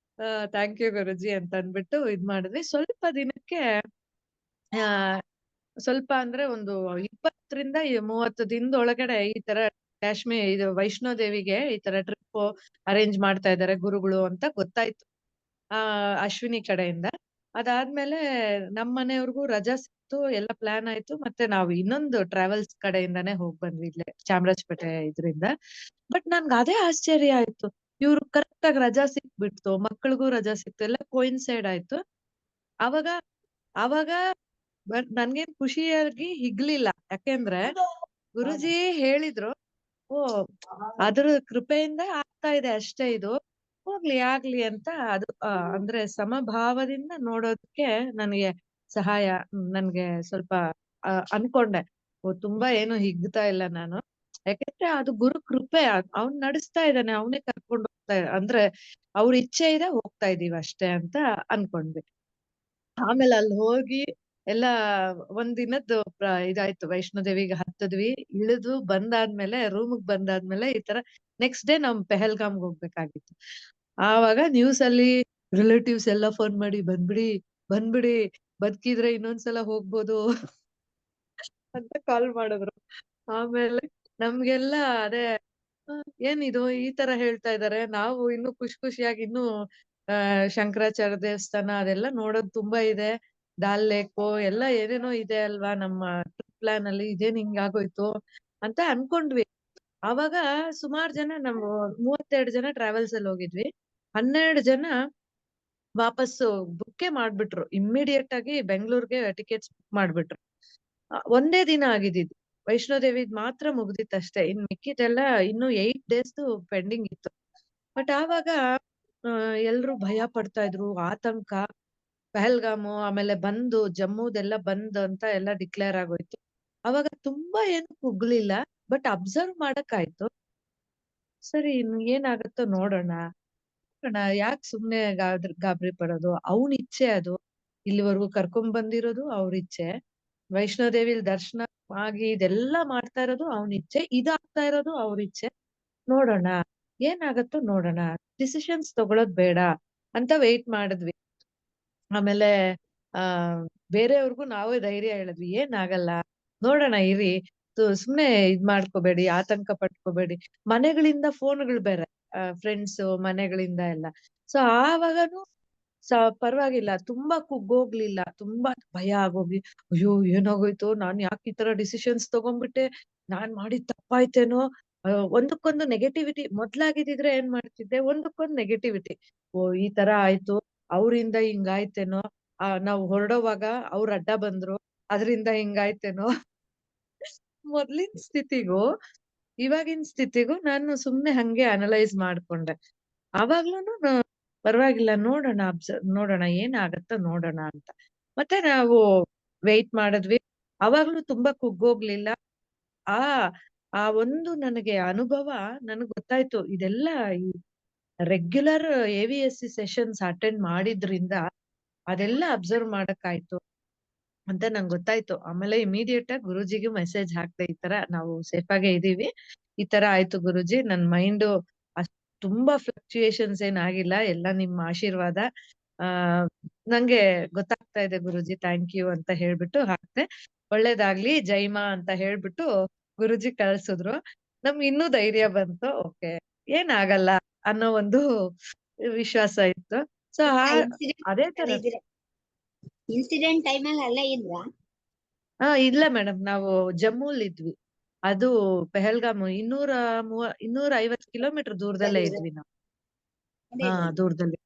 ಥ್ಯಾಂಕ್ ಯು ಗುರುಜಿ ಅಂತ ಅಂದ್ಬಿಟ್ಟು ಇದ್ ಮಾಡಿದ್ವಿ. ಸ್ವಲ್ಪ ದಿನಕ್ಕೆ ಆ ಸ್ವಲ್ಪ ಅಂದ್ರೆ ಒಂದು 20ರಿಂದ 30 ದಿನದೊಳಗಡೆ ಈ ತರ ಕಾಶ್ಮೀರ್ ಇದು ವೈಷ್ಣೋ ದೇವಿಗೆ ಈ ತರ ಟ್ರಿಪ್ ಅರೇಂಜ್ ಮಾಡ್ತಾ ಇದ್ದಾರೆ ಗುರುಗಳು ಅಂತ ಗೊತ್ತಾಯ್ತು ಆ ಅಶ್ವಿನಿ ಕಡೆಯಿಂದ. ಅದಾದ್ಮೇಲೆ ನಮ್ಮ ಮನೆಯವ್ರಿಗೂ ರಜಾ ಸಿಕ್ತು, ಎಲ್ಲ ಪ್ಲಾನ್ ಆಯ್ತು. ಮತ್ತೆ ನಾವು ಇನ್ನೊಂದು ಟ್ರಾವೆಲ್ಸ್ ಕಡೆಯಿಂದಾನೇ ಹೋಗ್ ಬಂದ್ವಿ ಇಲ್ಲೇ ಚಾಮರಾಜಪೇಟೆ ಇದರಿಂದ. ಬಟ್ ನನ್ಗೆ ಅದೇ ಆಶ್ಚರ್ಯ ಆಯ್ತು, ಇವ್ರು ಕರೆಕ್ಟ್ ಆಗಿ ರಜಾ ಸಿಕ್ಬಿಡ್ತು, ಮಕ್ಕಳಿಗೂ ರಜಾ ಸಿಕ್ತು, ಎಲ್ಲ ಕೋಯಿನ್ಸೈಡ್ ಆಯ್ತು. ಅವಾಗ ಅವಾಗ ನನ್ಗೇನ್ ಖುಷಿಯಾಗಿ ಹಿಗ್ಲಿಲ್ಲ, ಯಾಕೆಂದ್ರೆ ಗುರುಜಿ ಹೇಳಿದ್ರು, ಓ ಅದ್ರ ಕೃಪೆಯಿಂದ ಆಗ್ತಾ ಇದೆ ಅಷ್ಟೇ, ಇದು ಹೋಗ್ಲಿ ಆಗ್ಲಿ ಅಂತ. ಅದು ಅಂದ್ರೆ ಸಮಭಾವದಿಂದ ನೋಡೋದಕ್ಕೆ ನನಗೆ ಸಹಾಯ, ನನ್ಗೆ ಸ್ವಲ್ಪ ಅನ್ಕೊಂಡೆ, ಓ ತುಂಬಾ ಏನು ಹಿಗ್ತಾ ಇಲ್ಲ ನಾನು, ಯಾಕಂದ್ರೆ ಅದು ಗುರು ಕೃಪೆ, ಅವ್ನ್ ನಡೆಸ್ತಾ ಇದ್ದಾನೆ, ಅವನೇ ಕರ್ಕೊಂಡು ಹೋಗ್ತಾ ಅಂದ್ರೆ ಅವ್ರ ಇಚ್ಛೆ ಇದೆ, ಹೋಗ್ತಾ ಇದೀವಿ ಅಷ್ಟೇ ಅಂತ ಅನ್ಕೊಂಡ್ವಿ. ಆಮೇಲೆ ಅಲ್ಲಿ ಹೋಗಿ ಎಲ್ಲ ಒಂದ್ ದಿನದ್ದು ಇದಾಯ್ತು, ವೈಷ್ಣೋದೇವಿಗೆ ಹತ್ತದ್ವಿ, ಇಳಿದು ಬಂದಾದ್ಮೇಲೆ ರೂಮ್ಗ್ ಬಂದಾದ್ಮೇಲೆ ಈ ತರ ನೆಕ್ಸ್ಟ್ ಡೇ ನಾವ್ ಪೆಹಲ್ಗಾಮ್ಗೆ ಹೋಗ್ಬೇಕಾಗಿತ್ತು. ಆವಾಗ ನ್ಯೂಸ್ ಅಲ್ಲಿ ರಿಲೇಟಿವ್ಸ್ ಎಲ್ಲ ಫೋನ್ ಮಾಡಿ ಬಂದ್ಬಿಡಿ ಬಂದ್ಬಿಡಿ, ಬದುಕಿದ್ರೆ ಇನ್ನೊಂದ್ಸಲ ಹೋಗ್ಬೋದು ಅಂತ ಕಾಲ್ ಮಾಡಿದ್ರು. ಆಮೇಲೆ ನಮ್ಗೆಲ್ಲ ಅದೇ ಏನಿದು ಈ ತರ ಹೇಳ್ತಾ ಇದಾರೆ, ನಾವು ಇನ್ನು ಖುಷಿಯಾಗಿ ಇನ್ನು ಶಂಕರಾಚಾರ್ಯ ದೇವಸ್ಥಾನ ಅದೆಲ್ಲ ನೋಡೋದ್ ತುಂಬಾ ಇದೆ, ಡಾಲ್ ಲೇಕು ಎಲ್ಲ ಏನೇನೋ ಇದೆ ಅಲ್ವಾ ನಮ್ಮ ಟ್ರಿಪ್ ಪ್ಲಾನ್ ಅಲ್ಲಿ, ಇದೇನ್ ಹಿಂಗಾಗೋಯ್ತು ಅಂತ ಅನ್ಕೊಂಡ್ವಿ. ಅವಾಗ ಸುಮಾರು ಜನ, ನಾವು 32 ಜನ ಟ್ರಾವೆಲ್ಸ್ ಅಲ್ಲಿ ಹೋಗಿದ್ವಿ, 12 ಜನ ವಾಪಸ್ಸು ಬುಕ್ಕೇ ಮಾಡ್ಬಿಟ್ರು, ಇಮ್ಮಿಡಿಯೇಟ್ ಆಗಿ ಬೆಂಗಳೂರಿಗೆ ಟಿಕೆಟ್ಸ್ ಬುಕ್ ಮಾಡ್ಬಿಟ್ರು. ಒಂದೇ ದಿನ ಆಗಿದ್ದು ವೈಷ್ಣೋದೇವಿದ್ ಮಾತ್ರ ಮುಗ್ದಿತ್ತಷ್ಟೇ, ಇನ್ ಮಿಕ್ಕಿದೆಲ್ಲ ಇನ್ನು 8 ಡೇಸ್ ಪೆಂಡಿಂಗ್ ಇತ್ತು. ಬಟ್ ಆವಾಗ ಎಲ್ರು ಭಯ ಪಡ್ತಾ ಇದ್ರು, ಆತಂಕ. ಪಹಲ್ಗಾಮು ಆಮೇಲೆ ಬಂದು ಜಮ್ಮುದೆಲ್ಲ ಬಂದ್ ಅಂತ ಎಲ್ಲ ಡಿಕ್ಲೇರ್ ಆಗೋಯ್ತು. ಅವಾಗ ತುಂಬಾ ಏನು ಕುಗ್ಲಿಲ್ಲ, ಬಟ್ ಅಬ್ಸರ್ವ್ ಮಾಡಕ್ಕಾಯ್ತು. ಸರಿ ಇನ್ನು ಏನಾಗತ್ತೋ ನೋಡೋಣ, ಯಾಕೆ ಸುಮ್ನೆ ಗಾಬರಿ ಪಡೋದು, ಅವನ್ ಇಚ್ಛೆ ಅದು, ಇಲ್ಲಿವರೆಗೂ ಕರ್ಕೊಂಡ್ ಬಂದಿರೋದು ಅವ್ರ ಇಚ್ಛೆ, ವೈಷ್ಣೋದೇವಿಲ್ ದರ್ಶನ ಆಗಿ ಇದೆಲ್ಲ ಮಾಡ್ತಾ ಇರೋದು ಅವನ ಇಚ್ಛೆ, ಇದಾಗ್ತಾ ಇರೋದು ಅವ್ರ ಇಚ್ಛೆ, ನೋಡೋಣ ಏನಾಗತ್ತೋ ನೋಡೋಣ, ಡಿಸಿಷನ್ಸ್ ತಗೊಳೋದ್ ಬೇಡ ಅಂತ ವೇಟ್ ಮಾಡಿದ್ವಿ. ಆಮೇಲೆ ಆ ಬೇರೆಯವ್ರಿಗೂ ನಾವೇ ಧೈರ್ಯ ಹೇಳಿದ್ವಿ, ಏನಾಗಲ್ಲ ನೋಡೋಣ ಇರಿ, ಸುಮ್ನೆ ಇದ್ ಮಾಡ್ಕೋಬೇಡಿ, ಆತಂಕ ಪಟ್ಕೋಬೇಡಿ. ಮನೆಗಳಿಂದ ಫೋನ್ಗಳು ಬೇರೆ, ಫ್ರೆಂಡ್ಸ್ ಮನೆಗಳಿಂದ ಎಲ್ಲ. ಸೊ ಆವಾಗನು ಪರವಾಗಿಲ್ಲ, ತುಂಬಾ ಕುಗ್ಗೋಗ್ಲಿಲ್ಲ, ತುಂಬಾ ಭಯ ಆಗೋಗಿ, ಅಯ್ಯೋ ಏನಾಗೋಯ್ತು, ನಾನ್ ಯಾಕೆ ಈ ತರ ಡಿಸಿಷನ್ಸ್ ತಗೊಂಡ್ಬಿಟ್ಟೆ, ನಾನ್ ಮಾಡಿದ್ ತಪ್ಪಾಯ್ತೇನೋ, ಒಂದಕ್ಕೊಂದು ನೆಗೆಟಿವಿಟಿ. ಮೊದ್ಲಾಗಿದ್ರೆ ಏನ್ ಮಾಡ್ತಿದ್ದೆ, ಒಂದಕ್ಕೊಂದು ನೆಗೆಟಿವಿಟಿ, ಓ ಈ ತರ ಆಯ್ತು, ಅವ್ರಿಂದ ಹಿಂಗಾಯ್ತೇನೋ, ನಾವ್ ಹೊರಡೋವಾಗ ಅವ್ರ ಅಡ್ಡ ಬಂದ್ರು, ಅದ್ರಿಂದ ಹಿಂಗಾಯ್ತೇನೋ. ಮೊದ್ಲಿನ ಸ್ಥಿತಿಗೂ ಇವಾಗಿನ ಸ್ಥಿತಿಗೂ ನಾನು ಸುಮ್ನೆ ಹಂಗೆ ಅನಲೈಸ್ ಮಾಡ್ಕೊಂಡೆ. ಅವಾಗ್ಲೂನು ಪರವಾಗಿಲ್ಲ, ನೋಡೋಣ ನೋಡೋಣ ಏನಾಗತ್ತೋ ನೋಡೋಣ ಅಂತ. ಮತ್ತೆ ನಾವು ವೆಯ್ಟ್ ಮಾಡಿದ್ವಿ, ಅವಾಗ್ಲೂ ತುಂಬಾ ಕುಗ್ಗೋಗ್ಲಿಲ್ಲ. ಆ ಆ ಒಂದು ನನಗೆ ಅನುಭವ ನನಗ್ ಗೊತ್ತಾಯ್ತು, ಇದೆಲ್ಲ ಈ ರೆಗ್ಯುಲರ್ AVSC ಸೆಷನ್ಸ್ ಅಟೆಂಡ್ ಮಾಡಿದ್ರಿಂದ ಅದೆಲ್ಲ ಅಬ್ಸರ್ವ್ ಮಾಡಕ್ಕಾಯ್ತು ಅಂತ ನಂಗೆ ಗೊತ್ತಾಯ್ತು. ಆಮೇಲೆ ಇಮಿಡಿಯೇಟ್ ಆಗಿ ಗುರುಜಿಗೆ ಮೆಸೇಜ್ ಹಾಕ್ದೆ, ಈ ತರ ನಾವು ಸೇಫ್ ಆಗೇ ಇದೀವಿ, ಈ ತರ ಆಯ್ತು ಗುರುಜಿ, ನನ್ ಮೈಂಡ್ ತುಂಬಾ ಫ್ಲಕ್ಚುಯೇಷನ್ಸ್ ಏನಾಗಿಲ್ಲ, ಎಲ್ಲ ನಿಮ್ಮ ಆಶೀರ್ವಾದ, ಆ ನಂಗೆ ಗೊತ್ತಾಗ್ತಾ ಇದೆ ಗುರುಜಿ, ಥ್ಯಾಂಕ್ ಯು ಅಂತ ಹೇಳ್ಬಿಟ್ಟು ಹಾಕ್ದೆ. ಒಳ್ಳೇದಾಗ್ಲಿ ಜೈಮಾ ಅಂತ ಹೇಳ್ಬಿಟ್ಟು ಗುರುಜಿ ಕಳ್ಸಿದ್ರು. ನಮ್ಗೆ ಇನ್ನೂ ಧೈರ್ಯ ಬಂತು, ಓಕೆ ಏನಾಗಲ್ಲ ಅನ್ನೋ ಒಂದು ವಿಶ್ವಾಸ ಇತ್ತು. ಸೊ ಅದೇ ತರ ಇನ್ಸಿಡೆಂಟ್ ಟೈಮಲ್ಲಿ ಅಲ್ಲೇ ಇದ್ವಾ? ಇಲ್ಲ ಮೇಡಮ್, ನಾವು ಜಮ್ಮುಲ್ ಇದ್ವಿ, ಅದು ಪೆಹಲ್ಗಾಮ್ 250 ಕಿಲೋಮೀಟರ್ ದೂರದಲ್ಲೇ ಇದ್ವಿ ನಾವು. ದೂರದಲ್ಲಿ,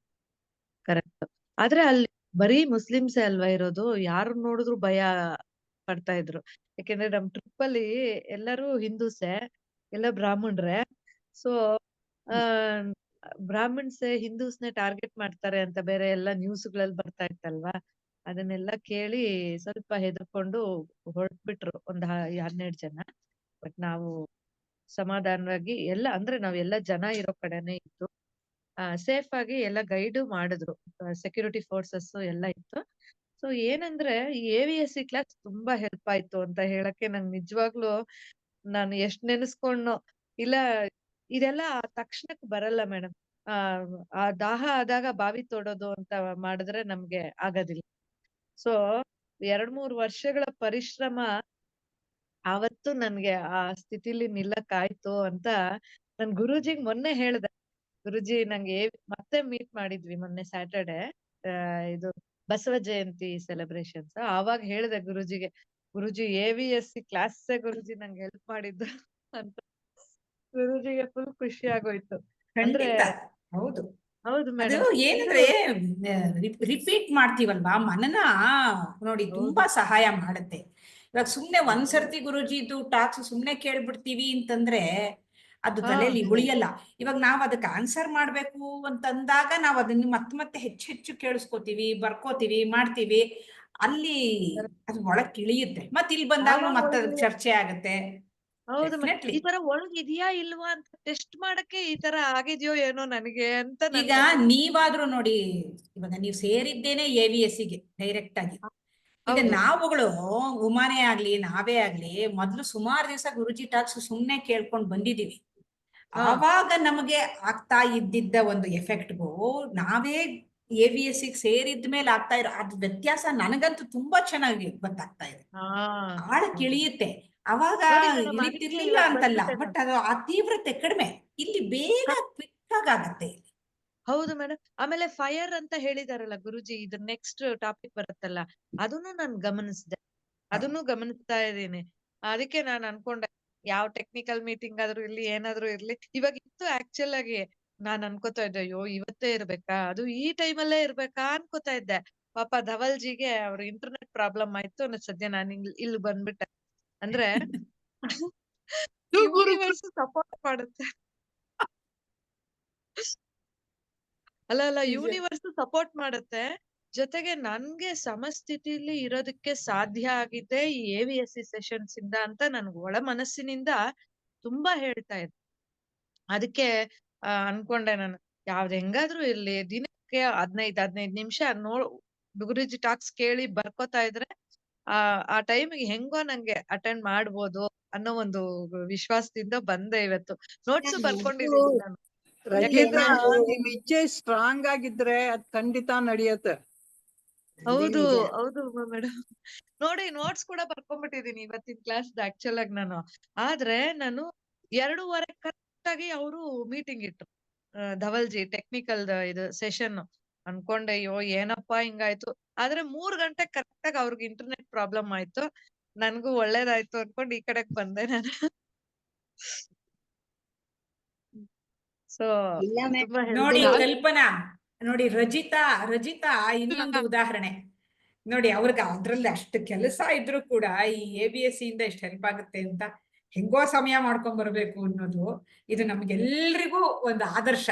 ಕರೆಕ್ಟ್. ಆದ್ರೆ ಅಲ್ಲಿ ಬರೀ ಮುಸ್ಲಿಮ್ಸೇ ಅಲ್ವಾ ಇರೋದು, ಯಾರು ನೋಡಿದ್ರು ಭಯ ಪಡ್ತಾ ಇದ್ರು, ಯಾಕೆಂದ್ರೆ ನಮ್ ಟ್ರಿಪ್ ಅಲ್ಲಿ ಎಲ್ಲರೂ ಹಿಂದೂಸೇ, ಎಲ್ಲ ಬ್ರಾಹ್ಮಣ್ರೆ. ಸೊ ಆ ಬ್ರಾಹ್ಮಣ್ಸೇ ಹಿಂದೂಸ್ನೇ ಟಾರ್ಗೆಟ್ ಮಾಡ್ತಾರೆ ಅಂತ ಬೇರೆ ಎಲ್ಲ ನ್ಯೂಸ್ಗಳಲ್ಲಿ ಬರ್ತಾ ಇತ್ತಲ್ವಾ, ಅದನ್ನೆಲ್ಲ ಕೇಳಿ ಸ್ವಲ್ಪ ಹೆದರ್ಕೊಂಡು ಹೊರಟ್ಬಿಟ್ರು ಒಂದ್ 12 ಜನ. ಬಟ್ ನಾವು ಸಮಾಧಾನವಾಗಿ ಎಲ್ಲ, ಅಂದ್ರೆ ನಾವೆಲ್ಲ ಜನ ಇರೋ ಕಡೆನೆ ಇತ್ತು, ಸೇಫ್ ಆಗಿ ಎಲ್ಲ ಗೈಡ್ ಮಾಡಿದ್ರು, ಸೆಕ್ಯೂರಿಟಿ ಫೋರ್ಸಸ್ ಎಲ್ಲ ಇತ್ತು. ಸೊ ಏನಂದ್ರೆ ಈ AVSC ಕ್ಲಾಸ್ ತುಂಬಾ ಹೆಲ್ಪ್ ಆಯ್ತು ಅಂತ ಹೇಳಕ್ಕೆ ನಂಗೆ ನಿಜವಾಗ್ಲೂ ನಾನು ಎಷ್ಟ್ ನೆನೆಸ್ಕೊಂಡು ಇಲ್ಲ, ಇದೆಲ್ಲ ತಕ್ಷಣಕ್ಕೆ ಬರಲ್ಲ ಮೇಡಮ್. ಆ ದಾಹ ಆದಾಗ ಬಾವಿ ತೋಡೋದು ಅಂತ ಮಾಡಿದ್ರೆ ನಮ್ಗೆ ಆಗೋದಿಲ್ಲ. ಸೊ 2-3 ವರ್ಷಗಳ ಪರಿಶ್ರಮ ಆವತ್ತು ನನ್ಗೆ ಆ ಸ್ಥಿತಿಲಿ ನಿಲ್ಲಕ್ಕಾಯ್ತು ಅಂತ ನನ್ ಗುರೂಜಿಗ್ ಮೊನ್ನೆ ಹೇಳ್ದೆ. ಗುರೂಜಿ ನಂಗೆ ಮತ್ತೆ ಮೀಟ್ ಮಾಡಿದ್ವಿ ಮೊನ್ನೆ ಸ್ಯಾಟರ್ಡೆ, ಇದು ಬಸವ ಜಯಂತಿ ಸೆಲೆಬ್ರೇಷನ್ಸ್. ಆವಾಗ ಹೇಳ್ದೆ ಗುರೂಜಿಗೆ, ಗುರೂಜಿ AVSC ಕ್ಲಾಸ್ ಗುರೂಜಿ ನಂಗೆ ಹೆಲ್ಪ್ ಮಾಡಿದ್ದು ಅಂತ. ಗುರೂಜಿಗೆ ಫುಲ್ ಖುಷಿ ಆಗೋಯ್ತು. ಅಂದ್ರೆ ಖಂಡಿತ ಹೌದು. ಹೌದು ಅದು ಮೇಡಮ್. ಏನಂದ್ರೆ ರಿಪೀಟ್ ಮಾಡ್ತೀವಲ್ವಾ, ಮನನ ನೋಡಿ ತುಂಬಾ ಸಹಾಯ ಮಾಡುತ್ತೆ. ಇವಾಗ ಸುಮ್ನೆ ಒಂದ್ಸರ್ತಿ ಗುರೂಜಿದು ಟಾಕ್ಸ್ ಸುಮ್ನೆ ಕೇಳ್ಬಿಡ್ತೀವಿ ಅಂತಂದ್ರೆ ಅದು ತಲೆಯಲ್ಲಿ ಉಳಿಯಲ್ಲ. ಇವಾಗ ನಾವ್ ಅದಕ್ಕೆ ಆನ್ಸರ್ ಮಾಡ್ಬೇಕು ಅಂತಂದಾಗ ನಾವ್ ಅದನ್ನ ಮತ್ತೆ ಹೆಚ್ಚು ಕೇಳಿಸ್ಕೊತೀವಿ, ಬರ್ಕೋತೀವಿ, ಮಾಡ್ತೀವಿ. ಅಲ್ಲಿ ಅದು ಒಳಕ್ ಇಳಿಯುತ್ತೆ. ಮತ್ತೆ ಇಲ್ಲಿ ಬಂದಾಗ್ಲೂ ಮತ್ತೆ ಅದ್ರ ಚರ್ಚೆ ಆಗತ್ತೆ. ಹೌದು ಮೇಡಮ್. ಡೆಫಿನೆಟ್ಲಿ. ಈ ತರ ಒಳಗ್ ಇದೆಯಾ ಇಲ್ವಾ ಅಂತ ಟೆಸ್ಟ್ ಮಾಡಕ್ಕೆ ಈ ತರ ಆಗಿದ್ಯೋ ಏನೋ ನನಗೆ ಅಂತ ಈಗ ನೀವಾದ್ರೂ ನೋಡಿ, ಇವಾಗ ನೀವು ಸೇರಿದ್ದೇನೆ AVSC ಗೆ ಡೈರೆಕ್ಟ್ ಆಗಿ. ಈಗ ಹೌದು. ನಾವುಗಳು ಉಮಾನೇ ಆಗ್ಲಿ ನಾವೇ ಆಗ್ಲಿ ಮೊದ್ಲು ಸುಮಾರು ದಿವಸ ಗುರುಜಿ ಟಾಕ್ಸ್ ಸುಮ್ನೆ ಕೇಳ್ಕೊಂಡ್ ಬಂದಿದೀವಿ. ಆವಾಗ ನಮಗೆ ಆಗ್ತಾ ಇದ್ದಿದ್ದ ಒಂದು ಎಫೆಕ್ಟ್ಗೂ ನಾವೇ AVSC ಗೆ ಸೇರಿದ್ಮೇಲೆ ಆಗ್ತಾ ಇರೋ ಅದ್ ವ್ಯತ್ಯಾಸ ನನಗಂತೂ ತುಂಬಾ ಚೆನ್ನಾಗಿ ಗೊತ್ತಾಗ್ತಾ ಇದೆ. ಆಳಕ್ಕೆ ಇಳಿಯುತ್ತೆ. ಅವಾಗ ನೋಡಿ madam, ಅದಕ್ಕೆ ಇಳಿತಿರ್ಲಿಲ್ಲ ಇವಾಗ ಅಂತಲ್ಲ, ಬಂದ್ಬಿಟ್ಟೆ ಬಟ್ ಅದು ಆ ತೀವ್ರತೆ ಕಡಿಮೆ. ಇಲ್ಲಿ ಬೇಗ ಕ್ವಿಕ್ ಆಗತ್ತೆ. ಹೌದು ಮೇಡಮ್. ಆಮೇಲೆ ಫೈರ್ ಅಂತ ಹೇಳಿದಾರಲ್ಲ ಗುರುಜಿ, ಇದು ನೆಕ್ಸ್ಟ್ ಟಾಪಿಕ್ ಬರುತ್ತಲ್ಲ, ಅದನ್ನು ನಾನ್ ಗಮನಿಸಿದೆ. ಅದನ್ನು ಗಮನಿಸ್ತಾ ಇದ್ದೀನಿ. ಅದಕ್ಕೆ ನಾನ್ ಅನ್ಕೊಂಡೆ ಯಾವ ಟೆಕ್ನಿಕಲ್ ಮೀಟಿಂಗ್ ಆದ್ರೂ ಇರ್ಲಿ, ಏನಾದ್ರೂ ಇರ್ಲಿ, ಇವಾಗ ಇತ್ತು ಆಕ್ಚುಲ್ ಆಗಿ. ನಾನ್ ಅನ್ಕೋತಾ ಇದ್ದೆ, ಅಯ್ಯೋ ಇವತ್ತೇ ಇರ್ಬೇಕಾ, ಅದು ಈ ಟೈಮಲ್ಲೇ ಇರ್ಬೇಕಾ ಅನ್ಕೋತಾ ಇದ್ದೆ. ಪಾಪ ಧವಲ್ಜಿಗೆ ಅವ್ರ ಇಂಟರ್ನೆಟ್ ಪ್ರಾಬ್ಲಮ್ ಆಯ್ತು. ಸದ್ಯ ನಾನು ಇಲ್ಲಿ ಬಂದ್ಬಿಟ್ಟೆ. ಅಂದ್ರೆ ಯೂನಿವರ್ಸ್ ಸಪೋರ್ಟ್ ಮಾಡುತ್ತೆ. ಅಲ್ಲ ಯೂನಿವರ್ಸ್ ಸಪೋರ್ಟ್ ಮಾಡುತ್ತೆ. ಜೊತೆಗೆ ನನ್ಗೆ ಸಮಸ್ಥಿತಿಲಿ ಇರೋದಕ್ಕೆ ಸಾಧ್ಯ ಆಗಿದೆ ಈ AVSC ಸೆಷನ್ಸ್ ಇಂದ ಅಂತ ನನ್ಗೆ ಒಳ ಮನಸ್ಸಿನಿಂದ ತುಂಬಾ ಹೇಳ್ತಾ ಇದ್ದೆ. ಅದಕ್ಕೆ ಅನ್ಕೊಂಡೆ ನಾನು, ಯಾವ್ದು ಹೆಂಗಾದ್ರೂ ಇರ್ಲಿ, ದಿನಕ್ಕೆ 15 ನಿಮಿಷ ಗುರೂಜಿ ಟಾಕ್ಸ್ ಕೇಳಿ ಬರ್ಕೋತಾ ಇದ್ರೆ ಆ ಟೈಮಿಗೆ ಹೆಂಗೋ ನಂಗೆ ಅಟೆಂಡ್ ಮಾಡ್ಬೋದು ಅನ್ನೋ ಒಂದು ವಿಶ್ವಾಸದಿಂದ ಬಂದೆ ಇವತ್ತು. ನೋಟ್ಸ್ ಬರ್ಕೊಂಡಿದ್ದೀನಿ ನಾನು. ರಚಿತಾ, ನಿಮ್ ಇಚ್ಛೆ ಸ್ಟ್ರಾಂಗ್ ಆಗಿದ್ರೆ ಅದ್ ಖಂಡಿತ ನಡೆಯುತ್ತೆ. ಹೌದು ಹೌದು ಮೇಡಮ್. ನೋಡಿ ನೋಟ್ಸ್ ಕೂಡ ಬರ್ಕೊಂಡ್ಬಿಟ್ಟಿದೀನಿ ಇವತ್ತಿನ ಕ್ಲಾಸ್ ಆಕ್ಚುಲ್ ಆಗಿ ನಾನು. ಆದ್ರೆ ನಾನು 2:30 ಕರೆಕ್ಟ್ ಆಗಿ ಅವರು ಮೀಟಿಂಗ್ ಇಟ್ರು, ಧವಲ್ಜಿ ಟೆಕ್ನಿಕಲ್ ಇದು ಸೆಷನ್. ಅನ್ಕೊಂಡೆ ಅಯ್ಯೋ ಏನಪ್ಪಾ ಹಿಂಗಾಯ್ತು. ಆದ್ರೆ 3 ಗಂಟೆ ಕರೆಕ್ಟ್ ಆಗಿ ಅವ್ರಿಗೆ ಇಂಟರ್ನೆಟ್ ಪ್ರಾಬ್ಲಮ್ ಆಯ್ತು. ನನ್ಗೂ ಒಳ್ಳೇದಾಯ್ತು ಅನ್ಕೊಂಡು ಈ ಕಡೆಗ್ ಬಂದೆ ನಾನು. ಸೊ ಇಲ್ಲ ತುಂಬಾ ನೋಡಿ ಹೆಲ್ಪ್ ಕಲ್ಪನಾ, ನೋಡಿ ರಜಿತಾ ಇನ್ನೊಂದು ಉದಾಹರಣೆ ನೋಡಿ. ಅವ್ರಿಗೆ ಅದ್ರಲ್ಲಿ ಅಷ್ಟು ಕೆಲಸ ಇದ್ರು ಕೂಡ ಈ AVSC ಇಂದ ಎಷ್ಟು ಹೆಲ್ಪ್ ಆಗುತ್ತೆ ಅಂತ ಹೆಂಗೋ ಸಮಯ ಮಾಡ್ಕೊಂಡ್ ಬರ್ಬೇಕು ಅನ್ನೋದು ಇದು ನಮ್ಗೆಲ್ರಿಗೂ ಒಂದು ಆದರ್ಶ.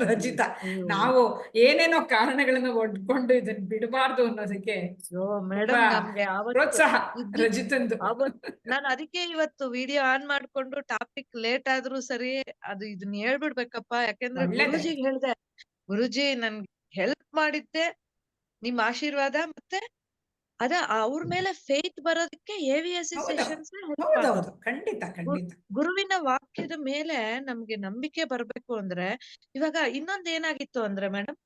ರಜಿತಾ, ನಾವು ಏನೇನೋ ಕಾರಣಗಳನ್ನ ಒಡ್ಕೊಂಡು ಇದನ್ನ ಬಿಡಬಾರ್ದು ಅನ್ನೋದಕ್ಕೆ ಮೇಡಮ್ ನಮ್ಗೆ ಪ್ರೋತ್ಸಾಹ ರಜಿತಂದು. ನಾನು ಅದಕ್ಕೆ ಇವತ್ತು ವಿಡಿಯೋ ಆನ್ ಮಾಡ್ಕೊಂಡು ಟಾಪಿಕ್ ಲೇಟ್ ಆದ್ರೂ ಸರಿ ಅದು ಇದನ್ನ ಹೇಳ್ಬಿಡ್ಬೇಕಪ್ಪ. ಯಾಕೆಂದ್ರೆ ಗುರೂಜಿಗೆ ಹೇಳ್ದೆ, ಗುರೂಜಿ ನನ್ಗೆ ಹೆಲ್ಪ್ ಮಾಡಿದ್ದೆ ನಿಮ್ ಆಶೀರ್ವಾದ, ಮತ್ತೆ ಅವ್ರ ಮೇಲೆ ಫೇತ್ ಬರೋದಕ್ಕೆ AVSC ಸೆಷನ್ಸ್ ಖಂಡಿತ. ಗುರುವಿನ ವಾಕ್ಯದ ಮೇಲೆ ನಮ್ಗೆ ನಂಬಿಕೆ ಬರ್ಬೇಕು ಅಂದ್ರೆ, ಇವಾಗ ಇನ್ನೊಂದ್ ಏನಾಗಿತ್ತು ಅಂದ್ರೆ ಮೇಡಮ್,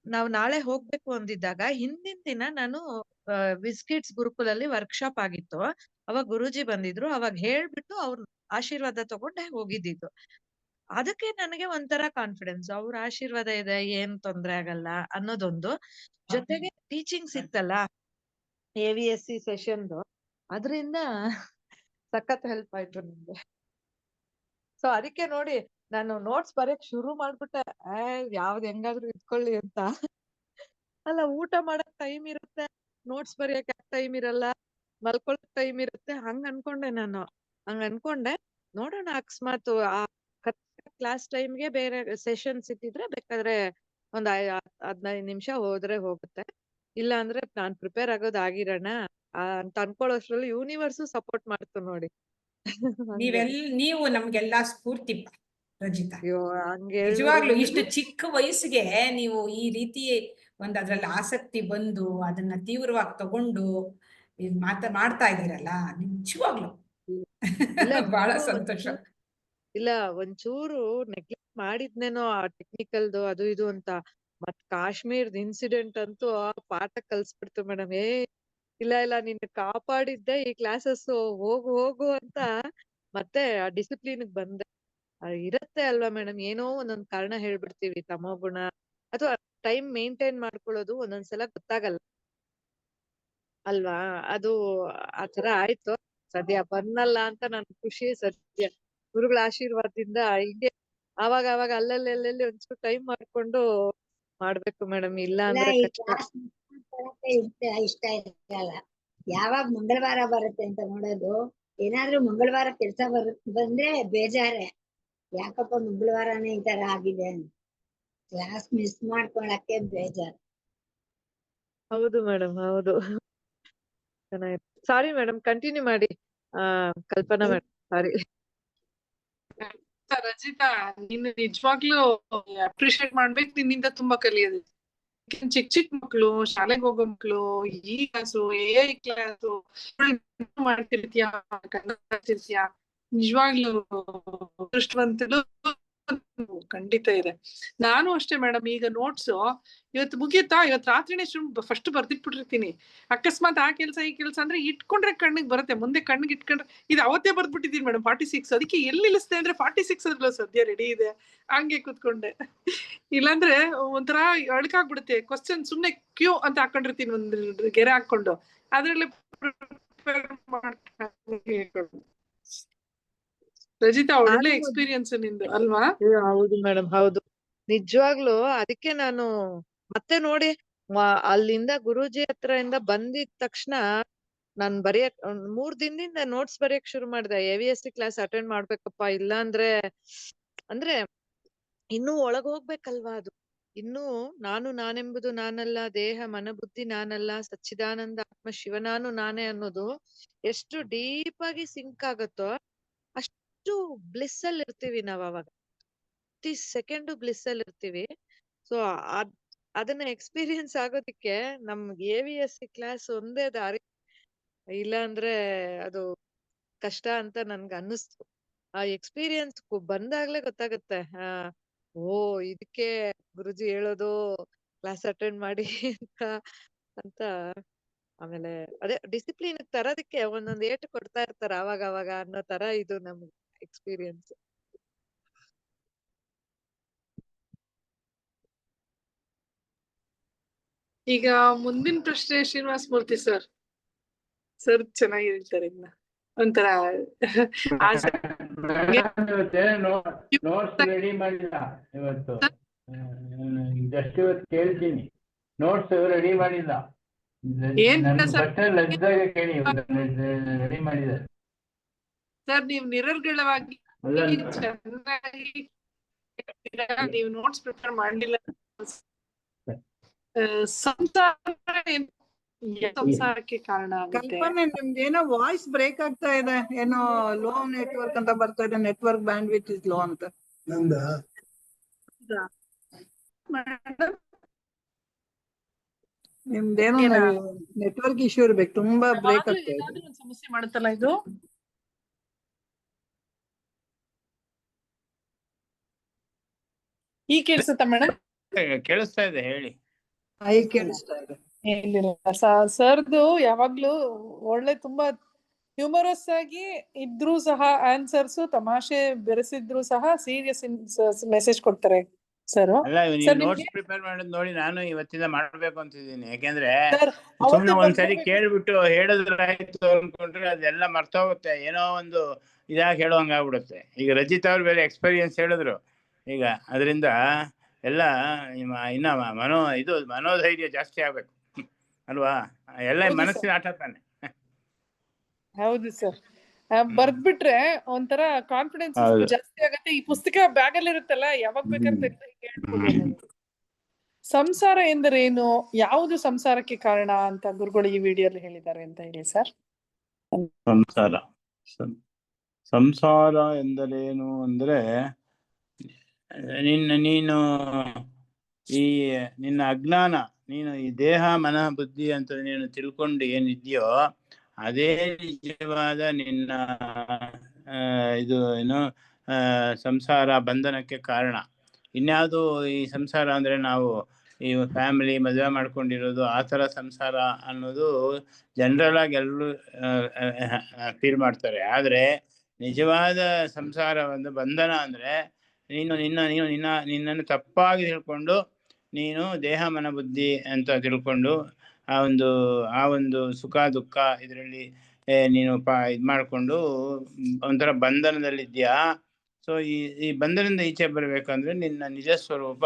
ನಾವು ನಾಳೆ ಹೋಗ್ಬೇಕು ಅಂದಿದ್ದಾಗ ಹಿಂದಿನ ದಿನ ನಾನು ವಿಸ್ಕಿಟ್ಸ್ ಗುರುಕುಲಲ್ಲಿ ವರ್ಕ್ಶಾಪ್ ಆಗಿತ್ತು. ಅವಾಗ ಗುರೂಜಿ ಬಂದಿದ್ರು. ಅವಾಗ ಹೇಳ್ಬಿಟ್ಟು ಅವ್ರ ಆಶೀರ್ವಾದ ತಗೊಂಡೆ ಹೋಗಿದ್ದಿದ್ದು. ಅದಕ್ಕೆ ನನಗೆ ಒಂಥರ ಕಾನ್ಫಿಡೆನ್ಸ್, ಅವ್ರ ಆಶೀರ್ವಾದ ಇದೆ, ಏನ್ ತೊಂದ್ರೆ ಆಗಲ್ಲ ಅನ್ನೋದೊಂದು. ಜೊತೆಗೆ ಟೀಚಿಂಗ್ಸ್ ಇತ್ತಲ್ಲ AVSC ಸೆಷನ್ದು, ಅದರಿಂದ ಸಖತ್ ಹೆಲ್ಪ್ ಆಯ್ತು ನಿಮ್ಗೆ. ಸೊ ಅದಕ್ಕೆ ನೋಡಿ ನಾನು ನೋಟ್ಸ್ ಬರೆಯಕ್ ಶುರು ಮಾಡ್ಬಿಟ್ಟೆ. ಯಾವ್ದ್ ಹೆಂಗಾದ್ರೂ ಇಟ್ಕೊಳ್ಳಿ ಅಂತ. ಅಲ್ಲ, ಊಟ ಮಾಡಕ್ ಟೈಮ್ ಇರುತ್ತೆ, ನೋಟ್ಸ್ ಬರೆಯಕ್ ಟೈಮ್ ಇರಲ್ಲ, ಮಲ್ಕೊಳಕ್ ಟೈಮ್ ಇರುತ್ತೆ, ಹಂಗ ಅನ್ಕೊಂಡೆ. ನೋಡೋಣ, ಅಕಸ್ಮಾತ್ ಆ ಕ್ಲಾಸ್ ಟೈಮ್ಗೆ ಬೇರೆ ಸೆಷನ್ ಸಿಕ್ಕಿದ್ರೆ ಬೇಕಾದ್ರೆ ಒಂದ್ 15 ನಿಮಿಷ ಹೋದ್ರೆ ಹೋಗುತ್ತೆ. ಇಲ್ಲ ಅಂದ್ರೆ ನಾನ್ ಪ್ರಿಪೇರ್ ಆಗೋದಾಗಿರೋಣ ಅಂತ ಅನ್ಕೊಳ್ಳೋಷ್ಟ್ರಲ್ಲಿ ಯೂನಿವರ್ಸ್ ಸಪೋರ್ಟ್ ಮಾಡ್ತು ನೋಡಿ. ನೀವು ನಮ್ಗೆಲ್ಲಾ ಸ್ಫೂರ್ತಿ ರಜಿತಾ. ಹಂಗೆ ನಿಜವಾಗ್ಲು ಇಷ್ಟು ಚಿಕ್ಕ ವಯಸ್ಸಿಗೆ ನೀವು ಈ ರೀತಿ ಅದ್ರಲ್ಲಿ ಆಸಕ್ತಿ ಬಂದು ಅದನ್ನ ತೀವ್ರವಾಗಿ ತಗೊಂಡು ಮಾಡ್ತಾ ಇದ್ದೀರಲ್ಲ, ನಿಜವಾಗ್ಲು ಬಹಳ ಸಂತೋಷ. ಇಲ್ಲ, ಒಂಚೂರು ನೆಗ್ಲೆಕ್ಟ್ ಮಾಡಿದ್ನೇನೋ ಆ ಟೆಕ್ನಿಕಲ್ದು ಅದು ಇದು ಅಂತ. ಮತ್ ಕಾಶ್ಮೀರ್ದ್ ಇನ್ಸಿಡೆಂಟ್ ಅಂತೂ ಪಾಠ ಕಲ್ಸ್ಬಿಡ್ತು ಮೇಡಮ್. ಇಲ್ಲ ಇಲ್ಲ ನಿನ್ನ ಕಾಪಾಡಿದ್ದೆ ಈ ಕ್ಲಾಸಸ್, ಹೋಗು ಹೋಗು ಅಂತ ಮತ್ತೆ ಆ ಡಿಸಿಪ್ಲಿನ್ ಬಂದೆ. ಇರತ್ತೆ ಅಲ್ವಾ ಮೇಡಮ್, ಏನೋ ಒಂದೊಂದ್ ಕಾರಣ ಹೇಳ್ಬಿಡ್ತೀವಿ, ತಮೋಗುಣ ಅಥವಾ ಟೈಮ್ ಮೇಂಟೈನ್ ಮಾಡ್ಕೊಳ್ಳೋದು ಒಂದೊಂದ್ಸಲ ಗೊತ್ತಾಗಲ್ಲ ಅಲ್ವಾ. ಅದು ಆತರ ಆಯ್ತು. ಸದ್ಯ ಬಂದ್ನಲ್ಲ ಅಂತ ನನ್ ಖುಷಿ. ಸದ್ಯ ಗುರುಗಳ ಆಶೀರ್ವಾದದಿಂದ ಹಿಂಗೆ ಆವಾಗ ಆವಾಗ ಅಲ್ಲಲ್ಲಿ ಒಂಚೂರು ಟೈಮ್ ಮಾಡ್ಕೊಂಡು ಮಾಡ್ಬೇಕು ಮೇಡಮ್, ಇಲ್ಲ ಇಲ್ಲ ಅಂದ್ರೆ ಈ ಕಷ್ಟ. ಕ್ಲಾಸ್ ಇಷ್ಟ ಇರಲ್ಲ. ಯಾವಾಗ ಮಂಗಳವಾರ ಬರುತ್ತೆ ಅಂತ ನೋಡೋದು. ಏನಾದ್ರೂ ಮಂಗಳವಾರ ಕೆಲ್ಸ ಬಂದ್ರೆ ಬೇಜಾರೆ, ಯಾಕಪ್ಪ ಮಂಗಳವಾರನೇ ಈ ತರ ಆಗಿದೆ ಅಂತ. ಕ್ಲಾಸ್ ಮಿಸ್ ಮಾಡ್ಕೊಳಕ್ಕೆ ಬೇಜಾರು. ಹೌದು ಮೇಡಮ್, ಹೌದು. ಚೆನ್ನಾಗಿತ್ತು. ಸಾರಿ ಮೇಡಮ್, ಕಂಟಿನ್ಯೂ ಮಾಡಿ. ಕಲ್ಪನಾ ಮೇಡಮ್, ಸಾರಿ. ರಜಿತಾ, ನೀನು ನಿಜವಾಗ್ಲೂ ಅಪ್ರಿಶಿಯೇಟ್ ಮಾಡ್ಬೇಕು, ನಿನ್ನಿಂದ ತುಂಬಾ ಕಲಿಯೋದು. ಚಿಕ್ಕ ಚಿಕ್ಕ ಮಕ್ಳು, ಶಾಲೆಗೆ ಹೋಗೋ ಮಕ್ಳು, ಈ ಕ್ಲಾಸು, AI ಕ್ಲಾಸು ಮಾಡ್ತಿರ್ತೀಯ, ಕನ್ನಡ ಮಾಡ್ತಿರ್ತೀಯ, ನಿಜವಾಗ್ಲೂ ಅದೃಷ್ಟವಂತರು ಖಂಡಿತ ಇದೆ. ನಾನು ಅಷ್ಟೇ ಮೇಡಮ್, ಈಗ ನೋಟ್ಸ್ ಇವತ್ತು ಮುಗಿಯುತ್ತಾ, ಇವತ್ತು ರಾತ್ರಿನೇ ಫಸ್ಟ್ ಬರ್ದಿಟ್ಬಿಟ್ಟಿರ್ತೀನಿ. ಅಕಸ್ಮಾತ್ ಆ ಕೆಲ್ಸ ಈ ಕೆಲ್ಸ ಅಂದ್ರೆ ಇಟ್ಕೊಂಡ್ರೆ ಕಣ್ಣಿಗೆ ಬರುತ್ತೆ, ಮುಂದೆ ಕಣ್ಣಿಗೆ ಇಟ್ಕೊಂಡ್ರೆ ಇದು ಅವತ್ತೇ ಬರ್ದ್ಬಿಟ್ಟಿದೀನಿ ಮೇಡಮ್ 46. ಅದಕ್ಕೆ ಎಲ್ಲಿ ನಿಲ್ಲಿಸ್ತೆ ಅಂದ್ರೆ 46 ಅದ್ರಲ್ಲ ಸದ್ಯ ರೆಡಿ ಇದೆ, ಹಂಗೆ ಕೂತ್ಕೊಂಡೆ. ಇಲ್ಲಾಂದ್ರೆ ಒಂಥರ ಅಳ್ಕಾಗ್ಬಿಡುತ್ತೆ. ಕ್ವಶನ್ ಸುಮ್ನೆ ಕ್ಯೂ ಅಂತ ಹಾಕೊಂಡಿರ್ತೀನಿ, ಒಂದು ಗೆರೆ ಹಾಕೊಂಡು ಅದ್ರಲ್ಲಿ ರಜಿತಾ, ಒಳ್ಳೆ ಎಕ್ಸ್ಪೀರಿಯನ್ಸ್ ನಿಂದು ಅಲ್ವಾ? ಹೌದು ಮೇಡಮ್, ಹೌದು. ನಿಜವಾಗ್ಲು ಅದಕ್ಕೆ ನಾನು ಮತ್ತೆ ನೋಡಿ ಅಲ್ಲಿಂದ ಗುರೂಜಿ ಹತ್ರದಿಂದ ಬಂದಿದ ತಕ್ಷಣ ನಾನ್ ಬರೆಯಕ್ 3 ದಿನದಿಂದ ನೋಟ್ಸ್ ಬರೆಯಕ್ ಶುರು ಮಾಡ್ದೆ. AVSC ಕ್ಲಾಸ್ ಅಟೆಂಡ್ ಮಾಡ್ಬೇಕಪ್ಪ, ಇಲ್ಲ ಅಂದ್ರೆ ಇನ್ನೂ ಒಳಗ್ ಹೋಗ್ಬೇಕಲ್ವಾ ಅದು. ಇನ್ನೂ ನಾನೆಂಬುದು ನಾನಲ್ಲ, ದೇಹ ಮನಬುದ್ಧಿ ನಾನಲ್ಲ, ಸಚ್ಚಿದಾನಂದ ಆತ್ಮ ಶಿವನಾನು ನಾನೇ ಅನ್ನೋದು ಎಷ್ಟು ಡೀಪ್ ಆಗಿ ಸಿಂಕ್ ಆಗತ್ತೋ ಅಷ್ಟು ಬ್ಲಿಸ್ ಅಲ್ಲಿ ಇರ್ತೀವಿ ನಾವ್ ಅವಾಗ. ಪ್ರತಿ ಸೆಕೆಂಡು ಬ್ಲಿಸ್ ಅಲ್ಲಿ ಇರ್ತೀವಿ. ಸೊ ಅದನ್ನ ಎಕ್ಸ್ಪೀರಿಯನ್ಸ್ ಆಗೋದಿಕ್ಕೆ ನಮ್ಗೆ AVSC ಕ್ಲಾಸ್ ಒಂದೇ ದಾರಿ, ಇಲ್ಲ ಅಂದ್ರೆ ಅದು ಕಷ್ಟ ಅಂತ ನನ್ಗೆ ಅನ್ನಿಸ್ತು. ಆ ಎಕ್ಸ್ಪೀರಿಯನ್ಸ್ ಬಂದಾಗ್ಲೇ ಗೊತ್ತಾಗತ್ತೆ. ಓ ಇದಕ್ಕೆ ಗುರುಜಿ ಹೇಳೋದು ಕ್ಲಾಸ್ ಅಟೆಂಡ್ ಮಾಡಿ ಅಂತ. ಆಮೇಲೆ ಅದೇ ಡಿಸಿಪ್ಲಿನ್ ತರೋದಕ್ಕೆ ಒಂದೊಂದ್ ಏಟು ಕೊಡ್ತಾ ಇರ್ತಾರ ಅವಾಗ ಅವಾಗ ಅನ್ನೋ ತರ ಇದು ನಮ್ಗೆ ಎಕ್ಸ್ಪೀರಿಯನ್ಸ್. ಈಗ ಮುಂದಿನ ಪ್ರಶ್ನೆ ಶ್ರೀನಿವಾಸ ಮೂರ್ತಿ ಸರ್ ಚೆನ್ನಾಗಿ ಹೇಳ್ತಾರೆ. ಇದನ್ನ ಒಂಥರ ನೋಟ್ಸ್ ರೆಡಿ ಮಾಡಿಲ್ಲ ಇವತ್ತು. ಜಸ್ಟ್ ಇವತ್ತು ಕೇಳ್ತೀನಿ, ನೋಟ್ಸ್ ರೆಡಿ ಮಾಡಿಲ್ಲ. ಲಂಚ್ದಾಗ ಕೇಳಿ ರೆಡಿ ಮಾಡಿದ್ದಾರೆ ಸರ್. ನೀವು ನಿರರ್ಗಳವಾಗಿ ಚೆನ್ನಾಗಿ ನೀವು ನೋಟ್ಸ್ ಪ್ರಿಪೇರ್ ಮಾಡಲಿಲ್ಲ. ಸಂಸಾರಕ್ಕೆ ಕಾರಣ ಆಗುತ್ತೆ. ಕಲ್ಪನೆ, ನಿಮ್ದೇನೋ ವಾಯ್ಸ್ ಬ್ರೇಕ್ ಆಗ್ತಾ ಇದೆ, ಏನೋ ಲೋ ನೆಟ್ವರ್ಕ್ ಅಂತ ಬರ್ತಾ ಇದೆ. Network band width is low ಅಂತ. ನಿಮ್ದೇನೋ ನೆಟ್ವರ್ಕ್ ಇಶ್ಯೂ ಇರ್ಬೇಕು, ತುಂಬಾ ಬ್ರೇಕ್ ಆಗ್ತಾ ಇದೆ. ಒಂದು ಸಮಸ್ಯೆ ಮಾಡುತ್ತಲ್ಲ ಇದು. ಈ ಕೇಳಿಸುತ್ತಾ ಮೇಡಮ್? ಕೇಳಿಸ್ತಾ ಇದೆ, ಹೇಳಿ. ಈಗ ಕೇಳಿಸ್ತಾ ಇದೆ. ಸರ್ದು ಯಾವಾಗ್ಲೂ ಒಳ್ಳೆ ತುಂಬಾ ಹ್ಯೂಮರಸ್ ಆಗಿ ಇದ್ರು ಸಹ ಆನ್ಸರ್ಸ್, ತಮಾಷೆ ಬೆರೆಸಿದ್ರು ಸಹ ಸೀರಿಯಸ್ ಮೆಸೇಜ್ ಕೊಡ್ತಾರೆ ಸರ್. ಅಲ್ಲ, ನೀವು ನೋಟ್ಸ್ ಪ್ರಿಪೇರ್ ಮಾಡೋದು ನೋಡಿ ನಾನು ಇವತ್ತಿಂದ ಮಾಡ್ಬೇಕು ಅಂತಿದ್ದೀನಿ. ಯಾಕೆಂದ್ರೆ ಸುಮ್ನೆ ಒಂದ್ಸರಿ ಕೇಳ್ಬಿಟ್ಟು ಹೇಳಿದ್ರಾಯ್ತು ಅನ್ಕೊಂಡ್ರೆ ಅದೆಲ್ಲ ಮರ್ತೋಗುತ್ತೆ, ಏನೋ ಒಂದು ಇದಾಗಿ ಹೇಳೋಂಗ ಆಗ್ಬಿಡುತ್ತೆ. ಈಗ ರಜಿತ್ ಅವ್ರು ಬೇರೆ ಎಕ್ಸ್ಪೀರಿಯನ್ಸ್ ಹೇಳಿದ್ರು. ಈಗ ಅದರಿಂದ ಎಲ್ಲ ಇನ್ನ ಮನೋಧೈರ್ಯ ಜಾಸ್ತಿ ಆಗ್ಬೇಕು ಅಲ್ವಾ? ಎಲ್ಲ ಮನಸ್ಸಿನ ಆಟ ತಾನೆ. ಹೌದು ಸರ್, ಬರ್ದ್ಬಿಟ್ರೆ ಒಂಥರ ಕಾನ್ಫಿಡೆನ್ಸ್ ಜಾಸ್ತಿ ಆಗತ್ತೆ. ಈ ಪುಸ್ತಕ ಬ್ಯಾಗ್ ಅಲ್ಲಿ ಇರುತ್ತಲ್ಲ, ಯಾವಾಗ ಬೇಕಾದ್ರೆ ಹೇಳ್ಬೋದು. ಸಂಸಾರ ಎಂದರೇನು, ಯಾವುದು ಸಂಸಾರಕ್ಕೆ ಕಾರಣ ಅಂತ ಗುರುಗಳು ಈ ವಿಡಿಯೋಲಿ ಹೇಳಿದ್ದಾರೆ ಅಂತ ಹೇಳಿ ಸರ್. ಸಂಸಾರ ಎಂದರೇನು ಅಂದ್ರೆ, ನೀನು ಈ ನಿನ್ನ ಅಜ್ಞಾನ, ನೀನು ಈ ದೇಹ ಮನ ಬುದ್ಧಿ ಅಂತ ನೀನು ತಿಳ್ಕೊಂಡು ಏನಿದ್ಯೋ ಅದೇ ನಿಜವಾದ ನಿನ್ನ ಇದು ಏನು ಸಂಸಾರ ಬಂಧನಕ್ಕೆ ಕಾರಣ. ಇನ್ಯಾವುದು ಈ ಸಂಸಾರ ಅಂದರೆ ನಾವು ಈ ಫ್ಯಾಮಿಲಿ ಮದುವೆ ಮಾಡ್ಕೊಂಡಿರೋದು ಆ ಥರ ಸಂಸಾರ ಅನ್ನೋದು ಜನರಲ್ ಆಗಿ ಎಲ್ಲರೂ ಫೀಲ್ ಮಾಡ್ತಾರೆ. ಆದರೆ ನಿಜವಾದ ಸಂಸಾರ ಒಂದು ಬಂಧನ ಅಂದರೆ ನಿನ್ನನ್ನು ತಪ್ಪಾಗಿ ತಿಳ್ಕೊಂಡು ನೀನು ದೇಹ ಮನ ಬುದ್ಧಿ ಅಂತ ತಿಳ್ಕೊಂಡು ಆ ಒಂದು ಸುಖ ದುಃಖ ಇದರಲ್ಲಿ ನೀನು ಇದು ಮಾಡಿಕೊಂಡು ಒಂಥರ ಬಂಧನದಲ್ಲಿದ್ಯಾ. ಸೊ ಈ ಬಂಧನದಿಂದ ಈಚೆ ಬರಬೇಕಂದ್ರೆ ನಿನ್ನ ನಿಜ ಸ್ವರೂಪ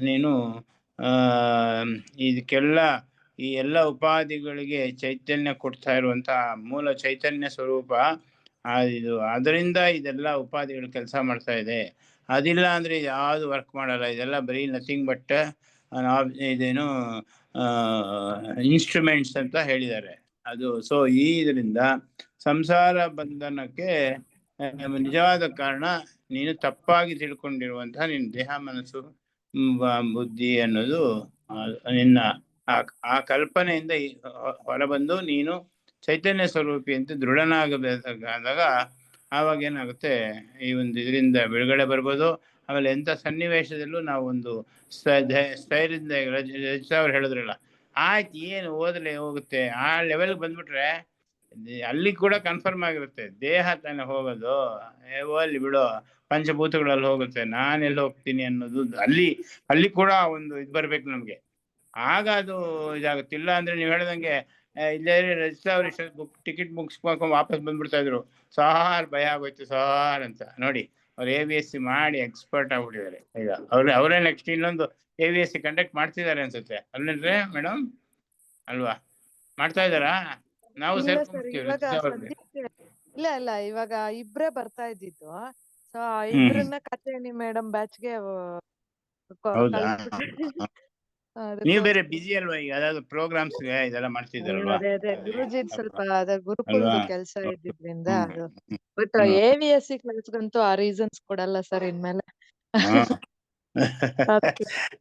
ನೀನು ಇದಕ್ಕೆಲ್ಲ ಈ ಎಲ್ಲ ಉಪಾಧಿಗಳಿಗೆ ಚೈತನ್ಯ ಕೊಡ್ತಾ ಇರುವಂತಹ ಮೂಲ ಚೈತನ್ಯ ಸ್ವರೂಪ ಅದರಿಂದ ಇದೆಲ್ಲ ಉಪಾಧಿಗಳು ಕೆಲಸ ಮಾಡ್ತಾ ಇದೆ. ಅದಿಲ್ಲ ಅಂದ್ರೆ ಯಾವುದು ವರ್ಕ್ ಮಾಡಲ್ಲ. ಇದೆಲ್ಲ ಬರೀ ನಥಿಂಗ್ ಬಟ್ ಇದೇನು ಇನ್ಸ್ಟ್ರೂಮೆಂಟ್ಸ್ ಅಂತ ಹೇಳಿದ್ದಾರೆ ಅದು. ಸೊ ಇದರಿಂದ ಸಂಸಾರ ಬಂಧನಕ್ಕೆ ನಿಜವಾದ ಕಾರಣ ನೀನು ತಪ್ಪಾಗಿ ತಿಳ್ಕೊಂಡಿರುವಂತಹ ನಿನ್ನ ದೇಹ ಮನಸ್ಸು ಬುದ್ಧಿ ಅನ್ನೋದು ನಿನ್ನ ಆ ಕಲ್ಪನೆಯಿಂದ ಹೊರಬಂದು ನೀನು ಚೈತನ್ಯ ಸ್ವರೂಪಿ ಅಂತ ದೃಢನಾಗಬೇಕಾದಾಗ ಆವಾಗ ಏನಾಗುತ್ತೆ, ಈ ಒಂದು ಇದರಿಂದ ಬಿಡುಗಡೆ ಬರ್ಬೋದು. ಆಮೇಲೆ ಎಂಥ ಸನ್ನಿವೇಶದಲ್ಲೂ ನಾವು ಒಂದು ಸ್ಥೈರ್ಯದಿಂದ ಅವ್ರು ಹೇಳಿದ್ರಲ್ಲ, ಆಯ್ತು ಏನು ಓದಲೇ ಹೋಗುತ್ತೆ ಆ ಲೆವೆಲ್ಗೆ ಬಂದ್ಬಿಟ್ರೆ ಅಲ್ಲಿ ಕೂಡ ಕನ್ಫರ್ಮ್ ಆಗಿರುತ್ತೆ. ದೇಹ ತಾನೇ ಹೋಗೋದು, ಅಲ್ಲಿ ಬಿಡೋ ಪಂಚಭೂತಗಳಲ್ಲಿ ಹೋಗುತ್ತೆ, ನಾನೆಲ್ಲಿ ಹೋಗ್ತೀನಿ ಅನ್ನೋದು ಅಲ್ಲಿ ಕೂಡ ಒಂದು ಇದು ಬರ್ಬೇಕು ನಮ್ಗೆ. ಆಗ ಅದು ಇದಾಗುತ್ತೆ. ಇಲ್ಲ ಅಂದ್ರೆ ನೀವು ಹೇಳ್ದಂಗೆ ಇಲ್ಲೇ ರಜಿಸ್ಟರ್ ಅವ್ರು ಟಿಕೆಟ್ ಮುಗಿಸ್ಕೊಂಡು ವಾಪಸ್ ಬಂದ್ಬಿಡ್ತಾ ಇದ್ರು. ಸಾರ್ ಭಯ ಆಗೋಯ್ತು ಸಾರ್ ಅಂತ. ನೋಡಿ ಅವ್ರು AVSC ಮಾಡಿ ಎಕ್ಸ್ಪರ್ಟ್ ಆಗ್ಬಿಟ್ಟಿದ್ದಾರೆ ಈಗ. ಅವರೇ ನೆಕ್ಸ್ಟ್ ಇನ್ನೊಂದು AVSC ಕಂಡಕ್ಟ್ ಮಾಡ್ತಿದ್ದಾರೆ ಅನ್ಸುತ್ತೆ ಅಲ್ಲೇನ್ರಿ ಮೇಡಮ್? ಅಲ್ವಾ, ಮಾಡ್ತಾ ಇದ್ದಾರಾ? ನಾವು ಇಲ್ಲ ಇವಾಗ ಇಬ್ರೇ ಬರ್ತಾ ಇದ್ದಿದ್ದು. ಸೊ ಇಬ್ರನ್ನ ಕಥೆನಿ ಮೇಡಮ್ ಬ್ಯಾಚ್ಗೆ ನೀವು ಬೇರೆ ಬಿಸಿ ಅಲ್ವಾ ಈಗ? ಅದಾದ್ರು ಪ್ರೋಗ್ರಾಮ್ಸ್ ಇದೆಲ್ಲ ಮಾಡ್ತಿದ್ದಾರಲ್ವಾ? ಅದೇ ಗುರುಜಿ ಸ್ವಲ್ಪ ಗುರುಕುಲದ ಕೆಲಸ ಇದ್ದಿದ್ರಿಂದ ಅದು. ಬಟ್ AVSC ಕ್ಲಾಸ್ಗಂತೂ ಆ ರೀಸನ್ಸ್ ಕೊಡಲ್ಲ ಸರ್ ಇನ್ಮೇಲೆ.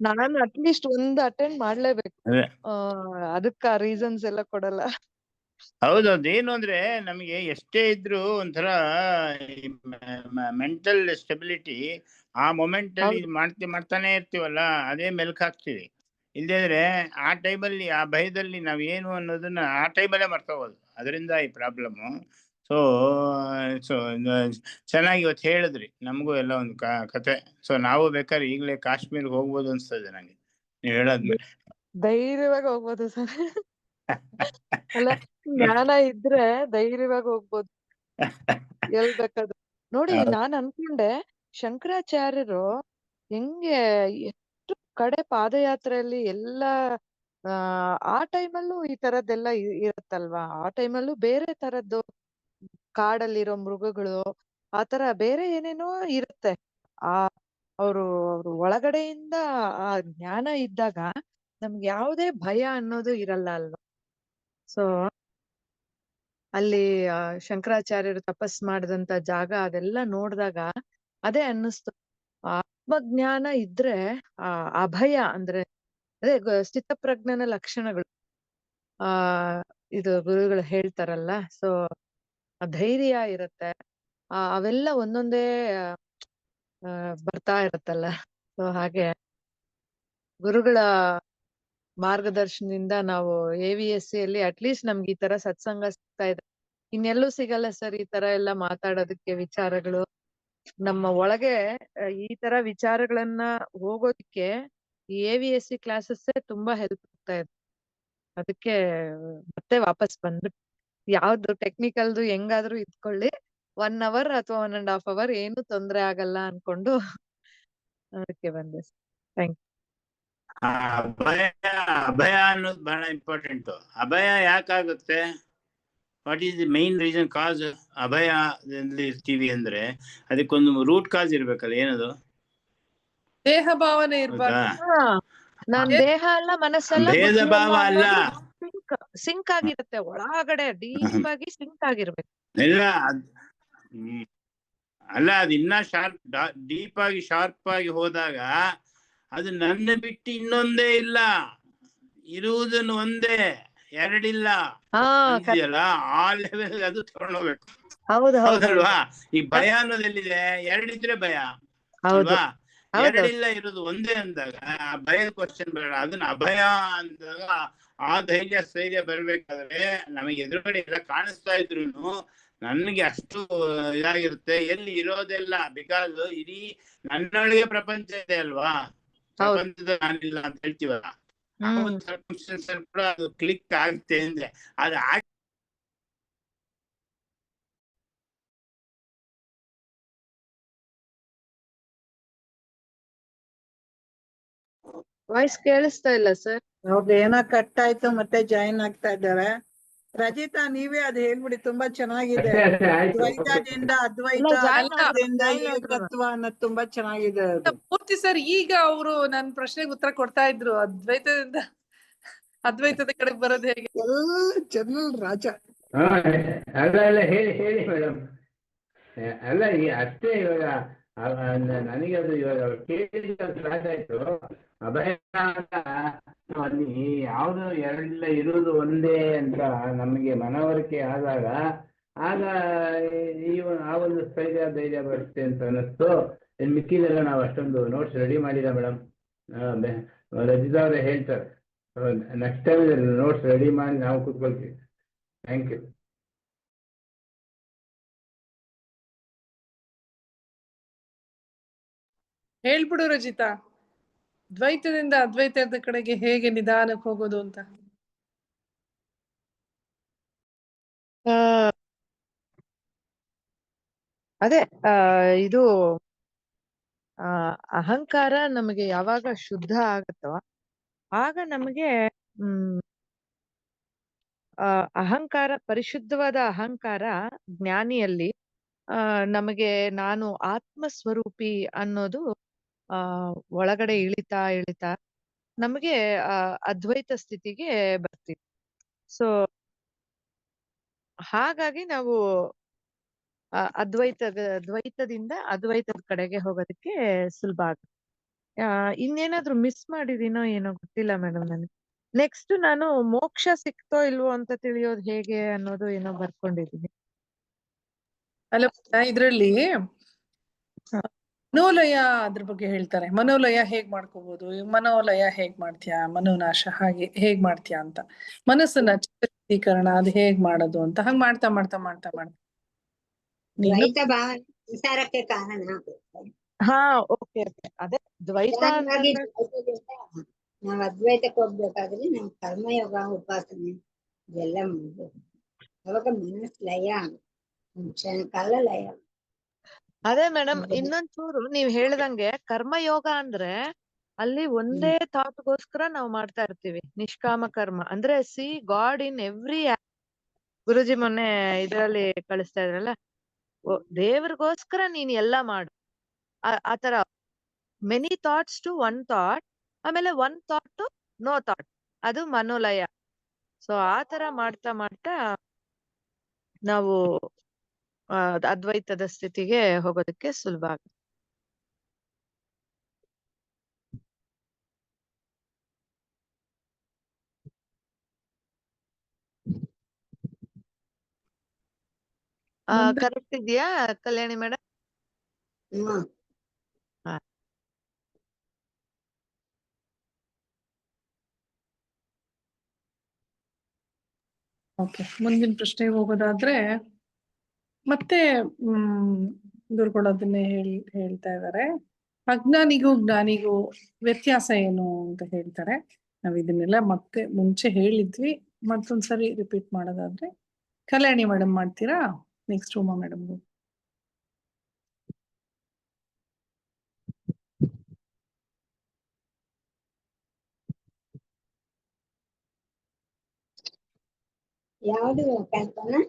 ನಾನು ಅಟ್ಲೀಸ್ಟ್ ಒಂದು ಅಟೆಂಡ್ ಮಾಡ್ಲೇಬೇಕು, ಅದಕ್ಕ ರೀಸನ್ಸ್ ಎಲ್ಲ ಕೊಡಲ್ಲ. ಹೌದೌದು. ಏನು ಅಂದ್ರೆ ನಮಗೆ ಎಷ್ಟೇ ಇದ್ರು ಒಂಥರ ಮೆಂಟಲ್ ಸ್ಟೆಬಿಲಿಟಿ ಆ ಮೊಮೆಂಟ್ ಅಲ್ಲಿ ಮಾಡ್ತಾನೆ ಇರ್ತೀವಲ್ಲ, ಅದೇ ಮೆಲ್ಕ್ ಹಾಕ್ತಿವಿ. ಇಲ್ದಿದ್ರೆ ಆ ಟೈಮಲ್ಲಿ ಆ ಭಯದಲ್ಲಿ ನಾವೇನು ಅನ್ನೋದನ್ನ ಆ ಟೈಮಲ್ಲೇ ಮರ್ತೋಗೋದು. ಅದರಿಂದ ಈ ಪ್ರಾಬ್ಲಮ್ಮು. ಸೊ ಚೆನ್ನಾಗಿ ಇವತ್ತು ಹೇಳಿದ್ರಿ, ನಮಗೂ ಎಲ್ಲ ಒಂದು ಕತೆ. ಸೊ ನಾವು ಬೇಕಾದ್ರೆ ಈಗಲೇ ಕಾಶ್ಮೀರ್ಗೆ ಹೋಗ್ಬೋದು ಅನ್ಸ್ತದೆ ನಂಗೆ ನೀವು ಹೇಳಾದ್ಮೇಲೆ. ಧೈರ್ಯವಾಗಿ ಹೋಗ್ಬೋದು ಸರ್. ಅಲ್ಲ, ಜ್ಞಾನ ಇದ್ರೆ ಧೈರ್ಯವಾಗಿ ಹೋಗ್ಬೋದು ಎಲ್ ಬೇಕಾದ್ರು. ನೋಡಿ ನಾನ್ ಅನ್ಕೊಂಡೆ ಶಂಕರಾಚಾರ್ಯರು ಹೆಂಗೆ ಎಷ್ಟು ಕಡೆ ಪಾದಯಾತ್ರೆಯಲ್ಲಿ ಎಲ್ಲ ಆ ಟೈಮಲ್ಲೂ ಈ ತರದ್ದೆಲ್ಲ ಇರುತ್ತಲ್ವಾ. ಆ ಟೈಮಲ್ಲೂ ಬೇರೆ ತರದ್ದು ಕಾಡಲ್ಲಿರೋ ಮೃಗಗಳು ಆತರ ಬೇರೆ ಏನೇನೋ ಇರುತ್ತೆ. ಅವರು ಒಳಗಡೆಯಿಂದ ಆ ಜ್ಞಾನ ಇದ್ದಾಗ ನಮ್ಗೆ ಯಾವುದೇ ಭಯ ಅನ್ನೋದು ಇರಲ್ಲ ಅಲ್ವಾ. ಸೊ ಅಲ್ಲಿ ಶಂಕರಾಚಾರ್ಯರು ತಪಸ್ ಮಾಡಿದಂತ ಜಾಗ ಅದೆಲ್ಲ ನೋಡಿದಾಗ ಅದೇ ಅನ್ನಿಸ್ತು, ಆತ್ಮಜ್ಞಾನ ಇದ್ರೆ ಅಭಯ ಅಂದ್ರೆ ಅದೇ ಸ್ಥಿತಪ್ರಜ್ಞನ ಲಕ್ಷಣಗಳು ಇದು ಗುರುಗಳು ಹೇಳ್ತಾರಲ್ಲ. ಸೊ ಧೈರ್ಯ ಇರುತ್ತೆ, ಅವೆಲ್ಲ ಒಂದೊಂದೇ ಬರ್ತಾ ಇರತ್ತಲ್ಲ. ಸೊ ಹಾಗೆ ಗುರುಗಳ ಮಾರ್ಗದರ್ಶನದಿಂದ ನಾವು AVSC ಅಲ್ಲಿ ಅಟ್ಲೀಸ್ಟ್ ನಮ್ಗೆ ಈ ತರ ಸತ್ಸಂಗ ಸಿಗ್ತಾ ಇದೆ. ಇನ್ನೆಲ್ಲೂ ಸಿಗಲ್ಲ ಸರ್ ಈ ತರ ಎಲ್ಲ ಮಾತಾಡೋದಕ್ಕೆ, ವಿಚಾರಗಳು ನಮ್ಮ ಒಳಗೆ ಈ ತರ ವಿಚಾರಗಳನ್ನ ಹೋಗೋದಿಕ್ಕೆ ಈ AVSC ಕ್ಲಾಸಸ್ ತುಂಬಾ ಹೆಲ್ಪ್ ಆಗ್ತಾ ಇದೆ. ಅದಕ್ಕೆ ಮತ್ತೆ ವಾಪಸ್ ಬಂದ್ಬಿಟ್ಟು ಯಾವ್ದು ಟೆಕ್ನಿಕಲ್ದು ಹೆಂಗಾದ್ರೂ ಇದ್ಕೊಳ್ಳಿ, 1 hour ಅಥವಾ 1.5 hour ಏನು ತೊಂದ್ರೆ ಆಗಲ್ಲ ಅನ್ಕೊಂಡು ಅದಕ್ಕೆ ಬಂದೆ. Thank you. ಅಭಯ ಅನ್ನೋದು ಬಹಳ ಇಂಪಾರ್ಟೆಂಟ್. ಅಭಯ ಯಾಕಾಗುತ್ತೆ? What is the main reason, cause ಅಭಯ ಇರ್ತೀವಿ ಅಂದ್ರೆ ಅದಕ್ಕೊಂದು ರೂಟ್ ಕಾಸ್ ಇರ್ಬೇಕಲ್ಲ. ಏನದು? ದೇಹ ಭಾವನೆ ಇರ್ಬಾರ್ದು. ನಾನ್ ದೇಹ ಅಲ್ಲ ಮನಸ್ಸಲ್ಲ ಭೇದ ಭಾವ ಅಲ್ಲ, ಸಿಂಕ್ ಆಗಿರುತ್ತೆ ಒಳಗಡೆ, ಡೀಪ್ ಆಗಿ ಸಿಂಕ್ ಆಗಿರ್ಬೇಕು. ಇಲ್ಲ ಅಲ್ಲ, ಅದು ಇನ್ನ ಡೀಪ್ ಆಗಿ ಶಾರ್ಪ್ ಆಗಿ ಹೋದಾಗ ಅದು ನನ್ನ ಬಿಟ್ಟು ಇನ್ನೊಂದೇ ಇಲ್ಲ, ಇರುವುದನ್ನು ಒಂದೇ, ಎರಡಿಲ್ಲ ಅಂತೀಯಲ್ಲ, ಆ ಲೆವೆಲ್ ಅದು ತಗೊಂಡೋಗ್ಬೇಕು. ಹೌದು ಹೌದು ಹೌದಲ್ವಾ? ಈ ಭಯ ಅನ್ನೋದು ಎಲ್ಲಿದೆ? ಎರಡಿದ್ರೆ ಭಯ ಹೌದು ಅಲ್ವಾ? ಹೌದು ಎರಡಿಲ್ಲ ಇರೋದು ಒಂದೇ ಅಂದಾಗ ಆ ಭಯದ ಕ್ವಶನ್ ಬೇಡ. ಅದನ್ನ ಅಭಯ ಅಂದಾಗ ಆ ಧೈರ್ಯ ಸ್ಥೈರ್ಯ ಬರ್ಬೇಕಾದ್ರೆ ನಮಗೆ ಎದುರುಗಡೆ ಎಲ್ಲ ಕಾಣಿಸ್ತಾ ಇದ್ರು ನನಗೆ ಅಷ್ಟು ಇದಾಗಿರುತ್ತೆ. ಎಲ್ಲಿ ಇರೋದೆಲ್ಲ ಬಿಕಾಸ್ ಇಡೀ ನನ್ನೊಳಗೆ ಪ್ರಪಂಚ ಇದೆ ಅಲ್ವಾ? ಪ್ರಪಂಚದ ನಾನಿಲ್ಲ ಅಂತ ಹೇಳ್ತೀವಲ್ಲ, ಆ ಒಂದು ಸರ್ಕಮ್ಸ್ಟೆನ್ಸ್ ಕೂಡ ಅದು ಕ್ಲಿಕ್ ಆಗುತ್ತೆ ಅಂದ್ರೆ ಅದು ವಾಯ್ಸ್ ಕೇಳಿಸ್ತಾ ಇಲ್ಲ ಸರ್. ಅವ್ರದ್ದು ಏನೋ ಕಟ್ ಆಯ್ತು, ಮತ್ತೆ ಜಾಯಿನ್ ಆಗ್ತಾ ಇದ್ದಾರೆ. ರಜಿತಾ, ನೀವೇ ಅದು ಹೇಳ್ಬಿಡಿ, ತುಂಬಾ ಚೆನ್ನಾಗಿದೆ. ದ್ವೈತದಿಂದ ಅದ್ವೈತ, ಅದ್ವೈತದಿಂದ ಏಕತ್ವ ಅನ್ನೋದು ತುಂಬಾ ಚೆನ್ನಾಗಿದೆ ಅದು. ಪೂರ್ತಿ ಸರ್ ಈಗ ಅವರು ನನ್ನ ಪ್ರಶ್ನೆಗೆ ಉತ್ತರ ಕೊಡ್ತಾ ಇದ್ರು. ಅದ್ವೈತದಿಂದ ಅದ್ವೈತದ ಕಡೆ ಬರೋದು ಹೇಗೆ? ಎಲ್ಲ ಜನರಲ್ ರಾಜ. ಅಲ್ಲ ಹೇಳಿ ಹೇಳಿ ಮೇಡಮ್. ಅಲ್ಲ ಈ ಅಷ್ಟೇ. ಇವಾಗ ನನಗೆ ಅದು ಇವಾಗ ಕೇಳಿ ಆಯ್ತು. ಅಭಯ ಅಂತ ಅಲ್ಲಿ ಯಾವುದು ಎರಡಿಲ್ಲ ಇರುವುದು ಒಂದೇ ಅಂತ ನಮಗೆ ಮನವರಿಕೆ ಆದಾಗ ಆಗ ಆ ಒಂದು ಸ್ಥೈರ್ಯ ಧೈರ್ಯ ಬರುತ್ತೆ ಅಂತ ಅನ್ನಿಸ್ತು. ಇನ್ನು ಮಿಕ್ಕಿದೆಲ್ಲ ನಾವು ಅಷ್ಟೊಂದು ನೋಟ್ಸ್ ರೆಡಿ ಮಾಡಿಲ್ಲ ಮೇಡಮ್. ರಜಿತಾ ಅವರೇ ಹೇಳ್ತಾರೆ, ನೆಕ್ಸ್ಟ್ ಟೈಮ್ ನೋಟ್ಸ್ ರೆಡಿ ಮಾಡಿ ನಾವು ಕೂತ್ಕೊಳ್ತೀವಿ. Thank you. ಹೇಳ್ಬಿಡು ರಜಿತಾ, ದ್ವೈತದಿಂದ ಅದ್ವೈತದ ಕಡೆಗೆ ಹೇಗೆ ನಿಧಾನಕ್ಕೆ ಹೋಗೋದು ಅಂತ. ಅದೇ ಇದು ಅಹಂಕಾರ ನಮಗೆ ಯಾವಾಗ ಶುದ್ಧ ಆಗುತ್ತೋ ಆಗ ನಮಗೆ ಅಹಂಕಾರ, ಪರಿಶುದ್ಧವಾದ ಅಹಂಕಾರ ಜ್ಞಾನಿಯಲ್ಲಿ ನಮಗೆ ನಾನು ಆತ್ಮ ಸ್ವರೂಪಿ ಅನ್ನೋದು ಒಳಗಡೆ ಇಳಿತಾ ಇಳಿತಾ ನಮಗೆ ಅದ್ವೈತ ಸ್ಥಿತಿಗೆ ಬರ್ತೀವಿ. ಸೊ ಹಾಗಾಗಿ ನಾವು ದ್ವೈತದಿಂದ ಅದ್ವೈತದ ಕಡೆಗೆ ಹೋಗೋದಕ್ಕೆ ಸುಲಭ ಆಗುತ್ತೆ. ಇನ್ನೇನಾದ್ರೂ ಮಿಸ್ ಮಾಡಿದೀನೋ ಏನೋ ಗೊತ್ತಿಲ್ಲ ಮೇಡಮ್ ನನಗೆ. ನೆಕ್ಸ್ಟ್ ನಾನು ಮೋಕ್ಷ ಸಿಕ್ತೋ ಇಲ್ವೋ ಅಂತ ತಿಳಿಯೋದು ಹೇಗೆ ಅನ್ನೋದು ಏನೋ ಬರ್ಕೊಂಡಿದ್ದೀನಿ. ಅಲ್ಲ, ಇದ್ರಲ್ಲಿ ಮನೋಲಯ ಅದ್ರ ಬಗ್ಗೆ ಹೇಳ್ತಾರೆ. ಮನೋಲಯ ಹೇಗ್ ಮಾಡ್ಕೋಬಹುದು, ಮನೋಲಯ ಹೇಗ್ ಮಾಡ್ತೀಯಾ, ಮನೋನಾಶ ಹಾಗೆ ಹೇಗ್ ಮಾಡ್ತೀಯಾ ಅಂತ, ಮನಸ್ಸನ್ನ ಚಿತ್ರೀಕರಣ ಅದು ಹೇಗ್ ಮಾಡೋದು ಅಂತ ಹಂಗ್ ಮಾಡ್ತಾ ಮಾಡ್ತಾ ಮಾಡ್ತಾ ಮಾಡ್ತಾ ದ್ವೈತ ಭಾವನೆ ಸಂಸಾರಕ್ಕೆ ಕಾರಣ. ಹಾ, ಓಕೆ ಓಕೆ. ಅದೇ ದ್ವೈತ ನಾವ್ ಅದ್ವೈತಕ್ಕೆ ಹೋಗ್ಬೇಕಾದ್ರೆ ನಾವ್ ಕರ್ಮಯೋಗ, ಉಪಾಸನೆ ಇದೆಲ್ಲ ಮಾಡ್ಬೇಕು. ಅವಾಗ ಮನಸ್ ಲಯ, ಕ್ಷಣ ಕಾಲ ಲಯ. ಅದೇ ಮೇಡಮ್, ಇನ್ನೊಂಚೂರು ನೀವ್ ಹೇಳ್ದಂಗೆ ಕರ್ಮಯೋಗ ಅಂದ್ರೆ ಅಲ್ಲಿ ಒಂದೇ ಥಾಟ್ಗೋಸ್ಕರ ನಾವು ಮಾಡ್ತಾ ಇರ್ತೀವಿ. ನಿಷ್ಕಾಮ ಕರ್ಮ ಅಂದ್ರೆ see God in every. Guruji ಮೊನ್ನೆ ಇದರಲ್ಲಿ ಕಳಿಸ್ತಾ ಇದ್ರಲ್ಲ, ದೇವ್ರಿಗೋಸ್ಕರ ನೀನ್ ಎಲ್ಲಾ ಮಾಡು. ಆತರ many thoughts to one thought, ಆಮೇಲೆ one thought to no thought, ಅದು ಮನೋಲಯ. ಸೊ ಆತರ ಮಾಡ್ತಾ ಮಾಡ್ತಾ ನಾವು ಅದ್ವೈತದ ಸ್ಥಿತಿಗೆ ಹೋಗೋದಕ್ಕೆ ಸುಲಭ ಆಗುತ್ತೆ. ಕರೆಕ್ಟ್ ಇದೆಯಾ ಕಲ್ಯಾಣಿ ಮೇಡಮ್? ಓಕೆ, ಮುಂದಿನ ಪ್ರಶ್ನೆಗೆ ಹೋಗೋದಾದ್ರೆ ಮತ್ತೆ ಗುರುಗಳು ಅದನ್ನೇ ಹೇಳ್ತಾ ಇದ್ದಾರೆ. ಅಜ್ಞಾನಿಗೂ ಜ್ಞಾನಿಗೂ ವ್ಯತ್ಯಾಸ ಏನು ಅಂತ ಹೇಳ್ತಾರೆ. ನಾವ್ ಇದನ್ನೆಲ್ಲ ಮತ್ತೆ ಮುಂಚೆ ಹೇಳಿದ್ವಿ, ಮತ್ತೊಂದ್ಸರಿ ರಿಪೀಟ್ ಮಾಡೋದಾದ್ರೆ ಕಲ್ಯಾಣಿ ಮೇಡಮ್ ಮಾಡ್ತೀರಾ? Next Uma madam. ಯಾವುದು ಕಲ್ಪನಾ?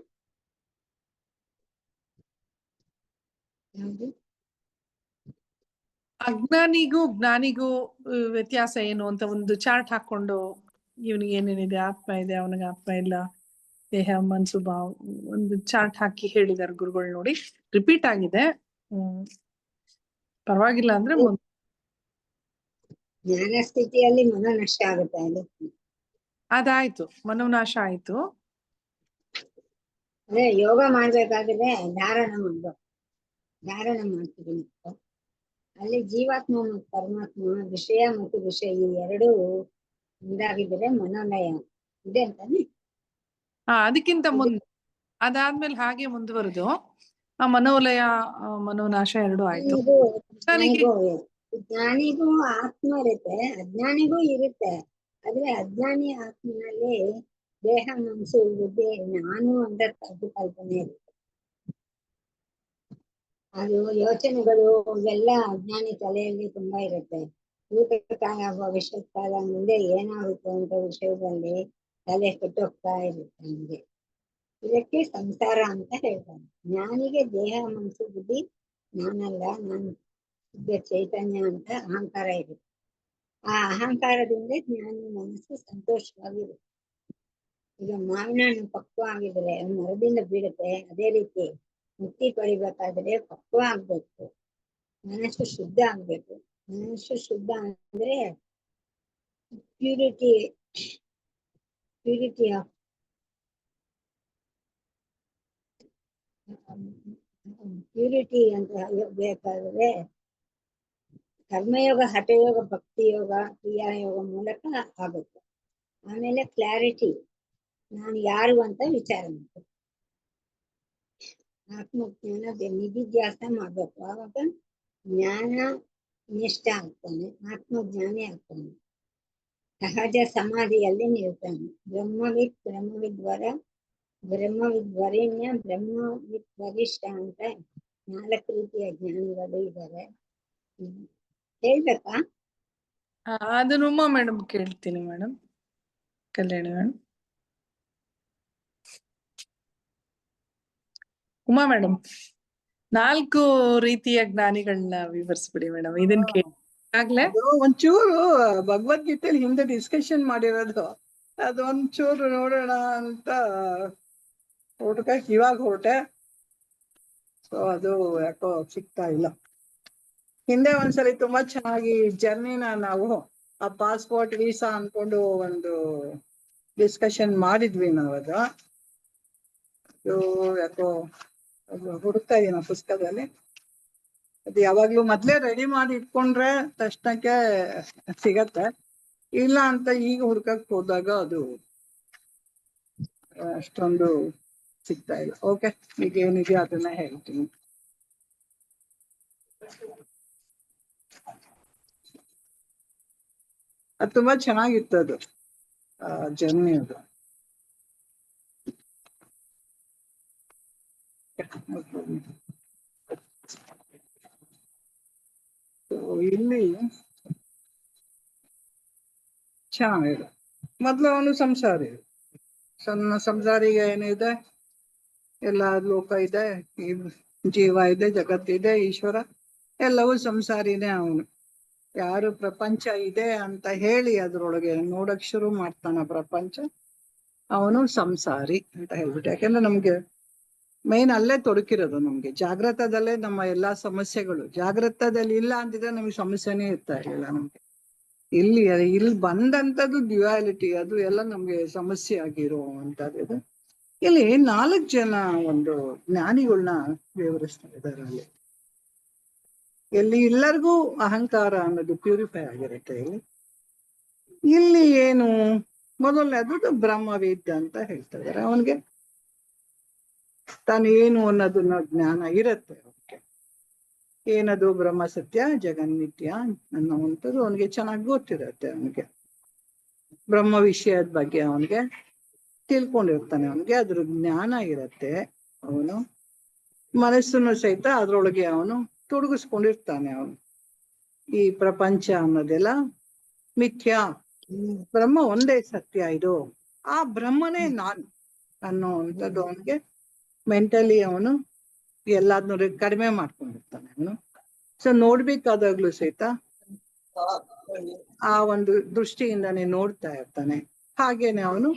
ಅಜ್ಞಾನಿಗೂ ಜ್ಞಾನಿಗೂ ವ್ಯತ್ಯಾಸ ಏನು ಅಂತ ಒಂದು ಚಾರ್ಟ್ ಹಾಕೊಂಡು, ಇವನಿಗೆ ಏನೇನಿದೆ, ಆತ್ಮ ಇದೆ, ಅವನಿಗೆ ಆತ್ಮ ಇಲ್ಲ, ದೇಹ ಮನ್ಸು ಭಾವ, ಒಂದು ಚಾರ್ಟ್ ಹಾಕಿ ಹೇಳಿದಾರೆ ಗುರುಗಳು. ನೋಡಿ, ರಿಪೀಟ್ ಆಗಿದೆ, ಪರವಾಗಿಲ್ಲ ಅಂದ್ರೆ ಜ್ಞಾನ ಸ್ಥಿತಿಯಲ್ಲಿ ಮನೋ ನಷ್ಟ ಆಗುತ್ತೆ. ಅದಾಯ್ತು, ಮನೋನಾಶ ಆಯ್ತು. ಅದೇ ಯೋಗ ಮಾಡ್ಬೇಕಾದ್ರೆ ಧಾರಣ ಮಾಡ್ತೀವಿ ನಾವು. ಅಲ್ಲಿ ಜೀವಾತ್ಮ ಮತ್ತು ಪರಮಾತ್ಮ, ವಿಷಯ ಮತ್ತು ವಿಷಯ ಈ ಎರಡೂ ಒಂದಾಗಿದ್ರೆ ಮನೋಲಯ ಇದೆ ಅಂತಾನೆ. ಅದಕ್ಕಿಂತ ಮುಂದೆ ಅದಾದ್ಮೇಲೆ ಹಾಗೆ ಮುಂದುವರೆದು ಆ ಮನೋಲಯ ಮನೋನಾಶ ಎರಡು ಆಯ್ತು. ಜ್ಞಾನಿಗೂ ಆತ್ಮ ಇರುತ್ತೆ, ಅಜ್ಞಾನಿಗೂ ಇರುತ್ತೆ. ಆದ್ರೆ ಅಜ್ಞಾನಿ ಆತ್ಮನಲ್ಲಿ ದೇಹ ಮನಸ್ಸು ಬುದ್ಧಿ ನಾನು ಅಂತ ಕಲ್ಪನೆ ಇರುತ್ತೆ. ಅದು ಯೋಚನೆಗಳು ಇವೆಲ್ಲ ಅಜ್ಞಾನಿ ತಲೆಯಲ್ಲಿ ತುಂಬಾ ಇರುತ್ತೆ. ಭೂತಕಾಲ ಭವಿಷ್ಯತ್ ಕಾಲ ಮುಂದೆ ಏನಾಗುತ್ತೆ ಅಂತ ವಿಷಯದಲ್ಲಿ ತಲೆ ಕೆಟ್ಟೋಗ್ತಾ ಇರುತ್ತೆ ನಮ್ಗೆ. ಇದಕ್ಕೆ ಸಂಸಾರ ಅಂತ ಹೇಳ್ತಾರೆ. ಜ್ಞಾನಿಗೆ ದೇಹ ಮನಸ್ಸು ಬುದ್ಧಿ ನಾನಲ್ಲ, ನಾನು ಶುದ್ಧ ಚೈತನ್ಯ ಅಂತ ಅಹಂಕಾರ ಇರುತ್ತೆ. ಆ ಅಹಂಕಾರದಿಂದ ಜ್ಞಾನಿ ಮನಸ್ಸು ಸಂತೋಷವಾಗಿರುತ್ತೆ. ಈಗ ಮಾವಿನ ಹಣ್ಣು ಪಕ್ವ ಆಗಿದ್ರೆ ಮರದಿಂದ ಬೀಳುತ್ತೆ, ಅದೇ ರೀತಿ ಮುಕ್ತಿ ಪಡಿಬೇಕಾದ್ರೆ ಪಕ್ವ ಆಗ್ಬೇಕು, ಮನಸ್ಸು ಶುದ್ಧ ಆಗ್ಬೇಕು. ಮನಸ್ಸು ಶುದ್ಧ ಅಂದ್ರೆ ಪ್ಯೂರಿಟಿ ಆಫ್ ಪ್ಯೂರಿಟಿ ಅಂತ ಬೇಕಾದ್ರೆ ಕರ್ಮಯೋಗ, ಹಠಯೋಗ, ಭಕ್ತಿ ಯೋಗ, ಕ್ರಿಯಾಯೋಗ ಮೂಲಕ ಆಗುತ್ತೆ. ಆಮೇಲೆ ಕ್ಲಾರಿಟಿ, ನಾನು ಯಾರು ಅಂತ ವಿಚಾರ ಮಾಡ್ಬೇಕು. ಆತ್ಮಜ್ಞಾನ ನಿಧಿಧ್ಯಾಸ ಮಾಡ್ಬೇಕು. ಆವಾಗ ಜ್ಞಾನ ನಿಷ್ಠ ಆಗ್ತಾನೆ, ಆತ್ಮಜ್ಞಾನಿ ಆಗ್ತಾನೆ. ಸಹಜ ಸಮಾಧಿಯಲ್ಲಿ ನಿಲ್ತಾನೆ. ಬ್ರಹ್ಮವಿದ್ವರೇಣ್ಯ, ಬ್ರಹ್ಮವಿದ್ ಅಂತ 4 ರೀತಿಯ ಜ್ಞಾನಿಗಳು ಇದ್ದಾರೆ. ಹೇಳ್ಬೇಕಾ? ಅದನ್ನ ಉಮಾ ಮೇಡಮ್ ಕೇಳ್ತೀನಿ. ಮೇಡಮ್ ಕಲ್ಯಾಣಿ ಮೇಡಮ್, ಉಮಾ ಮೇಡಮ್ 4 ರೀತಿಯ ಜ್ಞಾನಿಗಳನ್ನ ವಿವರಿಸ್ಬಿಡಿ ಮೇಡಮ್. ಇದನ್ ಕೇಳಾಗ್ಲೇ ಅದು ಒಂಚೂರು ಭಗವದ್ಗೀತೆಯಲ್ಲಿ ಹಿಂದೆ ಡಿಸ್ಕಷನ್ ಮಾಡಿರೋದು, ಅದೊಂಚೂರು ನೋಡೋಣ ಅಂತ ಇವಾಗ ಹೊರಟೆ. ಸೊ ಅದು ಯಾಕೋ ಸಿಗ್ತಾ ಇಲ್ಲ. ಹಿಂದೆ ಒಂದ್ಸಲಿ ತುಂಬಾ ಚೆನ್ನಾಗಿ ಜರ್ನಿನ ನಾವು ಆ ಪಾಸ್ಪೋರ್ಟ್ ವೀಸಾ ಅನ್ಕೊಂಡು ಒಂದು ಡಿಸ್ಕಷನ್ ಮಾಡಿದ್ವಿ ನಾವು. ಅದು ಯಾಕೋ ಹುಡುಕ್ತಾ ಇದೀನಿ ಪುಸ್ತಕದಲ್ಲಿ. ಅದು ಯಾವಾಗ್ಲೂ ಮೊದ್ಲೇ ರೆಡಿ ಮಾಡಿ ಇಟ್ಕೊಂಡ್ರೆ ತಕ್ಷಣಕ್ಕೆ ಸಿಗತ್ತೆ. ಇಲ್ಲ ಅಂತ ಈಗ ಹುಡ್ಕಕ್ ಹೋದಾಗ ಅದು ಅಷ್ಟೊಂದು ಸಿಗ್ತಾ ಇಲ್ಲ. ಓಕೆ, ಈಗ ಏನಿದೆ ಅದನ್ನ ಹೇಳ್ತೀನಿ. ಅದು ತುಂಬಾ ಚೆನ್ನಾಗಿತ್ತು, ಅದು ಜರ್ನಿ. ಅದು ಇಲ್ಲಿ ಚೆನ್ನಾಗಿದೆ. ಮೊದ್ಲು ಅವನು ಸಂಸಾರಿ, ಸಂಸಾರಿಗೆ ಏನಿದೆ, ಎಲ್ಲ ಲೋಕ ಇದೆ, ಜೀವ ಇದೆ, ಜಗತ್ತಿದೆ, ಈಶ್ವರ ಎಲ್ಲವೂ ಸಂಸಾರಿನೇ. ಅವನು ಯಾರು ಪ್ರಪಂಚ ಇದೆ ಅಂತ ಹೇಳಿ ಅದ್ರೊಳಗೆ ನೋಡಕ್ ಶುರು ಮಾಡ್ತಾನ ಪ್ರಪಂಚ, ಅವನು ಸಂಸಾರಿ ಅಂತ ಹೇಳ್ಬಿಟ್ಟು. ಯಾಕಂದ್ರೆ ನಮ್ಗೆ ಮೇನ್ ಅಲ್ಲೇ ತೊಡಕಿರೋದು. ನಮ್ಗೆ ಜಾಗೃತದಲ್ಲೇ ನಮ್ಮ ಎಲ್ಲಾ ಸಮಸ್ಯೆಗಳು. ಜಾಗೃತದಲ್ಲಿ ಇಲ್ಲ ಅಂತಿದ್ರೆ ನಮ್ಗೆ ಸಮಸ್ಯೆನೇ ಇರ್ತಾ ಇರಲಿಲ್ಲ ನಮ್ಗೆ. ಇಲ್ಲಿ ಬಂದಂಥದ್ದು ಡ್ಯುಯಾಲಿಟಿ, ಅದು ಎಲ್ಲ ನಮ್ಗೆ ಸಮಸ್ಯೆ ಆಗಿರುವಂತದ್ದು. ಇಲ್ಲಿ 4 ಜನ ಒಂದು ಜ್ಞಾನಿಗಳನ್ನ ವಿವರಿಸ್ತಾ ಇದ್ದಾರೆ. ಎಲ್ಲಿ ಎಲ್ಲರಿಗೂ ಅಹಂಕಾರ ಅನ್ನೋದು ಪ್ಯೂರಿಫೈ ಆಗಿರುತ್ತೆ. ಇಲ್ಲಿ ಏನು ಮೊದಲನೇದು ಬ್ರಹ್ಮವೇದ್ಯ ಅಂತ ಹೇಳ್ತಾ ಇದ್ದಾರೆ. ಅವನಿಗೆ ತಾನು ಏನು ಅನ್ನೋದನ್ನ ಜ್ಞಾನ ಇರುತ್ತೆ. ಅವನಿಗೆ ಏನದು ಬ್ರಹ್ಮ ಸತ್ಯ ಜಗನ್ನಿತ್ಯ ಅನ್ನುವಂಥದ್ದು ಅವನಿಗೆ ಚೆನ್ನಾಗಿ ಗೊತ್ತಿರುತ್ತೆ. ಅವನಿಗೆ ಬ್ರಹ್ಮ ವಿಷಯದ ಬಗ್ಗೆ ಅವನಿಗೆ ತಿಳ್ಕೊಂಡಿರ್ತಾನೆ. ಅವನಿಗೆ ಅದ್ರ ಜ್ಞಾನ ಇರತ್ತೆ. ಅವನು ಮನಸ್ಸನ್ನು ಸಹಿತ ಅದ್ರೊಳಗೆ ಅವನು ತೊಡಗಿಸ್ಕೊಂಡಿರ್ತಾನೆ. ಅವನು ಈ ಪ್ರಪಂಚ ಅನ್ನೋದೆಲ್ಲ ಮಿಥ್ಯ, ಬ್ರಹ್ಮ ಒಂದೇ ಸತ್ಯ, ಇದು ಆ ಬ್ರಹ್ಮನೇ ನಾನು ಅನ್ನೋವಂಥದ್ದು ಅವನಿಗೆ ಮೆಂಟಲಿ ಅವನು ಎಲ್ಲಾದ್ನೂ ಕಡಿಮೆ ಮಾಡ್ಕೊಂಡಿರ್ತಾನೆ. ಅವನು ಸೊ ನೋಡ್ಬೇಕಾದಾಗ್ಲೂ ಸಹಿತ ಆ ಒಂದು ದೃಷ್ಟಿಯಿಂದಾನೇ ನೋಡ್ತಾ ಇರ್ತಾನೆ. ಹಾಗೇನೆ ಅವನು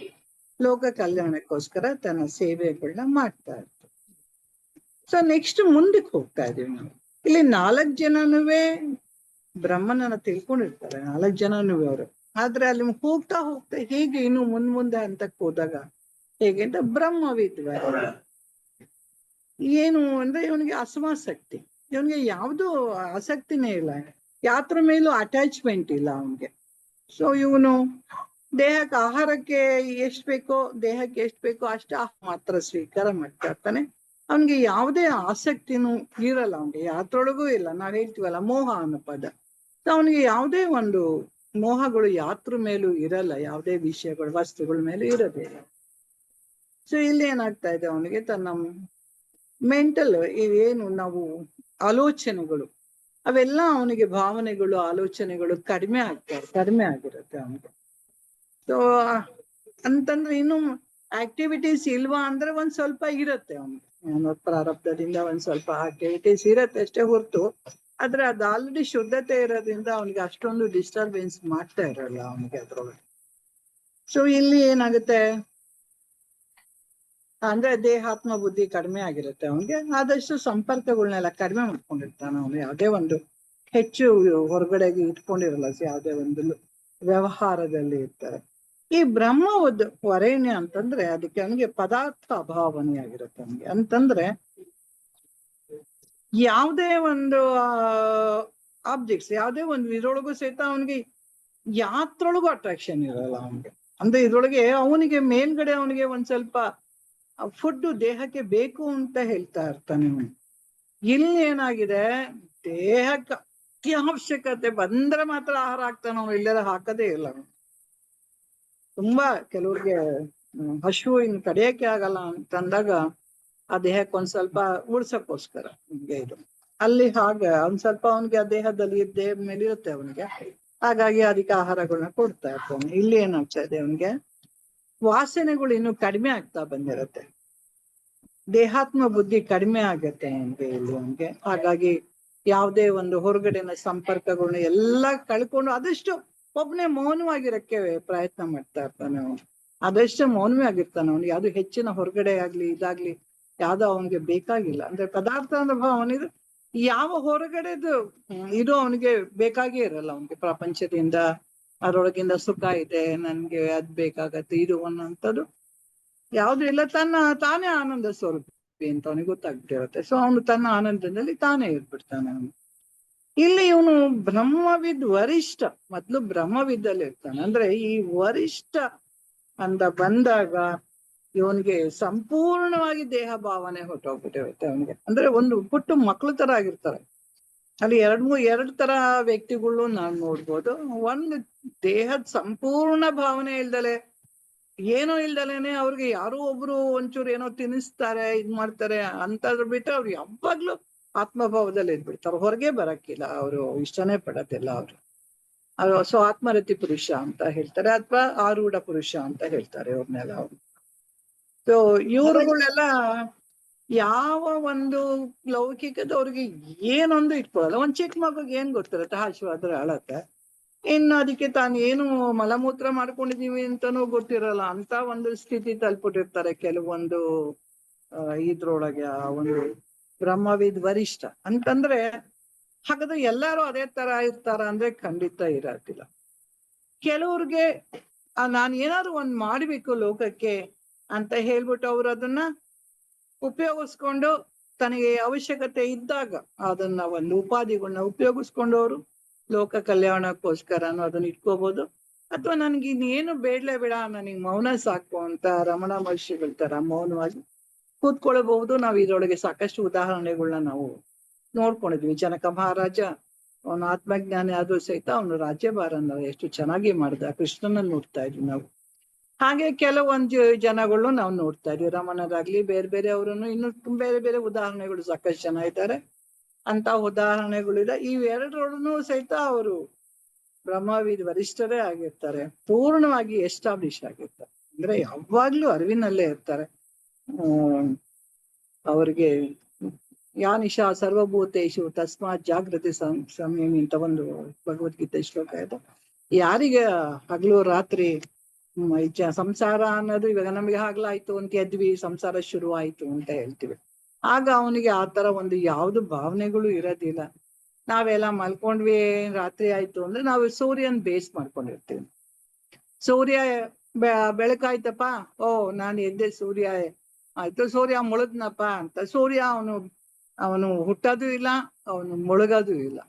ಲೋಕ ಕಲ್ಯಾಣಕ್ಕೋಸ್ಕರ ತನ್ನ ಸೇವೆಗಳನ್ನ ಮಾಡ್ತಾ ಇರ್ತಾನೆ. ಸೊ ನೆಕ್ಸ್ಟ್ ಮುಂದಕ್ಕೆ ಹೋಗ್ತಾ ಇದೀವಿ ನಾವು. ಇಲ್ಲಿ 4 ಜನನುವೆ ಬ್ರಹ್ಮನನ್ನ ತಿಳ್ಕೊಂಡಿರ್ತಾರೆ, 4 ಜನನುವೆ ಅವರು. ಆದ್ರೆ ಅಲ್ಲಿ ಹೋಗ್ತಾ ಹೇಗೆ ಇನ್ನು ಮುಂದೆ ಅಂತಕ್ ಹೋದಾಗ ಹೇಗೆ ಅಂತ ಬ್ರಹ್ಮವಿದ್ವ ಏನು ಅಂದ್ರೆ ಇವನಿಗೆ ಅಸಮಾಸಕ್ತಿ, ಇವನಿಗೆ ಯಾವ್ದು ಆಸಕ್ತಿನೇ ಇಲ್ಲ, ಯಾತ್ರ ಮೇಲೂ ಅಟ್ಯಾಚ್ಮೆಂಟ್ ಇಲ್ಲ ಅವನಿಗೆ. ಸೊ ಇವನು ದೇಹಕ್ಕೆ ಆಹಾರಕ್ಕೆ ಎಷ್ಟ್ ಬೇಕೋ ಅಷ್ಟೇ ಮಾತ್ರ ಸ್ವೀಕಾರ ಮಾಡ್ತಾ ಇರ್ತಾನೆ. ಅವನ್ಗೆ ಯಾವುದೇ ಆಸಕ್ತಿನೂ ಇರಲ್ಲ, ಅವನಿಗೆ ಯಾತ್ರೊಳಗೂ ಇಲ್ಲ. ನಾವ್ ಹೇಳ್ತೀವಲ್ಲ ಮೋಹ ಅನ್ನೋ ಪದ, ಅವನಿಗೆ ಯಾವುದೇ ಒಂದು ಮೋಹಗಳು ಯಾತ್ರ ಮೇಲೂ ಇರಲ್ಲ, ಯಾವುದೇ ವಿಷಯಗಳು ವಸ್ತುಗಳ ಮೇಲೂ ಇರೋದೇ ಇಲ್ಲ. ಸೊ ಇಲ್ಲಿ ಏನಾಗ್ತಾ ಇದೆ, ಅವನಿಗೆ ತನ್ನ ಮೆಂಟಲ್ ಏನು ನಾವು ಆಲೋಚನೆಗಳು ಅವೆಲ್ಲ ಅವನಿಗೆ ಭಾವನೆಗಳು ಆಲೋಚನೆಗಳು ಕಡಿಮೆ ಆಗಿರುತ್ತೆ ಅವನಿಗೆ. ಸೊ ಅಂತಂದ್ರೆ ಇನ್ನು ಆಕ್ಟಿವಿಟೀಸ್ ಇಲ್ವಾ ಅಂದ್ರೆ ಒಂದ್ ಸ್ವಲ್ಪ ಇರುತ್ತೆ ಅವನಿಗೆ, ಪ್ರಾರಬ್ಧದಿಂದ ಒಂದ್ ಸ್ವಲ್ಪ ಆಕ್ಟಿವಿಟೀಸ್ ಇರತ್ತೆ ಅಷ್ಟೇ ಹೊರತು, ಆದ್ರೆ ಅದು ಆಲ್ರೆಡಿ ಶುದ್ಧತೆ ಇರೋದ್ರಿಂದ ಅವನಿಗೆ ಅಷ್ಟೊಂದು ಡಿಸ್ಟರ್ಬೆನ್ಸ್ ಮಾಡ್ತಾ ಇರಲ್ಲ ಅವನಿಗೆ ಅದ್ರೊಳಗೆ. ಸೊ ಇಲ್ಲಿ ಏನಾಗುತ್ತೆ ಅಂದ್ರೆ ದೇಹಾತ್ಮ ಬುದ್ಧಿ ಕಡಿಮೆ ಆಗಿರುತ್ತೆ ಅವನಿಗೆ. ಆದಷ್ಟು ಸಂಪರ್ಕಗಳನ್ನೆಲ್ಲ ಕಡಿಮೆ ಮಾಡ್ಕೊಂಡಿರ್ತಾನೆ ಅವನು, ಯಾವುದೇ ಒಂದು ಹೆಚ್ಚು ಹೊರಗಡೆಗೆ ಇಟ್ಕೊಂಡಿರಲ್ಲ, ಯಾವುದೇ ಒಂದು ವ್ಯವಹಾರದಲ್ಲಿ ಇರ್ತಾರೆ. ಈ ಬ್ರಹ್ಮವದ್ ವರೇಣ್ಯ ಅಂತಂದ್ರೆ ಅದಕ್ಕೆ ಅವನಿಗೆ ಪದಾರ್ಥ ಅಭಾವನೆ ಆಗಿರುತ್ತೆ ಅವನಿಗೆ. ಅಂತಂದ್ರೆ ಯಾವುದೇ ಒಂದು ಆಬ್ಜೆಕ್ಟ್ಸ್, ಯಾವುದೇ ಒಂದು ಇದ್ರೊಳಗೂ ಸಹಿತ ಅವನಿಗೆ ಯಾತ್ರೊಳಗೂ ಅಟ್ರಾಕ್ಷನ್ ಇರಲ್ಲ ಅವನಿಗೆ. ಅಂದ್ರೆ ಇದ್ರೊಳಗೆ ಅವನಿಗೆ ಮೇಲ್ಗಡೆ ಅವನಿಗೆ ಒಂದ್ ಸ್ವಲ್ಪ ಫುಡ್ ದೇಹಕ್ಕೆ ಬೇಕು ಅಂತ ಹೇಳ್ತಾ ಇರ್ತಾನೆ ಅವನು. ಇಲ್ಲಿ ಏನಾಗಿದೆ, ದೇಹಕ್ಕೆ ಅತ್ಯವಶ್ಯಕತೆ ಬಂದ್ರೆ ಮಾತ್ರ ಆಹಾರ ಹಾಕ್ತಾನೆ ಅವನು, ಇಲ್ಲೆಲ್ಲ ಹಾಕದೇ ಇಲ್ಲ ಅವನು. ತುಂಬಾ ಕೆಲವ್ರಿಗೆ ಹಶು ಇನ್ ತಡೆಯಕ್ಕೆ ಆಗಲ್ಲ ಅಂತಂದಾಗ ಆ ದೇಹಕ್ಕೆ ಒಂದ್ ಸ್ವಲ್ಪ ಉಳ್ಸಕ್ಕೋಸ್ಕರ ನಿಮ್ಗೆ ಇದು ಅಲ್ಲಿ ಹಾಗೆ ಒಂದ್ ಸ್ವಲ್ಪ ಅವನಿಗೆ ಆ ದೇಹದಲ್ಲಿ ದೇಹದ ಮೇಲೆ ಇರುತ್ತೆ ಅವನಿಗೆ, ಹಾಗಾಗಿ ಅದಕ್ಕೆ ಆಹಾರಗಳನ್ನ ಕೊಡ್ತಾ ಇರ್ತಾನೆ. ಇಲ್ಲಿ ಏನಾಗ್ತಾ ಇದೆ, ಅವನಿಗೆ ವಾಸನೆಗಳು ಇನ್ನು ಕಡಿಮೆ ಆಗ್ತಾ ಬಂದಿರುತ್ತೆ, ದೇಹಾತ್ಮ ಬುದ್ಧಿ ಕಡಿಮೆ ಆಗತ್ತೆ ಅವನಿಗೆ ಇಲ್ಲಿ ಅವನಿಗೆ. ಹಾಗಾಗಿ ಯಾವುದೇ ಒಂದು ಹೊರಗಡೆನ ಸಂಪರ್ಕಗಳನ್ನ ಎಲ್ಲ ಕಳ್ಕೊಂಡು ಆದಷ್ಟು ಒಬ್ನೇ ಮೌನವಾಗಿರಕ್ಕೆ ಪ್ರಯತ್ನ ಮಾಡ್ತಾ ಇರ್ತಾನೆ ಅವನು. ಆದಷ್ಟು ಮೌನವೇ ಆಗಿರ್ತಾನೆ ಅವನಿಗೆ. ಯಾವ್ದು ಹೆಚ್ಚಿನ ಹೊರಗಡೆ ಆಗ್ಲಿ ಇದಾಗ್ಲಿ ಯಾವ್ದೋ ಅವನಿಗೆ ಬೇಕಾಗಿಲ್ಲ. ಅಂದ್ರೆ ಪದಾರ್ಥ ಅಂದ್ರೆ ಅವನಿಗೆ ಯಾವ ಹೊರಗಡೆದು ಇದು ಅವನಿಗೆ ಬೇಕಾಗೇ ಇರಲ್ಲ ಅವನಿಗೆ. ಪ್ರಪಂಚದಿಂದ ಅದರೊಳಗಿಂದ ಸುಖ ಇದೆ, ನನ್ಗೆ ಅದ್ ಬೇಕಾಗತ್ತೆ ಇದು ಅನ್ನೋಂಥದ್ದು ಯಾವ್ದು ಇಲ್ಲ. ತಾನೇ ಆನಂದ ಸ್ವರೂಪಿ ಅಂತ ಅವನಿಗೆ ಗೊತ್ತಾಗ್ಬಿಟ್ಟಿರುತ್ತೆ. ಸೊ ಅವನು ತನ್ನ ಆನಂದದಲ್ಲಿ ತಾನೇ ಇರ್ಬಿಡ್ತಾನೆ ಅವನು. ಇಲ್ಲಿ ಇವನು ಬ್ರಹ್ಮವಿದ್ ವರಿಷ್ಠ, ಮೊದ್ಲು ಬ್ರಹ್ಮವಿದ್ದಲ್ಲಿ ಇರ್ತಾನೆ. ಅಂದ್ರೆ ಈ ವರಿಷ್ಠ ಅಂತ ಬಂದಾಗ ಇವನಿಗೆ ಸಂಪೂರ್ಣವಾಗಿ ದೇಹ ಭಾವನೆ ಹೊಟ್ಟೋಗ್ಬಿಟ್ಟಿರುತ್ತೆ ಅವನಿಗೆ. ಅಂದ್ರೆ ಒಂದು ಪುಟ್ಟು ಮಕ್ಳು ತರ ಆಗಿರ್ತಾರೆ. ಅಲ್ಲಿ ಎರಡು ತರ ವ್ಯಕ್ತಿಗಳು ನಾವ್ ನೋಡ್ಬೋದು. ಒಂದು ದೇಹದ ಸಂಪೂರ್ಣ ಭಾವನೆ ಇಲ್ದಲೆ, ಏನೋ ಇಲ್ದಲೇನೆ ಅವ್ರಿಗೆ ಯಾರೋ ಒಬ್ರು ಒಂಚೂರು ಏನೋ ತಿನ್ನಿಸ್ತಾರೆ, ಇದ್ ಮಾಡ್ತಾರೆ ಅಂತಂದ್ರೆ ಬಿಟ್ಟು ಅವ್ರು ಯಾವಾಗ್ಲೂ ಆತ್ಮಭಾವದಲ್ಲಿ ಇದ್ಬಿಡ್ತಾರೆ, ಹೊರಗೆ ಬರಕ್ಕಿಲ್ಲ, ಅವರು ಇಷ್ಟನೇ ಪಡೋದಿಲ್ಲ ಅವರು. ಸೊ ಆತ್ಮರತಿ ಪುರುಷ ಅಂತ ಹೇಳ್ತಾರೆ, ಅಥವಾ ಆರೂಢ ಪುರುಷ ಅಂತ ಹೇಳ್ತಾರೆ ಅವ್ರನ್ನೆಲ್ಲ ಅವ್ರು. ಸೊ ಇವ್ರುಗಳೆಲ್ಲ ಯಾವ ಒಂದು ಲೌಕಿಕದವ್ರಿಗೆ ಏನೊಂದು ಇಟ್ಕೊಳ್ಳಲ್ಲ. ಒಂದ್ ಚಿಕ್ಕ ಮಗುಗೆ ಏನ್ ಗೊತ್ತಿರುತ್ತೆ, ಹಸಿವಾದ್ರೆ ಅಳತ್ತೆ, ಇನ್ನು ಅದಕ್ಕೆ ತಾನು ಏನು ಮಲಮೂತ್ರ ಮಾಡ್ಕೊಂಡಿದೀವಿ ಅಂತಾನೂ ಗೊತ್ತಿರಲ್ಲ ಅಂತ ಒಂದು ಸ್ಥಿತಿ ತಲುಪಿಟ್ಟಿರ್ತಾರೆ ಕೆಲವೊಂದು ಇದ್ರೊಳಗೆ. ಆ ಒಂದು ಬ್ರಹ್ಮವಿದ್ ವರಿಷ್ಠ ಅಂತಂದ್ರೆ ಹಾಗಾದ್ರೆ ಎಲ್ಲಾರು ಅದೇ ತರ ಇರ್ತಾರ ಅಂದ್ರೆ ಖಂಡಿತ ಇರತ್ತಿಲ್ಲ. ಕೆಲವ್ರಿಗೆ ನಾನು ಏನಾದ್ರು ಒಂದ್ ಮಾಡ್ಬೇಕು ಲೋಕಕ್ಕೆ ಅಂತ ಹೇಳ್ಬಿಟ್ಟು ಅವ್ರು ಅದನ್ನ ಉಪಯೋಗಿಸ್ಕೊಂಡು ತನಗೆ ಅವಶ್ಯಕತೆ ಇದ್ದಾಗ ಅದನ್ನ ಒಂದು ಉಪಾಧಿಗಳನ್ನ ಉಪಯೋಗಿಸ್ಕೊಂಡು ಅವರು ಲೋಕ ಕಲ್ಯಾಣಕ್ಕೋಸ್ಕರನೂ ಅದನ್ನ ಇಟ್ಕೋಬಹುದು. ಅಥವಾ ನನ್ಗೆ ಇನ್ನೇನು ಬೇಡ್ಲೇ ಬೇಡ, ನನಗೆ ಮೌನ ಸಾಕು ಅಂತ ರಮಣ ಮಹರ್ಷಿಗಳ ತರ ಮೌನವಾಗಿ ಕೂತ್ಕೊಳ್ಬಹುದು. ನಾವು ಇದ್ರೊಳಗೆ ಸಾಕಷ್ಟು ಉದಾಹರಣೆಗಳನ್ನ ನಾವು ನೋಡ್ಕೊಂಡಿದ್ವಿ. ಜನಕ ಮಹಾರಾಜ ಅವನು ಆತ್ಮಜ್ಞಾನಿ ಆದ್ರೂ ಸಹಿತ ಅವನು ರಾಜ್ಯಭಾರನ ಎಷ್ಟು ಚೆನ್ನಾಗಿ ಮಾಡ್ದ, ಕೃಷ್ಣನ ನೋಡ್ತಾ ಇದ್ವಿ ನಾವು. ಹಾಗೆ ಕೆಲವೊಂದು ಜನಗಳು ನಾವು ನೋಡ್ತಾ ಇದೀವಿ, ರಮಣರಾಗ್ಲಿ ಬೇರೆ ಬೇರೆ ಅವರನ್ನು ಇನ್ನು ಬೇರೆ ಬೇರೆ ಉದಾಹರಣೆಗಳು ಸಾಕಷ್ಟು ಜನ ಇದ್ದಾರೆ, ಅಂತ ಉದಾಹರಣೆಗಳಿದೆ. ಇವೆರಡರೊಳನು ಸಹಿತ ಅವರು ಬ್ರಹ್ಮವಿದ್ ವರಿಷ್ಠರೇ ಆಗಿರ್ತಾರೆ, ಪೂರ್ಣವಾಗಿ ಎಸ್ಟಾಬ್ಲಿಷ್ ಆಗಿರ್ತಾರೆ. ಅಂದ್ರೆ ಯಾವಾಗ್ಲೂ ಅರಿವಿನಲ್ಲೇ ಇರ್ತಾರೆ. ಅವ್ರಿಗೆ ಯಾ ನಿಶಾ ಸರ್ವಭೂತೇಶು ತಸ್ಮಾತ್ ಜಾಗೃತಿ ಸಂಯಮಿ ಅಂತ ಒಂದು ಭಗವದ್ಗೀತೆ ಶ್ಲೋಕ ಇದೆ. ಯಾರಿಗೆ ಹಗಲು ರಾತ್ರಿ ಸಂಸಾರ ಅನ್ನೋದು, ಇವಾಗ ನಮಗೆ ಹಗಲಾಯ್ತು ಅಂತ ಎದ್ವಿ, ಸಂಸಾರ ಶುರು ಆಯ್ತು ಅಂತ ಹೇಳ್ತೀವಿ, ಆಗ ಅವನಿಗೆ ಆ ತರ ಒಂದು ಯಾವ್ದು ಭಾವನೆಗಳು ಇರೋದಿಲ್ಲ. ನಾವೆಲ್ಲ ಮಲ್ಕೊಂಡ್ವಿ, ರಾತ್ರಿ ಆಯ್ತು ಅಂದ್ರೆ ನಾವು ಸೂರ್ಯನ್ ಬೇಸ್ ಮಾಡ್ಕೊಂಡಿರ್ತೀವಿ. ಸೂರ್ಯ ಬೆಳಕಾಯ್ತಪ್ಪ, ಓ ನಾನು ಎದ್ದೆ, ಸೂರ್ಯ ಆಯ್ತು ಸೂರ್ಯ ಮುಳುಗ್ನಪ್ಪ ಅಂತ. ಸೂರ್ಯ ಅವನು ಹುಟ್ಟೋದು ಇಲ್ಲ, ಅವನು ಮುಳುಗೋದು ಇಲ್ಲ.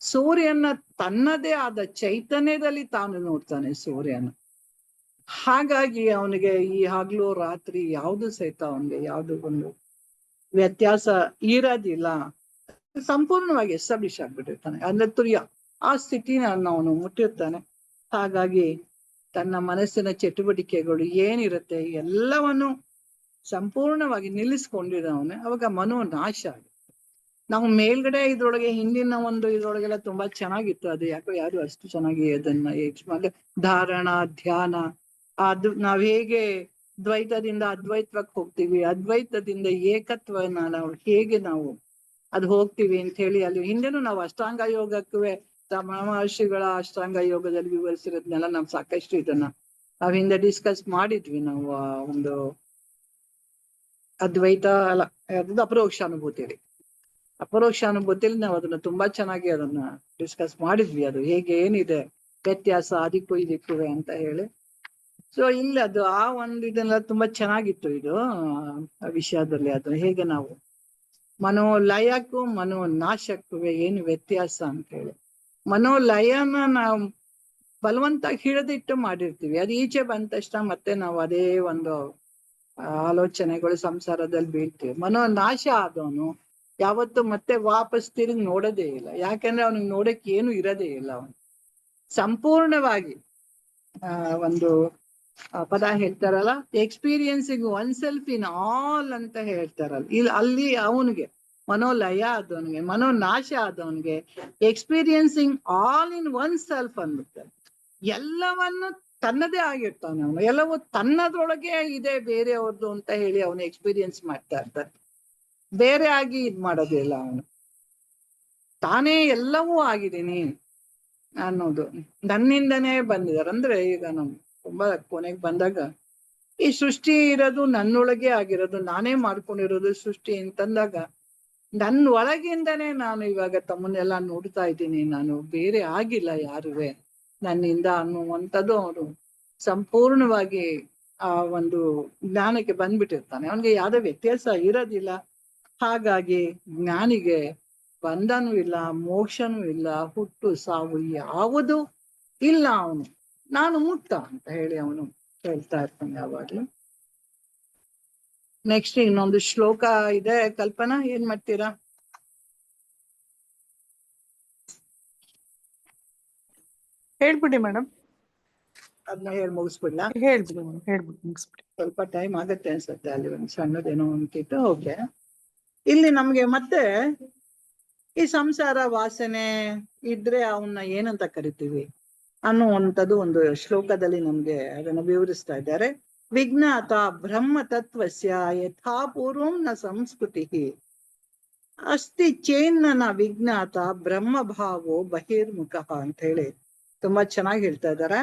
ಸೂರ್ಯನ ತನ್ನದೇ ಆದ ಚೈತನ್ಯದಲ್ಲಿ ತಾನು ನೋಡ್ತಾನೆ ಸೂರ್ಯನ. ಹಾಗಾಗಿ ಅವನಿಗೆ ಈ ಹಗಲು ರಾತ್ರಿ ಯಾವುದು ಸಹಿತ ಅವನಿಗೆ ಯಾವುದು ಒಂದು ವ್ಯತ್ಯಾಸ ಇರೋದಿಲ್ಲ. ಸಂಪೂರ್ಣವಾಗಿ ಎಸ್ಟಾಬ್ಲಿಷ್ ಆಗ್ಬಿಟ್ಟಿರ್ತಾನೆ, ಅಂದ್ರೆ ತುರ್ಯ ಆ ಸ್ಥಿತಿನ ಅವನು ಮುಟ್ಟಿರ್ತಾನೆ. ಹಾಗಾಗಿ ತನ್ನ ಮನಸ್ಸಿನ ಚಟುವಟಿಕೆಗಳು ಏನಿರುತ್ತೆ ಎಲ್ಲವನ್ನು ಸಂಪೂರ್ಣವಾಗಿ ನಿಲ್ಲಿಸ್ಕೊಂಡಿರೋವನೆ. ಅವಾಗ ಮನೋನಾಶ ಆಗುತ್ತೆ. ನಾವು ಮೇಲ್ಗಡೆ ಇದ್ರೊಳಗೆ ಹಿಂದಿನ ಒಂದು ಇದ್ರೊಳಗೆಲ್ಲ ತುಂಬಾ ಚೆನ್ನಾಗಿತ್ತು, ಅದು ಯಾಕೋ ಯಾರು ಅಷ್ಟು ಚೆನ್ನಾಗಿ ಅದನ್ನ ಧಾರಣ ಧ್ಯಾನ, ಅದು ನಾವ್ ಹೇಗೆ ದ್ವೈತದಿಂದ ಅದ್ವೈತಕ್ಕೆ ಹೋಗ್ತೀವಿ, ಅದ್ವೈತದಿಂದ ಏಕತ್ವನ ನಾವು ಹೇಗೆ ನಾವು ಅದು ಹೋಗ್ತೀವಿ ಅಂತ ಹೇಳಿ ಅಲ್ಲಿ ಹಿಂದೆನೂ ನಾವು ಅಷ್ಟಾಂಗ ಯೋಗಕ್ಕೂ ಮಹರ್ಷಿಗಳ ಅಷ್ಟಾಂಗ ಯೋಗದಲ್ಲಿ ವಿವರಿಸಿರೋದ್ನೆಲ್ಲ ನಾವು ಸಾಕಷ್ಟು ಇದನ್ನ ನಾವ್ ಹಿಂದೆ ಡಿಸ್ಕಸ್ ಮಾಡಿದ್ವಿ. ನಾವು ಒಂದು ಅದ್ವೈತ ಅಲ್ಲ, ಅದು ಅಪರೋಕ್ಷ ಅನುಭೂತಿಯಲ್ಲಿ ನಾವು ಅದನ್ನ ತುಂಬಾ ಚೆನ್ನಾಗಿ ಅದನ್ನ ಡಿಸ್ಕಸ್ ಮಾಡಿದ್ವಿ. ಅದು ಹೇಗೆ ಏನಿದೆ ವ್ಯತ್ಯಾಸ ಅದಕ್ಕೂ ಇದಕ್ಕೂ ಅಂತ ಹೇಳಿ. ಸೊ ಇಲ್ಲಿ ಅದು ಆ ಒಂದು ಇದೆಲ್ಲ ತುಂಬಾ ಚೆನ್ನಾಗಿತ್ತು ಇದು ಆ ವಿಷಯದಲ್ಲಿ. ಅದು ಹೇಗೆ ನಾವು ಮನೋಲಯಕ್ಕೂ ಮನೋನಾಶಕ್ಕೂ ಏನು ವ್ಯತ್ಯಾಸ ಅಂತ ಹೇಳಿ. ಮನೋಲಯನ ನಾವು ಬಲವಂತ ಹಿಡಿದಿಟ್ಟು ಮಾಡಿರ್ತೀವಿ, ಅದು ಈಚೆ ಬಂದ ತಕ್ಷಣ ಮತ್ತೆ ನಾವು ಅದೇ ಒಂದು ಆಲೋಚನೆಗಳು ಸಂಸಾರದಲ್ಲಿ ಬೀಳ್ತೀವಿ. ಮನೋನಾಶ ಆದವನು ಯಾವತ್ತು ಮತ್ತೆ ವಾಪಸ್ ತಿರುಗಿ ನೋಡೋದೇ ಇಲ್ಲ, ಯಾಕಂದ್ರೆ ಅವನಿಗೆ ನೋಡಕ್ ಏನು ಇರೋದೇ ಇಲ್ಲ. ಅವನು ಸಂಪೂರ್ಣವಾಗಿ ಒಂದು ಪದ ಹೇಳ್ತಾರಲ್ಲ, experiencing oneself in all ಅಂತ ಹೇಳ್ತಾರಲ್ಲ, ಇಲ್ಲಿ ಅಲ್ಲಿ ಅವನಿಗೆ ಮನೋಲಯ ಆದವನಿಗೆ ಮನೋನಾಶ ಆದವನಿಗೆ experiencing all in oneself ಅಂದ್ಬಿಡ್ತಾರೆ. ಎಲ್ಲವನ್ನು ತನ್ನದೇ ಆಗಿರ್ತಾನೆ ಅವನು, ಎಲ್ಲವೂ ತನ್ನದ್ರೊಳಗೆ ಇದೆ ಬೇರೆಯವ್ರದ್ದು ಅಂತ ಹೇಳಿ ಅವನು ಎಕ್ಸ್ಪೀರಿಯನ್ಸ್ ಮಾಡ್ತಾ ಇರ್ತಾನೆ. ಬೇರೆ ಆಗಿ ಇದ್ ಮಾಡೋದಿಲ್ಲ ಅವನು, ತಾನೇ ಎಲ್ಲವೂ ಆಗಿದ್ದೀನಿ ಅನ್ನೋದು ನನ್ನಿಂದನೇ ಬಂದಿದ್ದಾರೆ. ಅಂದ್ರೆ ಈಗ ನಾವು ತುಂಬಾ ಕೊನೆಗೆ ಬಂದಾಗ ಈ ಸೃಷ್ಟಿ ಇರೋದು ನನ್ನೊಳಗೆ ಆಗಿರೋದು, ನಾನೇ ಮಾಡ್ಕೊಂಡಿರೋದು ಸೃಷ್ಟಿ ಅಂತಂದಾಗ ನನ್ನ ಒಳಗಿಂದನೇ ನಾನು ಇವಾಗ ತಮ್ಮನ್ನೆಲ್ಲ ನೋಡ್ತಾ ಇದ್ದೀನಿ, ನಾನು ಬೇರೆ ಆಗಿಲ್ಲ ಯಾರುವೆ ನನ್ನಿಂದ ಅನ್ನುವಂಥದ್ದು ಅವನು ಸಂಪೂರ್ಣವಾಗಿ ಆ ಒಂದು ಜ್ಞಾನಕ್ಕೆ ಬಂದ್ಬಿಟ್ಟಿರ್ತಾನೆ. ಅವನಿಗೆ ಯಾವುದೇ ವ್ಯತ್ಯಾಸ ಇರೋದಿಲ್ಲ. ಹಾಗಾಗಿ ಜ್ಞಾನಿಗೆ ಬಂಧನೂ ಇಲ್ಲ, ಮೋಕ್ಷನೂ ಇಲ್ಲ, ಹುಟ್ಟು ಸಾವು ಯಾವುದು ಇಲ್ಲ. ಅವನು ನಾನು ಮುಕ್ತ ಅಂತ ಹೇಳಿ ಅವನು ಹೇಳ್ತಾ ಇರ್ತಾನೆ ಯಾವಾಗ್ಲೂ. ನೆಕ್ಸ್ಟ್ ಇನ್ನೊಂದು ಶ್ಲೋಕ ಇದೆ. ಕಲ್ಪನಾ ಏನ್ ಮಾಡ್ತೀರಾ? ಹೇಳ್ಬಿಡಿ ಮೇಡಮ್. ಅದನ್ನ ಹೇಳಿ ಮುಗಿಸ್ಬಿಡ್ಲಾ? ಹೇಳ್ಬಿಡಿ ಮೇಡಮ್, ಹೇಳ್ಬಿಡಿ ಮುಗಿಸ್ಬಿಡಿ. ಸ್ವಲ್ಪ ಟೈಮ್ ಆಗತ್ತೆ ಅನ್ಸುತ್ತೆ, ಅಲ್ಲಿ ಒಂದು ಸಣ್ಣದೇನೋ ಅಂತಿತ್ತು. ಓಕೆ, ಇಲ್ಲಿ ನಮ್ಗೆ ಮತ್ತೆ ಈ ಸಂಸಾರ ವಾಸನೆ ಇದ್ರೆ ಅವನ್ನ ಏನಂತ ಕರಿತೀವಿ ಅನ್ನುವಂಥದ್ದು ಒಂದು ಶ್ಲೋಕದಲ್ಲಿ ನಮ್ಗೆ ಅದನ್ನ ವಿವರಿಸ್ತಾ ಇದ್ದಾರೆ. ವಿಜ್ಞಾತ ಬ್ರಹ್ಮ ತತ್ವಸ್ಯ ಯಥಾ ಪೂರ್ವಂ ನ ಸಂಸ್ಕೃತಿ ಅಸ್ತಿ ಚೇನ್ನ ವಿಜ್ಞಾತ ಬ್ರಹ್ಮ ಭಾವೋ ಬಹಿರ್ಮುಖ ಅಂತ ಹೇಳಿ ತುಂಬಾ ಚೆನ್ನಾಗಿ ಹೇಳ್ತಾ ಇದ್ದಾರೆ.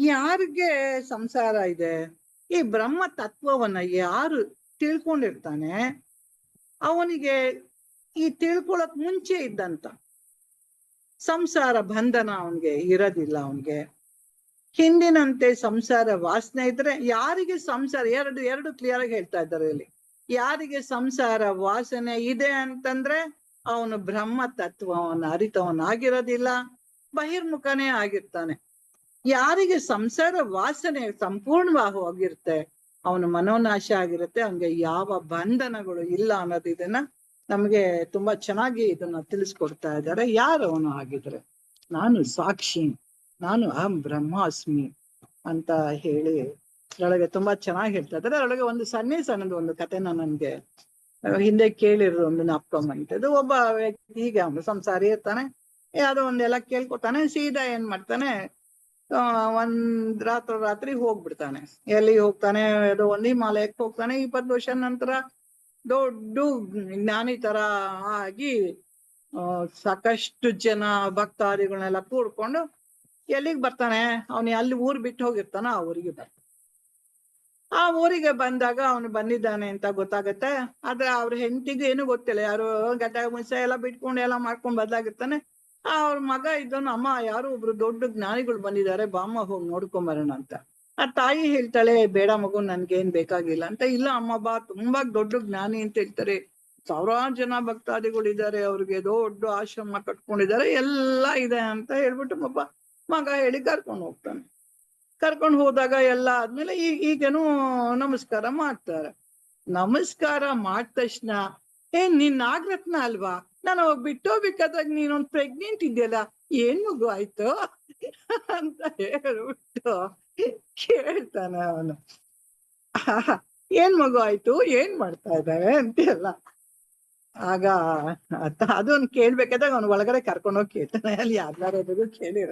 ಯಾರಿಗೆ ಸಂಸಾರ ಇದೆ, ಈ ಬ್ರಹ್ಮ ತತ್ವವನ್ನ ಯಾರು ತಿಳ್ಕೊಂಡಿರ್ತಾನೆ ಅವನಿಗೆ ಈ ತಿಳ್ಕೊಳಕ್ ಮುಂಚೆ ಇದ್ದಂತ ಸಂಸಾರ ಬಂಧನ ಅವನ್ಗೆ ಇರೋದಿಲ್ಲ. ಅವನ್ಗೆ ಹಿಂದಿನಂತೆ ಸಂಸಾರ ವಾಸನೆ ಇದ್ರೆ, ಯಾರಿಗೆ ಸಂಸಾರ ಎರಡು ಕ್ಲಿಯರ್ ಆಗಿ ಹೇಳ್ತಾ ಇದ್ದಾರೆ ಇಲ್ಲಿ. ಯಾರಿಗೆ ಸಂಸಾರ ವಾಸನೆ ಇದೆ ಅಂತಂದ್ರೆ ಅವನು ಬ್ರಹ್ಮ ತತ್ವವನ್ನು ಅರಿತವನಾಗಿರೋದಿಲ್ಲ, ಬಹಿರ್ಮುಖನೇ ಆಗಿರ್ತಾನೆ. ಯಾರಿಗೆ ಸಂಸಾರ ವಾಸನೆ ಸಂಪೂರ್ಣವಾಗಿ ಹೋಗಿರುತ್ತೆ ಅವನು ಮನೋನಾಶ ಆಗಿರುತ್ತೆ, ಅವನಿಗೆ ಯಾವ ಬಂಧನಗಳು ಇಲ್ಲ ಅನ್ನೋದು ಇದನ್ನ ನಮ್ಗೆ ತುಂಬಾ ಚೆನ್ನಾಗಿ ಇದನ್ನ ತಿಳಿಸ್ಕೊಡ್ತಾ ಇದ್ದಾರೆ. ಯಾರು ಅವನು ಆಗಿದ್ರೆ, ನಾನು ಸಾಕ್ಷಿ, ನಾನು ಅಹಂ ಬ್ರಹ್ಮಾಸ್ಮಿ ಅಂತ ಹೇಳಿ ಅದರೊಳಗೆ ತುಂಬಾ ಚೆನ್ನಾಗಿ ಹೇಳ್ತಾ ಇದ್ದಾರೆ. ಅದರೊಳಗೆ ಒಂದು ಸಣ್ಣದು ಒಂದು ಕಥೆನ ನನ್ಗೆ ಹಿಂದೆ ಕೇಳಿರೋ ಒಂದು ಜ್ಞಾಪಕ. ಒಬ್ಬ ವ್ಯಕ್ತಿ ಹೀಗೆ ಅವನು ಸಂಸಾರಿ ಇರ್ತಾನೆ, ಯಾವುದೋ ಒಂದೆಲ್ಲ ಕೇಳ್ಕೊತಾನೆ, ಸೀದಾ ಏನ್ ಮಾಡ್ತಾನೆ, ಒಂದ್ ರಾತ್ರಿ ಹೋಗ್ಬಿಡ್ತಾನೆ. ಎಲ್ಲಿ ಹೋಗ್ತಾನೆ, ಅದು ಒಂದು ಹಿಮಾಲಯಕ್ಕೆ ಹೋಗ್ತಾನೆ. 20 ವರ್ಷ ನಂತರ ದೊಡ್ಡ ಜ್ಞಾನಿ ತರ ಆಗಿ ಸಾಕಷ್ಟು ಜನ ಭಕ್ತಾದಿಗಳನ್ನೆಲ್ಲ ಕೂಡ್ಕೊಂಡು ಎಲ್ಲಿಗೆ ಬರ್ತಾನೆ, ಅವನು ಅಲ್ಲಿ ಊರ್ ಬಿಟ್ಟು ಹೋಗಿರ್ತಾನ ಆ ಊರಿಗೆ ಬರ್ತಾನೆ. ಆ ಊರಿಗೆ ಬಂದಾಗ ಅವನು ಬಂದಿದ್ದಾನೆ ಅಂತ ಗೊತ್ತಾಗತ್ತೆ. ಆದ್ರೆ ಅವ್ರ ಹೆಂಡತಿಗೂ ಏನು ಗೊತ್ತಿಲ್ಲ, ಯಾರು ಗಡ್ಡ ಮುಚ್ಚ ಎಲ್ಲ ಬಿಟ್ಕೊಂಡು ಎಲ್ಲ ಮಾಡ್ಕೊಂಡು ಬದಲಾಗಿರ್ತಾನೆ. ಅವ್ರ ಮಗ ಇದ್ದವನು, ಅಮ್ಮ ಯಾರು ಒಬ್ರು ದೊಡ್ಡ ಜ್ಞಾನಿಗಳು ಬಂದಿದ್ದಾರೆ, ಬಾಮ್ಮ ಹೋಗಿ ನೋಡ್ಕೊಂಬರೋಣ ಅಂತ. ಆ ತಾಯಿ ಹೇಳ್ತಾಳೆ, ಬೇಡ ಮಗು, ನನ್ಗೇನ್ ಬೇಕಾಗಿಲ್ಲ ಅಂತ. ಇಲ್ಲ ಅಮ್ಮ ಬಾ, ತುಂಬಾ ದೊಡ್ಡ ಜ್ಞಾನಿ ಅಂತ ಹೇಳ್ತಾರೆ, ಸಾವಿರಾರು ಜನ ಭಕ್ತಾದಿಗಳಿದ್ದಾರೆ, ಅವ್ರಿಗೆ ದೊಡ್ಡ ಆಶ್ರಮ ಕಟ್ಕೊಂಡಿದ್ದಾರೆ, ಎಲ್ಲ ಇದೆ ಅಂತ ಹೇಳ್ಬಿಟ್ಟು ಮಗ ಹೇಳಿ ಕರ್ಕೊಂಡು ಹೋಗ್ತಾನೆ. ಕರ್ಕೊಂಡು ಹೋದಾಗ ಎಲ್ಲ ಆದ್ಮೇಲೆ ಈಗೇನು ನಮಸ್ಕಾರ ಮಾಡ್ತಾರೆ. ನಮಸ್ಕಾರ ಮಾಡಿದ ತಕ್ಷಣ, ನೀನ್ ನಾಗರತ್ನ ಅಲ್ವಾ, ನಾನು ಬಿಟ್ಟೋಗ್ಬೇಕಾದಾಗ ನೀನೊಂದ್ ಪ್ರೆಗ್ನೆಂಟ್ ಇದೆಯಲ್ಲ, ಏನ್ ಮಗು ಆಯ್ತು ಅಂತ ಹೇಳ್ಬಿಟ್ಟು ಕೇಳ್ತಾನೆ ಅವನು. ಏನ್ ಮಗು ಆಯ್ತು, ಏನ್ ಮಾಡ್ತಾ ಇದ್ದಾವೆ ಅಂತೆಲ್ಲ. ಆಗ ಅದನ್ನ ಕೇಳ್ಬೇಕಾದಾಗ ಅವ್ನು ಒಳಗಡೆ ಕರ್ಕೊಂಡೋಗಿ ಕೇಳ್ತಾನೆ, ಅಲ್ಲಿ ಯಾರು ಕೇಳಿರ.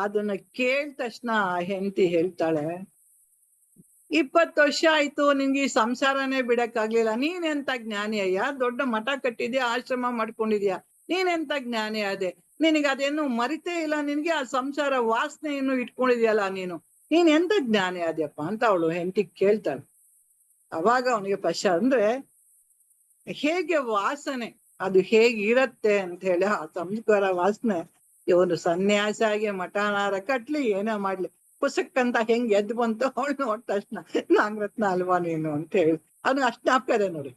ಅದನ್ನ ಕೇಳಿದ ತಕ್ಷಣ ಹೆಂಡತಿ ಹೇಳ್ತಾಳೆ, 20 ವರ್ಷ ಆಯ್ತು ನಿನ್ಗೆ ಈ ಸಂಸಾರನೇ ಬಿಡಕ್ಕಾಗ್ಲಿಲ್ಲ, ನೀನೆಂತ ಜ್ಞಾನಿ ಅಯ್ಯ, ದೊಡ್ಡ ಮಠ ಕಟ್ಟಿದ್ಯಾ, ಆಶ್ರಮ ಮಾಡ್ಕೊಂಡಿದ್ಯಾ, ನೀನೆಂತ ಜ್ಞಾನಿ ಅದೇ, ನಿನಗೆ ಅದೇನು ಮರಿತೇ ಇಲ್ಲ, ನಿನ್ಗೆ ಆ ಸಂಸಾರ ವಾಸನೆಯನ್ನು ಇಟ್ಕೊಂಡಿದ್ಯಲ್ಲ, ನೀನ್ ಎಂತ ಜ್ಞಾನಿ ಅದ್ಯಪ್ಪ ಅಂತ ಅವಳು ಹೆಂಡತಿ ಕೇಳ್ತಾಳೆ. ಅವಾಗ ಅವನಿಗೆ ಅಂದ್ರೆ ಹೇಗೆ ವಾಸನೆ ಅದು ಹೇಗಿರತ್ತೆ ಅಂತ ಹೇಳಿ, ಆ ಸಂಸ್ಕಾರ ವಾಸನೆ ಇವನು ಸನ್ಯಾಸಾಗಿ ಮಠಾನಾರ ಕಟ್ಲಿ ಏನೋ ಮಾಡ್ಲಿ, ಪುಸ್ತಕಂತ ಹೆಂಗ್ ಎದ್ದು ಬಂತು ಅವಳು ನೋಡ್ ತಕ್ಷಣ, ನಾಗರತ್ನ ಅಲ್ವಾ ನೀನು ಅಂತ ಹೇಳಿ ಅದು ಅಷ್ಟಾಪ್ಕದೆ ನೋಡಿ.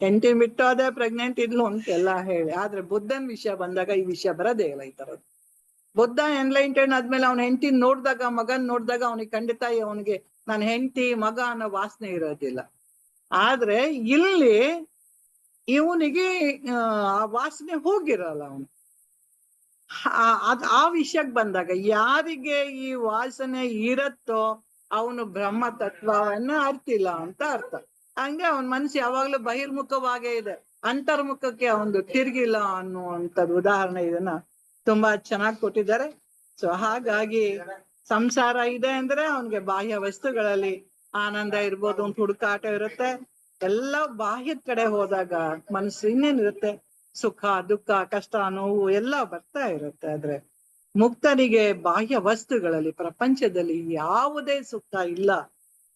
ಹೆಂಡತಿ ಬಿಟ್ಟು ಅದೇ ಪ್ರೆಗ್ನೆಂಟ್ ಇದ್ಲು ಅಂತೆಲ್ಲ ಹೇಳಿ. ಆದ್ರೆ ಬುದ್ಧನ್ ವಿಷಯ ಬಂದಾಗ ಈ ವಿಷಯ ಬರೋದೇ ಇಲ್ಲ ಈ ತರದ್ದು. ಬುದ್ಧ ಎನ್ಲೈಟೆಡ್ ಆದ್ಮೇಲೆ ಅವ್ನ ಹೆಂಡತಿ ನೋಡ್ದಾಗ, ಮಗನ್ ನೋಡ್ದಾಗ ಅವನಿಗೆ ಖಂಡಿತ ಅವನಿಗೆ ನನ್ನ ಹೆಂಡತಿ ಮಗ ಅನ್ನೋ ವಾಸನೆ ಇರೋದಿಲ್ಲ. ಆದ್ರೆ ಇಲ್ಲಿ ಇವನಿಗೆ ಆ ವಾಸನೆ ಹೋಗಿರಲ್ಲ. ಅವನು ಆ ವಿಷಯಕ್ಕೆ ಬಂದಾಗ ಯಾರಿಗೆ ಈ ವಾಸನೆ ಇರತ್ತೋ ಅವನು ಬ್ರಹ್ಮ ತತ್ವವನ್ನ ಅರ್ತಿಲ್ಲ ಅಂತ ಅರ್ಥ. ಹಂಗೆ ಅವನ ಮನಸ್ಸು ಯಾವಾಗ್ಲೂ ಬಹಿರ್ಮುಖವಾಗೇ ಇದೆ, ಅಂತರ್ಮುಖಕ್ಕೆ ಅವನು ತಿರ್ಗಿಲ್ಲ ಅನ್ನುವಂಥದ್ದು ಉದಾಹರಣೆ ಇದನ್ನ ತುಂಬಾ ಚೆನ್ನಾಗಿ ಕೊಟ್ಟಿದ್ದಾರೆ. ಸೊ ಹಾಗಾಗಿ ಸಂಸಾರ ಇದೆ ಅಂದ್ರೆ ಅವನಿಗೆ ಬಾಹ್ಯ ವಸ್ತುಗಳಲ್ಲಿ ಆನಂದ ಇರ್ಬೋದು, ಒಂದು ಹುಡುಕಾಟ ಇರುತ್ತೆ. ಎಲ್ಲ ಬಾಹ್ಯದ ಕಡೆ ಹೋದಾಗ ಮನಸ್ಸು ಇನ್ನೇನಿರುತ್ತೆ, ಸುಖ ದುಃಖ ಕಷ್ಟ ನೋವು ಎಲ್ಲ ಬರ್ತಾ ಇರುತ್ತೆ. ಆದ್ರೆ ಮುಕ್ತನಿಗೆ ಬಾಹ್ಯ ವಸ್ತುಗಳಲ್ಲಿ ಪ್ರಪಂಚದಲ್ಲಿ ಯಾವುದೇ ಸುಖ ಇಲ್ಲ,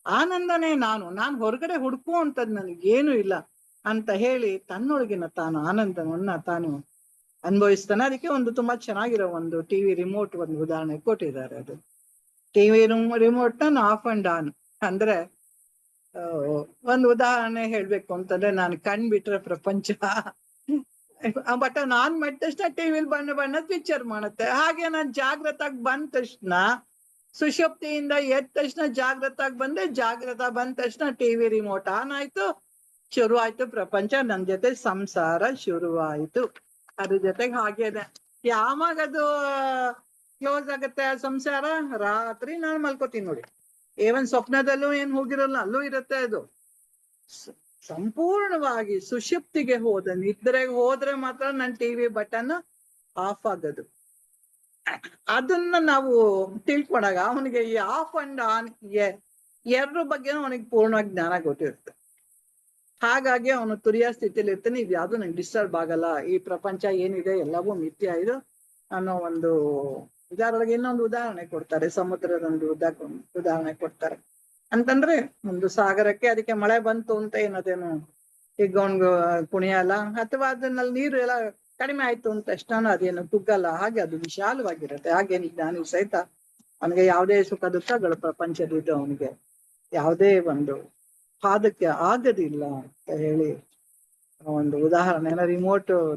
ಆನಂದನೇ ನಾನು ಹೊರಗಡೆ ಹುಡುಕುವಂಥದ್ದು ನನಗೇನು ಇಲ್ಲ ಅಂತ ಹೇಳಿ ತನ್ನೊಳಗಿನ ತಾನು ಆನಂದವನ್ನ ತಾನು ಅನುಭವಿಸ್ತಾನೆ. ಅದಕ್ಕೆ ಒಂದು ತುಂಬಾ ಚೆನ್ನಾಗಿರೋ ಒಂದು ಟಿವಿ ರಿಮೋಟ್ ಒಂದು ಉದಾಹರಣೆ ಕೊಟ್ಟಿದ್ದಾರೆ. ಅದು ಟಿವಿ ರಿಮೋಟ್ ನ ಆಫ್ ಅಂಡ್ ಆನ್ ಅಂದ್ರೆ ಒಂದು ಉದಾಹರಣೆ ಹೇಳ್ಬೇಕು ಅಂತಂದ್ರೆ, ನಾನು ಕಣ್ಬಿಟ್ರೆ ಪ್ರಪಂಚ ಬಟನ್ ಆನ್ ಮಾಡಿದ ತಕ್ಷಣ ಟಿವಿಲಿ ಬಣ್ಣದ ಪಿಕ್ಚರ್ ಮಾಡುತ್ತೆ. ಹಾಗೆ ನಾನು ಜಾಗೃತಾಗಿ ಬಂದ ತಕ್ಷಣ, ಸುಷುಪ್ತಿಯಿಂದ ಎದ್ದ ತಕ್ಷಣ ಜಾಗೃತಾಗಿ ಬಂದೆ, ಜಾಗೃತ ಬಂದ ತಕ್ಷಣ ಟಿವಿ ರಿಮೋಟ್ ಆನ್ ಆಯ್ತು, ಶುರು ಆಯ್ತು ಪ್ರಪಂಚ, ನನ್ ಜೊತೆ ಸಂಸಾರ ಶುರುವಾಯ್ತು. ಅದ್ರ ಜೊತೆಗೆ ಹಾಗೆ ಇದೆ. ಯಾವಾಗ ಅದು ಕ್ಲೋಸ್ ಆಗುತ್ತೆ ಆ ಸಂಸಾರ, ರಾತ್ರಿ ನಾನು ಮಲ್ಕೋತೀನಿ ನೋಡಿ. ಏವನ್ ಸ್ವಪ್ನದಲ್ಲೂ ಏನ್ ಹೋಗಿರಲ್ಲ, ಅಲ್ಲೂ ಇರುತ್ತೆ ಅದು. ಸಂಪೂರ್ಣವಾಗಿ ಸುಷುಪ್ತಿಗೆ ನಿದ್ರೆಗೆ ಹೋದ್ರೆ ಮಾತ್ರ ನನ್ನ ಟಿವಿ ಬಟನ್ ಆಫ್ ಆಗೋದು. ಅದನ್ನ ನಾವು ತಿಳ್ಕೊಂಡಾಗ ಅವನಿಗೆ ಈ ಆಫ್ ಅಂಡ್ ಆನ್ ಎರಡ್ರ ಬಗ್ಗೆ ಅವನಿಗೆ ಪೂರ್ಣವಾಗಿ ಜ್ಞಾನ ಗೊತ್ತಿರುತ್ತೆ. ಹಾಗಾಗಿ ಅವನು ತುರಿಯ ಸ್ಥಿತಿಯಲ್ಲಿ ಇರ್ತಾನೆ, ಇದು ಯಾವ್ದು ನಂಗೆ ಡಿಸ್ಟರ್ಬ್ ಆಗಲ್ಲ, ಈ ಪ್ರಪಂಚ ಏನಿದೆ ಎಲ್ಲವೂ ಮಿಥ್ಯ ಇದು ಅನ್ನೋ ಒಂದು ಇದರೊಳಗೆ. ಇನ್ನೊಂದು ಉದಾಹರಣೆ ಕೊಡ್ತಾರೆ, ಸಮುದ್ರದೊಂದು ಉದಾಹರಣೆ ಕೊಡ್ತಾರೆ. ಅಂತಂದ್ರೆ ಒಂದು ಸಾಗರಕ್ಕೆ ಅದಕ್ಕೆ ಮಳೆ ಬಂತು ಅಂತ ಏನದೇನು ಹಿಗ್ಗೊಂಡು ಕುಣಿಯಲ್ಲ, ಅಥವಾ ಅದನ್ನಲ್ಲಿ ನೀರು ಎಲ್ಲ ಕಡಿಮೆ ಆಯ್ತು ಅಂತ ತಕ್ಷಣ ಅದೇನು ಕುಗ್ಗಲ್ಲ. ಹಾಗೆ ಅದು ವಿಶಾಲವಾಗಿರುತ್ತೆ. ಹಾಗೇನು ಜ್ಞಾನಿ ಸಹಿತ ಅವನಿಗೆ ಯಾವುದೇ ಸುಖ ದುಃಖಗಳು ಪ್ರಪಂಚದಿದ್ದು ಅವನಿಗೆ ಯಾವುದೇ ಒಂದು ಪಾದಕ್ಕೆ ಆಗದಿಲ್ಲ ಅಂತ ಹೇಳಿ ಒಂದು ಉದಾಹರಣೆನ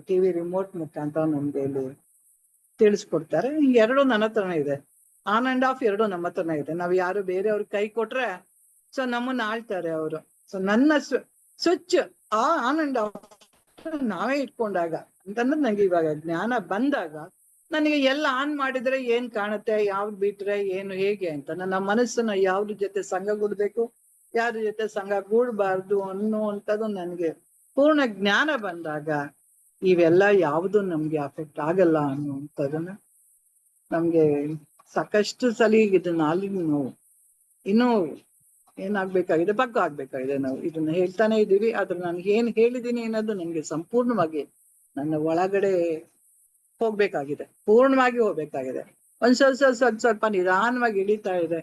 ಟಿವಿ ರಿಮೋಟ್ ಮುಖಾಂತರ ನಮ್ಗೆ ಇಲ್ಲಿ ತಿಳಿಸ್ಕೊಡ್ತಾರೆ. ಎರಡು ನನ್ನ ಹತ್ರನೇ ಇದೆ, ಆನ್ ಅಂಡ್ ಆಫ್ ಎರಡು ನಮ್ಮ ಹತ್ರನೇ ಇದೆ. ನಾವ್ ಯಾರು ಬೇರೆಯವ್ರ ಕೈ ಕೊಟ್ರೆ ಸೊ ನಮ್ಮನ್ನ ಆಳ್ತಾರೆ ಅವರು. ಸೊ ನನ್ನ ಸ್ವಿಚ್ ಆನ್ ಅಂಡ್ ಆಫ್ ನಾವೇ ಇಟ್ಕೊಂಡಾಗ ಅಂತಂದ್ರೆ ನಂಗೆ ಇವಾಗ ಜ್ಞಾನ ಬಂದಾಗ ನನಗೆ ಎಲ್ಲ ಆನ್ ಮಾಡಿದ್ರೆ ಏನ್ ಕಾಣುತ್ತೆ, ಯಾವ್ದು ಬಿಟ್ರೆ ಏನು ಹೇಗೆ ಅಂತ ನನ್ನ ಮನಸ್ಸನ್ನ ಯಾವ್ದ್ರ ಜೊತೆ ಸಂಘ ಗೂಡ್ಬೇಕು, ಯಾರ ಜೊತೆ ಸಂಘ ಗೂಡ್ಬಾರ್ದು ಅನ್ನುವಂಥದ್ದು ನನಗೆ ಪೂರ್ಣ ಜ್ಞಾನ ಬಂದಾಗ ಇವೆಲ್ಲ ಯಾವುದು ನಮ್ಗೆ ಅಫೆಕ್ಟ್ ಆಗಲ್ಲ ಅನ್ನುವಂಥದ್ದನ್ನ ನಮ್ಗೆ ಸಾಕಷ್ಟು ಸಲ ಇದನ್ನ ನಾವು ಇನ್ನೂ ಏನಾಗ್ಬೇಕಾಗಿದೆ, ಪಕ್ಕ ಆಗ್ಬೇಕಾಗಿದೆ. ನಾವು ಇದನ್ನ ಹೇಳ್ತಾನೆ ಇದೀವಿ, ಆದ್ರೆ ನಾನು ಏನ್ ಹೇಳಿದೀನಿ ಅನ್ನೋದು ನನ್ಗೆ ಸಂಪೂರ್ಣವಾಗಿ ನನ್ನ ಒಳಗಡೆ ಹೋಗ್ಬೇಕಾಗಿದೆ, ಪೂರ್ಣವಾಗಿ ಹೋಗ್ಬೇಕಾಗಿದೆ. ಸ್ವಲ್ಪ ನಿಧಾನವಾಗಿ ಇಳಿತಾ ಇದೆ.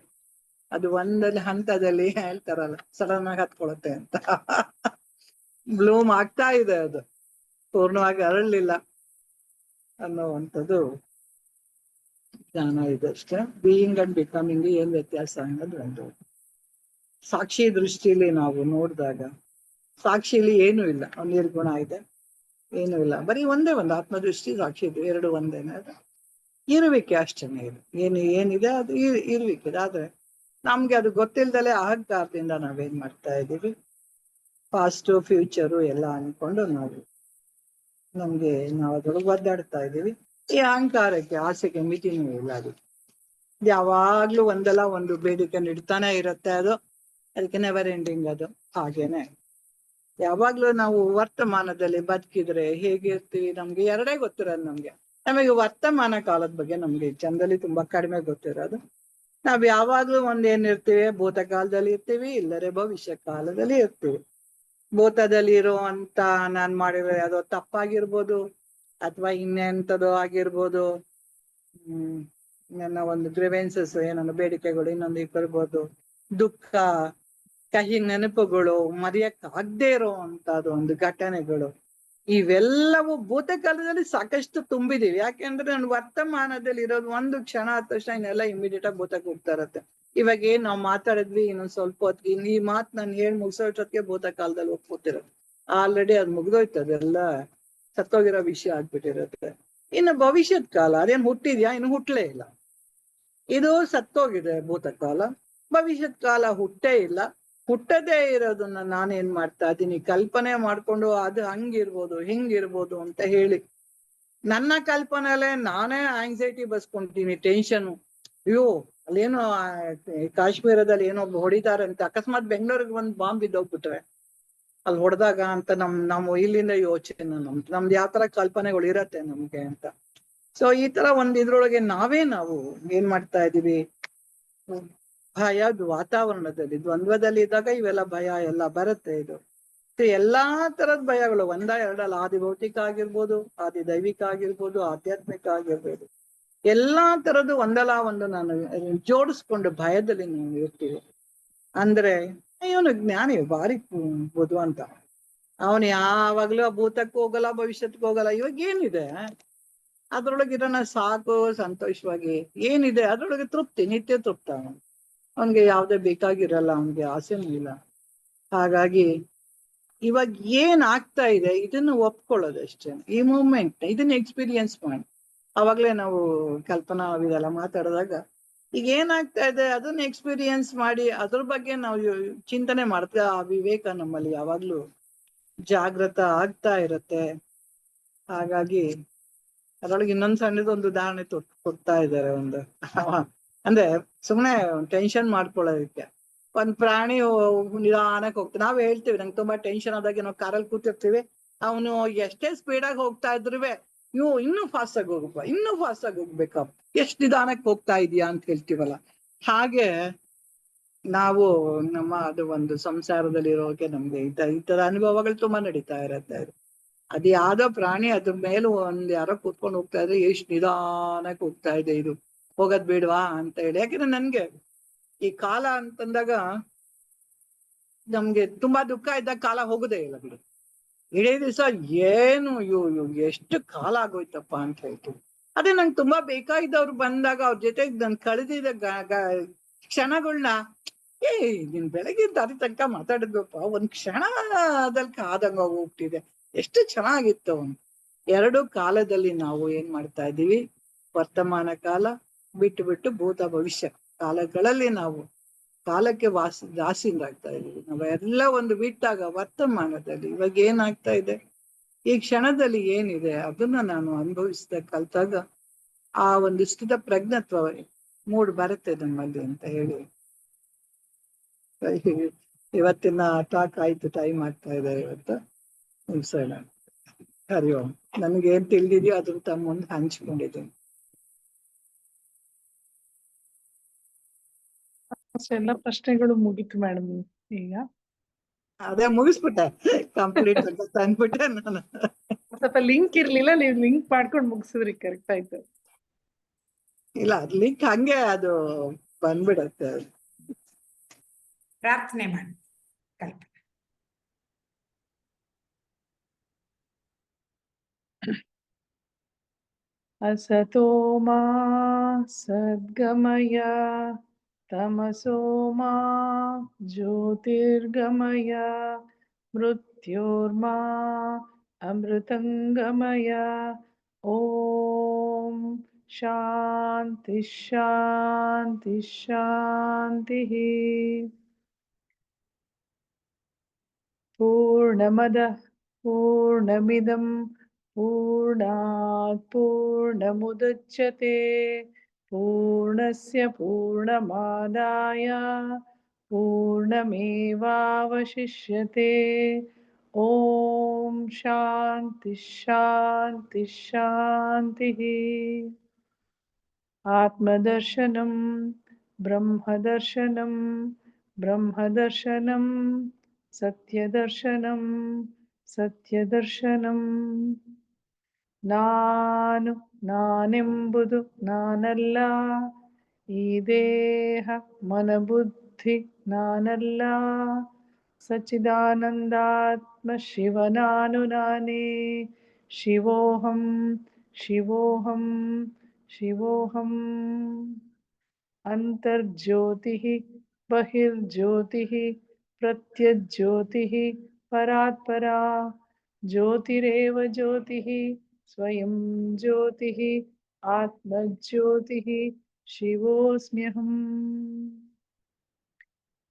ಅದು ಒಂದಲ್ಲಿ ಹಂತದಲ್ಲಿ ಹೇಳ್ತಾರಲ್ಲ, ಸಡನ್ ಆಗಿ ಹತ್ಕೊಳುತ್ತೆ ಅಂತ ಬ್ಲೂಮ್ ಆಗ್ತಾ ಇದೆ, ಅದು ಪೂರ್ಣವಾಗಿ ಅರಳಲಿಲ್ಲ ಅನ್ನೋವಂಥದ್ದು ಜ್ಞಾನ ಇದಷ್ಟೇ. ಬೀಯಿಂಗ್ ಅಂಡ್ ಬಿಕಮಿಂಗ್ ಏನ್ ವ್ಯತ್ಯಾಸ ಅನ್ನೋದು ಒಂದು. ಸಾಕ್ಷಿ ದೃಷ್ಟಿಲಿ ನಾವು ನೋಡಿದಾಗ ಸಾಕ್ಷಿಲಿ ಏನೂ ಇಲ್ಲ, ನಿರ್ಗುಣ ಇದೆ, ಏನೂ ಇಲ್ಲ, ಬರೀ ಒಂದೇ ಒಂದು ಆತ್ಮದೃಷ್ಟಿ ಸಾಕ್ಷಿ ಇದೆ, ಎರಡು ಒಂದೇನೆ. ಅದು ಇರುವಿಕೆ ಅಷ್ಟೇನೆ ಇದೆ, ಏನಿದೆ ಅದು ಇರುವಿಕೆ. ಆದ್ರೆ ನಮ್ಗೆ ಅದು ಗೊತ್ತಿಲ್ದಲೆ ಅಹಂಕಾರದಿಂದ ನಾವೇನ್ ಮಾಡ್ತಾ ಇದ್ದೀವಿ, ಪಾಸ್ಟು ಫ್ಯೂಚರು ಎಲ್ಲ ಅನ್ಕೊಂಡು ನಮ್ಗೆ ನಾವು ಅದ್ರೊಳಗೆ ಒದ್ದಾಡ್ತಾ ಇದ್ದೀವಿ. ಈ ಅಹಂಕಾರಕ್ಕೆ ಆಸೆಗೆ ಮಿತಿನೂ ಇಲ್ಲ. ಅದು ಯಾವಾಗ್ಲೂ ಒಂದಲ್ಲ ಒಂದು ಬೇಡಿಕೆ ಇಡ್ತಾನೆ ಇರುತ್ತೆ, ಅದಕ್ಕೆ ನೆವರ್ ಎಂಡಿಂಗ್. ಅದು ಹಾಗೇನೆ ಯಾವಾಗ್ಲೂ ನಾವು ವರ್ತಮಾನದಲ್ಲಿ ಬದುಕಿದ್ರೆ ಹೇಗಿರ್ತೀವಿ ನಮ್ಗೆ ಎರಡೇ ಗೊತ್ತಿರೋದು. ನಮಗೆ ವರ್ತಮಾನ ಕಾಲದ ಬಗ್ಗೆ ನಮ್ಗೆ ಚಂದಲ್ಲಿ ತುಂಬಾ ಕಡಿಮೆ ಗೊತ್ತಿರೋದು. ನಾವ್ ಯಾವಾಗ್ಲೂ ಒಂದೇನಿರ್ತೀವಿ, ಭೂತಕಾಲದಲ್ಲಿ ಇರ್ತೀವಿ, ಇಲ್ಲರೆ ಭವಿಷ್ಯ ಕಾಲದಲ್ಲಿ ಇರ್ತೀವಿ. ಭೂತದಲ್ಲಿ ಇರುವಂತ ನಾನ್ ಮಾಡಿರೋ ಯಾವುದೋ ತಪ್ಪಾಗಿರ್ಬೋದು, ಅಥವಾ ಇನ್ನೆಂಥದೋ ಆಗಿರ್ಬೋದು, ನನ್ನ ಒಂದು ಗ್ರಿವೆನ್ಸಸ್, ಏನೊಂದು ಬೇಡಿಕೆಗಳು ಇನ್ನೊಂದು ಬರ್ಬೋದು, ದುಃಖ, ಕಹಿ ನೆನಪುಗಳು, ಮರೆಯಕ್ಕಾಗದೇ ಇರುವಂತದ್ದು ಒಂದು ಘಟನೆಗಳು, ಇವೆಲ್ಲವೂ ಭೂತಕಾಲದಲ್ಲಿ ಸಾಕಷ್ಟು ತುಂಬಿದೀವಿ. ಯಾಕೆಂದ್ರೆ ನಾನು ವರ್ತಮಾನದಲ್ಲಿ ಇರೋದು ಒಂದು ಕ್ಷಣ ಆದ ತಕ್ಷಣ ಇನ್ನೆಲ್ಲ ಇಮಿಡಿಯೇಟ್ ಆಗಿ ಭೂತಕ್ಕೆ ಹೋಗ್ತಾ ಇರತ್ತೆ. ಇವಾಗ ಏನ್ ನಾವು ಮಾತಾಡಿದ್ವಿ, ಇನ್ನೊಂದ್ ಸ್ವಲ್ಪ ಹೊತ್ತಿಗೆ ಈ ಮಾತು ನಾನು ಹೇಳಿ ಮುಗಿಸೋಷ್ಟೊತ್ತಿಗೆ ಭೂತ ಕಾಲದಲ್ಲಿ ಹೋಗ್ತಿರುತ್ತೆ. ಆಲ್ರೆಡಿ ಅದು ಮುಗ್ದೋಯ್ತು, ಅದೆಲ್ಲ ಸತ್ತೋಗಿರೋ ವಿಷಯ ಆಗ್ಬಿಟ್ಟಿರುತ್ತೆ. ಇನ್ನು ಭವಿಷ್ಯದ ಕಾಲ ಅದೇನ್ ಹುಟ್ಟಿದ್ಯಾ? ಇನ್ನು ಹುಟ್ಲೇ ಇಲ್ಲ, ಇದು ಸತ್ತೋಗಿದೆ ಭೂತಕಾಲ. ಭವಿಷ್ಯದ ಕಾಲ ಹುಟ್ಟೇ ಇಲ್ಲ. ಹುಟ್ಟದೇ ಇರೋದನ್ನ ನಾನೇನ್ ಮಾಡ್ತಾ ಇದ್ದೀನಿ, ಕಲ್ಪನೆ ಮಾಡ್ಕೊಂಡು ಅದು ಹಂಗಿರ್ಬೋದು ಹಿಂಗಿರ್ಬೋದು ಅಂತ ಹೇಳಿ ನನ್ನ ಕಲ್ಪನೆಯಲ್ಲೇ ನಾನೇ ಆಂಗ್ಸೈಟಿ ಬಸ್ಕೊಂತೀನಿ, ಟೆನ್ಷನ್. ಅಯ್ಯೋ ಅಲ್ಲೇನೋ ಕಾಶ್ಮೀರದಲ್ಲಿ ಏನೋ ಹೊಡಿತಾರೆ ಅಂತ, ಅಕಸ್ಮಾತ್ ಬೆಂಗಳೂರಿಗೆ ಒಂದು ಬಾಂಬ್ ಬಿದ್ದೋಗ್ಬಿಟ್ರೆ ಅಲ್ಲಿ ಹೊಡೆದಾಗ ಅಂತ ನಮ್ಮ ಇಲ್ಲಿಂದ ಯೋಚನೆ, ನಮ್ದು ಯಾವ ತರ ಕಲ್ಪನೆಗಳು ಇರತ್ತೆ ನಮ್ಗೆ ಅಂತ. ಸೊ ಈ ತರ ಒಂದ್ ಇದ್ರೊಳಗೆ ನಾವು ಏನ್ ಮಾಡ್ತಾ ಇದೀವಿ, ಭಯ ವಾತಾವರಣದಲ್ಲಿ ದ್ವಂದ್ವದಲ್ಲಿ ಇದ್ದಾಗ ಇವೆಲ್ಲ ಭಯ ಎಲ್ಲ ಬರುತ್ತೆ. ಇದು ಎಲ್ಲಾ ತರದ ಭಯಗಳು ಒಂದ ಎರಡಲ್ಲ, ಆದಿ ಭೌತಿಕ ಆಗಿರ್ಬೋದು, ಆದಿ ದೈವಿಕ ಆಗಿರ್ಬೋದು, ಆಧ್ಯಾತ್ಮಿಕ ಆಗಿರ್ಬೋದು, ಎಲ್ಲಾ ತರದ್ದು ಒಂದಲ್ಲ ಒಂದು ನಾನು ಜೋಡಿಸ್ಕೊಂಡು ಭಯದಲ್ಲಿ ನಾವು ಇರ್ತೀವಿ. ಅಂದ್ರೆ ಇವನು ಜ್ಞಾನಿ ಭಾರಿ ಬುದ್ಧಿವಂತ, ಅವನು ಯಾವಾಗ್ಲೂ ಭೂತಕ್ಕೂ ಹೋಗಲ್ಲ, ಭವಿಷ್ಯಕ್ಕೂ ಹೋಗಲ್ಲ. ಇವಾಗ ಏನಿದೆ ಅದ್ರೊಳಗಿರೋಣ ಸಾಕು, ಸಂತೋಷವಾಗಿ ಏನಿದೆ ಅದ್ರೊಳಗೆ ತೃಪ್ತಿ, ನಿತ್ಯ ತೃಪ್ತ. ಅವನ್ಗೆ ಯಾವ್ದೇ ಬೇಕಾಗಿರಲ್ಲ, ಅವನ್ಗೆ ಆಸೆನೂ ಇಲ್ಲ. ಹಾಗಾಗಿ ಇವಾಗ ಏನ್ ಆಗ್ತಾ ಇದೆ ಇದನ್ನ ಒಪ್ಕೊಳ್ಳೋದಷ್ಟೇ, ಈ ಮೂಮೆಂಟ್ ಇದನ್ನ ಎಕ್ಸ್ಪೀರಿಯನ್ಸ್ ಮಾಡಿ. ಅವಾಗ್ಲೇ ನಾವು ಕಲ್ಪನಾ ಇದೆಲ್ಲ ಮಾತಾಡಿದಾಗ ಈಗ ಏನಾಗ್ತಾ ಇದೆ ಅದನ್ನ ಎಕ್ಸ್ಪೀರಿಯನ್ಸ್ ಮಾಡಿ ಅದ್ರ ಬಗ್ಗೆ ನಾವು ಚಿಂತನೆ ಮಾಡ್ತಾ, ಆ ವಿವೇಕ ನಮ್ಮಲ್ಲಿ ಯಾವಾಗ್ಲೂ ಜಾಗೃತ ಆಗ್ತಾ ಇರತ್ತೆ. ಹಾಗಾಗಿ ಅದ್ರೊಳಗೆ ಇನ್ನೊಂದ್ ಸಣ್ಣದೊಂದು ಉದಾಹರಣೆ ಕೊಡ್ತಾ ಇದ್ದಾರೆ. ಅಂದ್ರೆ ಸುಮ್ನೆ ಟೆನ್ಷನ್ ಮಾಡ್ಕೊಳ್ಳೋದಕ್ಕೆ, ಒಂದ್ ಪ್ರಾಣಿ ನಿಧಾನಕ್ಕೆ ಹೋಗ್ತಾನೆ. ನಾವ್ ಹೇಳ್ತೀವಿ ನಂಗೆ ತುಂಬಾ ಟೆನ್ಷನ್ ಆದಾಗ ನಾವು ಕಾರಲ್ಲಿ ಕೂತಿರ್ತೀವಿ, ಅವನು ಎಷ್ಟೇ ಸ್ಪೀಡಾಗಿ ಹೋಗ್ತಾ ಇದ್ರುವೆ ಇನ್ನೂ ಫಾಸ್ಟ್ ಆಗಿ ಹೋಗಪ್ಪ, ಇನ್ನೂ ಫಾಸ್ಟ್ ಆಗಿ ಹೋಗ್ಬೇಕಪ್ಪ, ಎಷ್ಟ್ ನಿಧಾನಕ್ಕೆ ಹೋಗ್ತಾ ಇದೀಯಾ ಅಂತ ಹೇಳ್ತೀವಲ್ಲ. ಹಾಗೆ ನಾವು ಅದು ಒಂದು ಸಂಸಾರದಲ್ಲಿ ಇರೋಕೆ ನಮ್ಗೆ ಈ ತರ ಅನುಭವಗಳು ತುಂಬಾ ನಡೀತಾ ಇರತ್ತೆ. ಅದು ಯಾವ್ದೋ ಪ್ರಾಣಿ ಅದ್ರ ಮೇಲೆ ಯಾರೋ ಕೂತ್ಕೊಂಡು ಹೋಗ್ತಾ ಇದ್ರೆ ಎಷ್ಟ್ ನಿಧಾನಕ್ಕೆ ಹೋಗ್ತಾ ಇದೆ, ಇದು ಹೋಗೋದ್ ಬೇಡವಾ ಅಂತ ಹೇಳಿ. ಯಾಕಂದ್ರೆ ನನ್ಗೆ ಈ ಕಾಲ ಅಂತಂದಾಗ ನಮ್ಗೆ ತುಂಬಾ ದುಃಖ ಇದ್ದಾಗ ಕಾಲ ಹೋಗುದೇ ಇಲ್ಲ ಬಿಡು. ಇಡೀ ದಿವಸ ಏನು ಎಷ್ಟು ಕಾಲ ಆಗೋಯ್ತಪ್ಪ ಅಂತ ಹೇಳ್ತೀವಿ. ಅದೇ ನಂಗೆ ತುಂಬಾ ಬೇಕಾಗಿದ್ದವ್ರು ಬಂದಾಗ ಅವ್ರ ಜೊತೆಗೆ ನನ್ ಕಳೆದಿದ್ದ ಕ್ಷಣಗಳನ್ನ ನೀನ್ ಬೆಳಗ್ಗೆ ದಾರಿ ತನಕ ಮಾತಾಡಿದ್ವಪ್ಪ, ಒಂದ್ ಕ್ಷಣದಲ್ಲಿ ಕಾದಂಗ ಹೋಗ್ತಿದೆ, ಎಷ್ಟು ಚೆನ್ನಾಗಿತ್ತು. ಎರಡು ಕಾಲದಲ್ಲಿ ನಾವು ಏನ್ ಮಾಡ್ತಾ ಇದ್ದೀವಿ, ವರ್ತಮಾನ ಕಾಲ ಬಿಟ್ಟು ಭೂತ ಭವಿಷ್ಯ ಕಾಲಗಳಲ್ಲಿ ನಾವು ಕಾಲಕ್ಕೆ ದಾಸೀನರಾಗ್ತಾ ಇದೀವಿ. ನಾವೆಲ್ಲ ಒಂದು ಬಿಟ್ಟಾಗ ವರ್ತಮಾನದಲ್ಲಿ ಇವಾಗ ಏನಾಗ್ತಾ ಇದೆ, ಈ ಕ್ಷಣದಲ್ಲಿ ಏನಿದೆ ಅದನ್ನ ನಾನು ಅನುಭವಿಸ್ದ ಕಲ್ತಾಗ ಆ ಒಂದು ಸ್ಥಿತ ಪ್ರಜ್ಞತ್ವ ಮೂಡ್ ಬರುತ್ತೆ ನಮ್ಮಲ್ಲಿ ಅಂತ ಹೇಳಿ ಇವತ್ತಿನ ಟಾಕ್ ಆಯ್ತು. ಟೈಮ್ ಆಗ್ತಾ ಇದೆ ಇವತ್ತು, ಮುಗಿಸೋಣ. ಹರಿ ಓಂ. ನನ್ಗೆ ಏನ್ ತಿಳಿದಿದೆಯೋ ಅದ್ರ ತಮ್ಮ ಮುಂದೆ ಹಂಚ್ಕೊಂಡಿದ್ದೀನಿ. ಎಲ್ಲ ಪ್ರಶ್ನೆಗಳು ಮುಗೀತು ಮೇಡಮ್. ಈಗ ಅದೇ ಮುಗಿಸ್ಬಿಟ್ಟೆ, ಕಂಪ್ಲೀಟ್ ಅಂತ ತಂದ್ಬಿಟ್ಟೆ ನಾನು. ಸ್ವಲ್ಪ ಲಿಂಕ್ ಇರ್ಲಿಲ್ಲ, ನೀವು ಲಿಂಕ್ ಮಾಡ್ಕೊಂಡು ಮುಗಿಸಿದ್ರಿ, ಕರೆಕ್ಟ್ ಆಯ್ತು. ಇಲ್ಲ ಅದ್ ಲಿಂಕ್ ಹಂಗೆ ಅದು ಬಂದ್ಬಿಡತ್ತೆ. ಪ್ರಾರ್ಥನೆ ಮಾಡಿ ಕಲ್ಪನೆ. असतो मा सद्गमय तमसो मा ज्योतिर्गमय मृत्योर्मा अमृतंगमय ॐ शान्ति शान्ति शान्तिः पूर्णमदः पूर्णमिदं पूर्णात् पूर्णमुदच्यते पूर्णस्य पूर्णमादाय पूर्णमेवावशिष्यते ॐ शान्ति शान्ति शान्तिः आत्मदर्शनं ब्रह्मदर्शनं ब्रह्मदर्शनं सत्यदर्शनं सत्यदर्शनं ನಾನೆಂಬುದು ನಾನಲ್ಲ ಈ ದೇಹ ಮನಬುದ್ಧಿ ನಾನಲ್ಲ ಸಚ್ಚಿದಾನಂದಾತ್ಮ ಶಿವ ನಾನೇ ಶಿವೋಹಂ ಶಿವೋಹಂ ಶಿವೋಹಂ ಅಂತರ್ಜ್ಯೋತಿಃ ಬಹಿರ್ಜ್ಯೋತಿಃ ಪ್ರತ್ಯಜ್ಯೋತಿಃ ಪರಾತ್ಪರಾ ज्योतिरेव ज्योतिः स्वयं ज्योतिः आत्मज्योतिः शिवोऽस्म्यहम्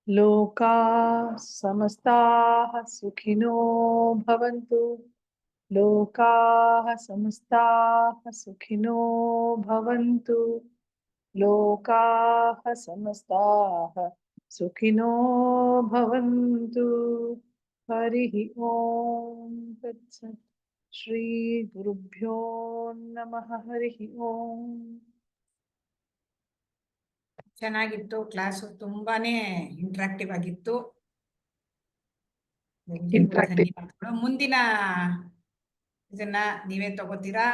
लोकाः समस्ताः सुखिनो भवन्तु लोकाः समस्ताः सुखिनो भवन्तु लोकाः समस्ताः सुखिनो भवन्तु हरिः ॐ तत्सत् श्री गुरुभ्यो नमः हरिः ॐ ಚೆನ್ನಾಗಿತ್ತು ಕ್ಲಾಸು, ತುಂಬಾನೇ ಇಂಟ್ರಾಕ್ಟಿವ್ ಆಗಿತ್ತು. ಎಲ್ರಿಗೂ Interactive. ಧನ್ಯವಾದಗಳು. ಮುಂದಿನ ಇದನ್ನ ನೀವೇ ತಗೋತೀರಾ?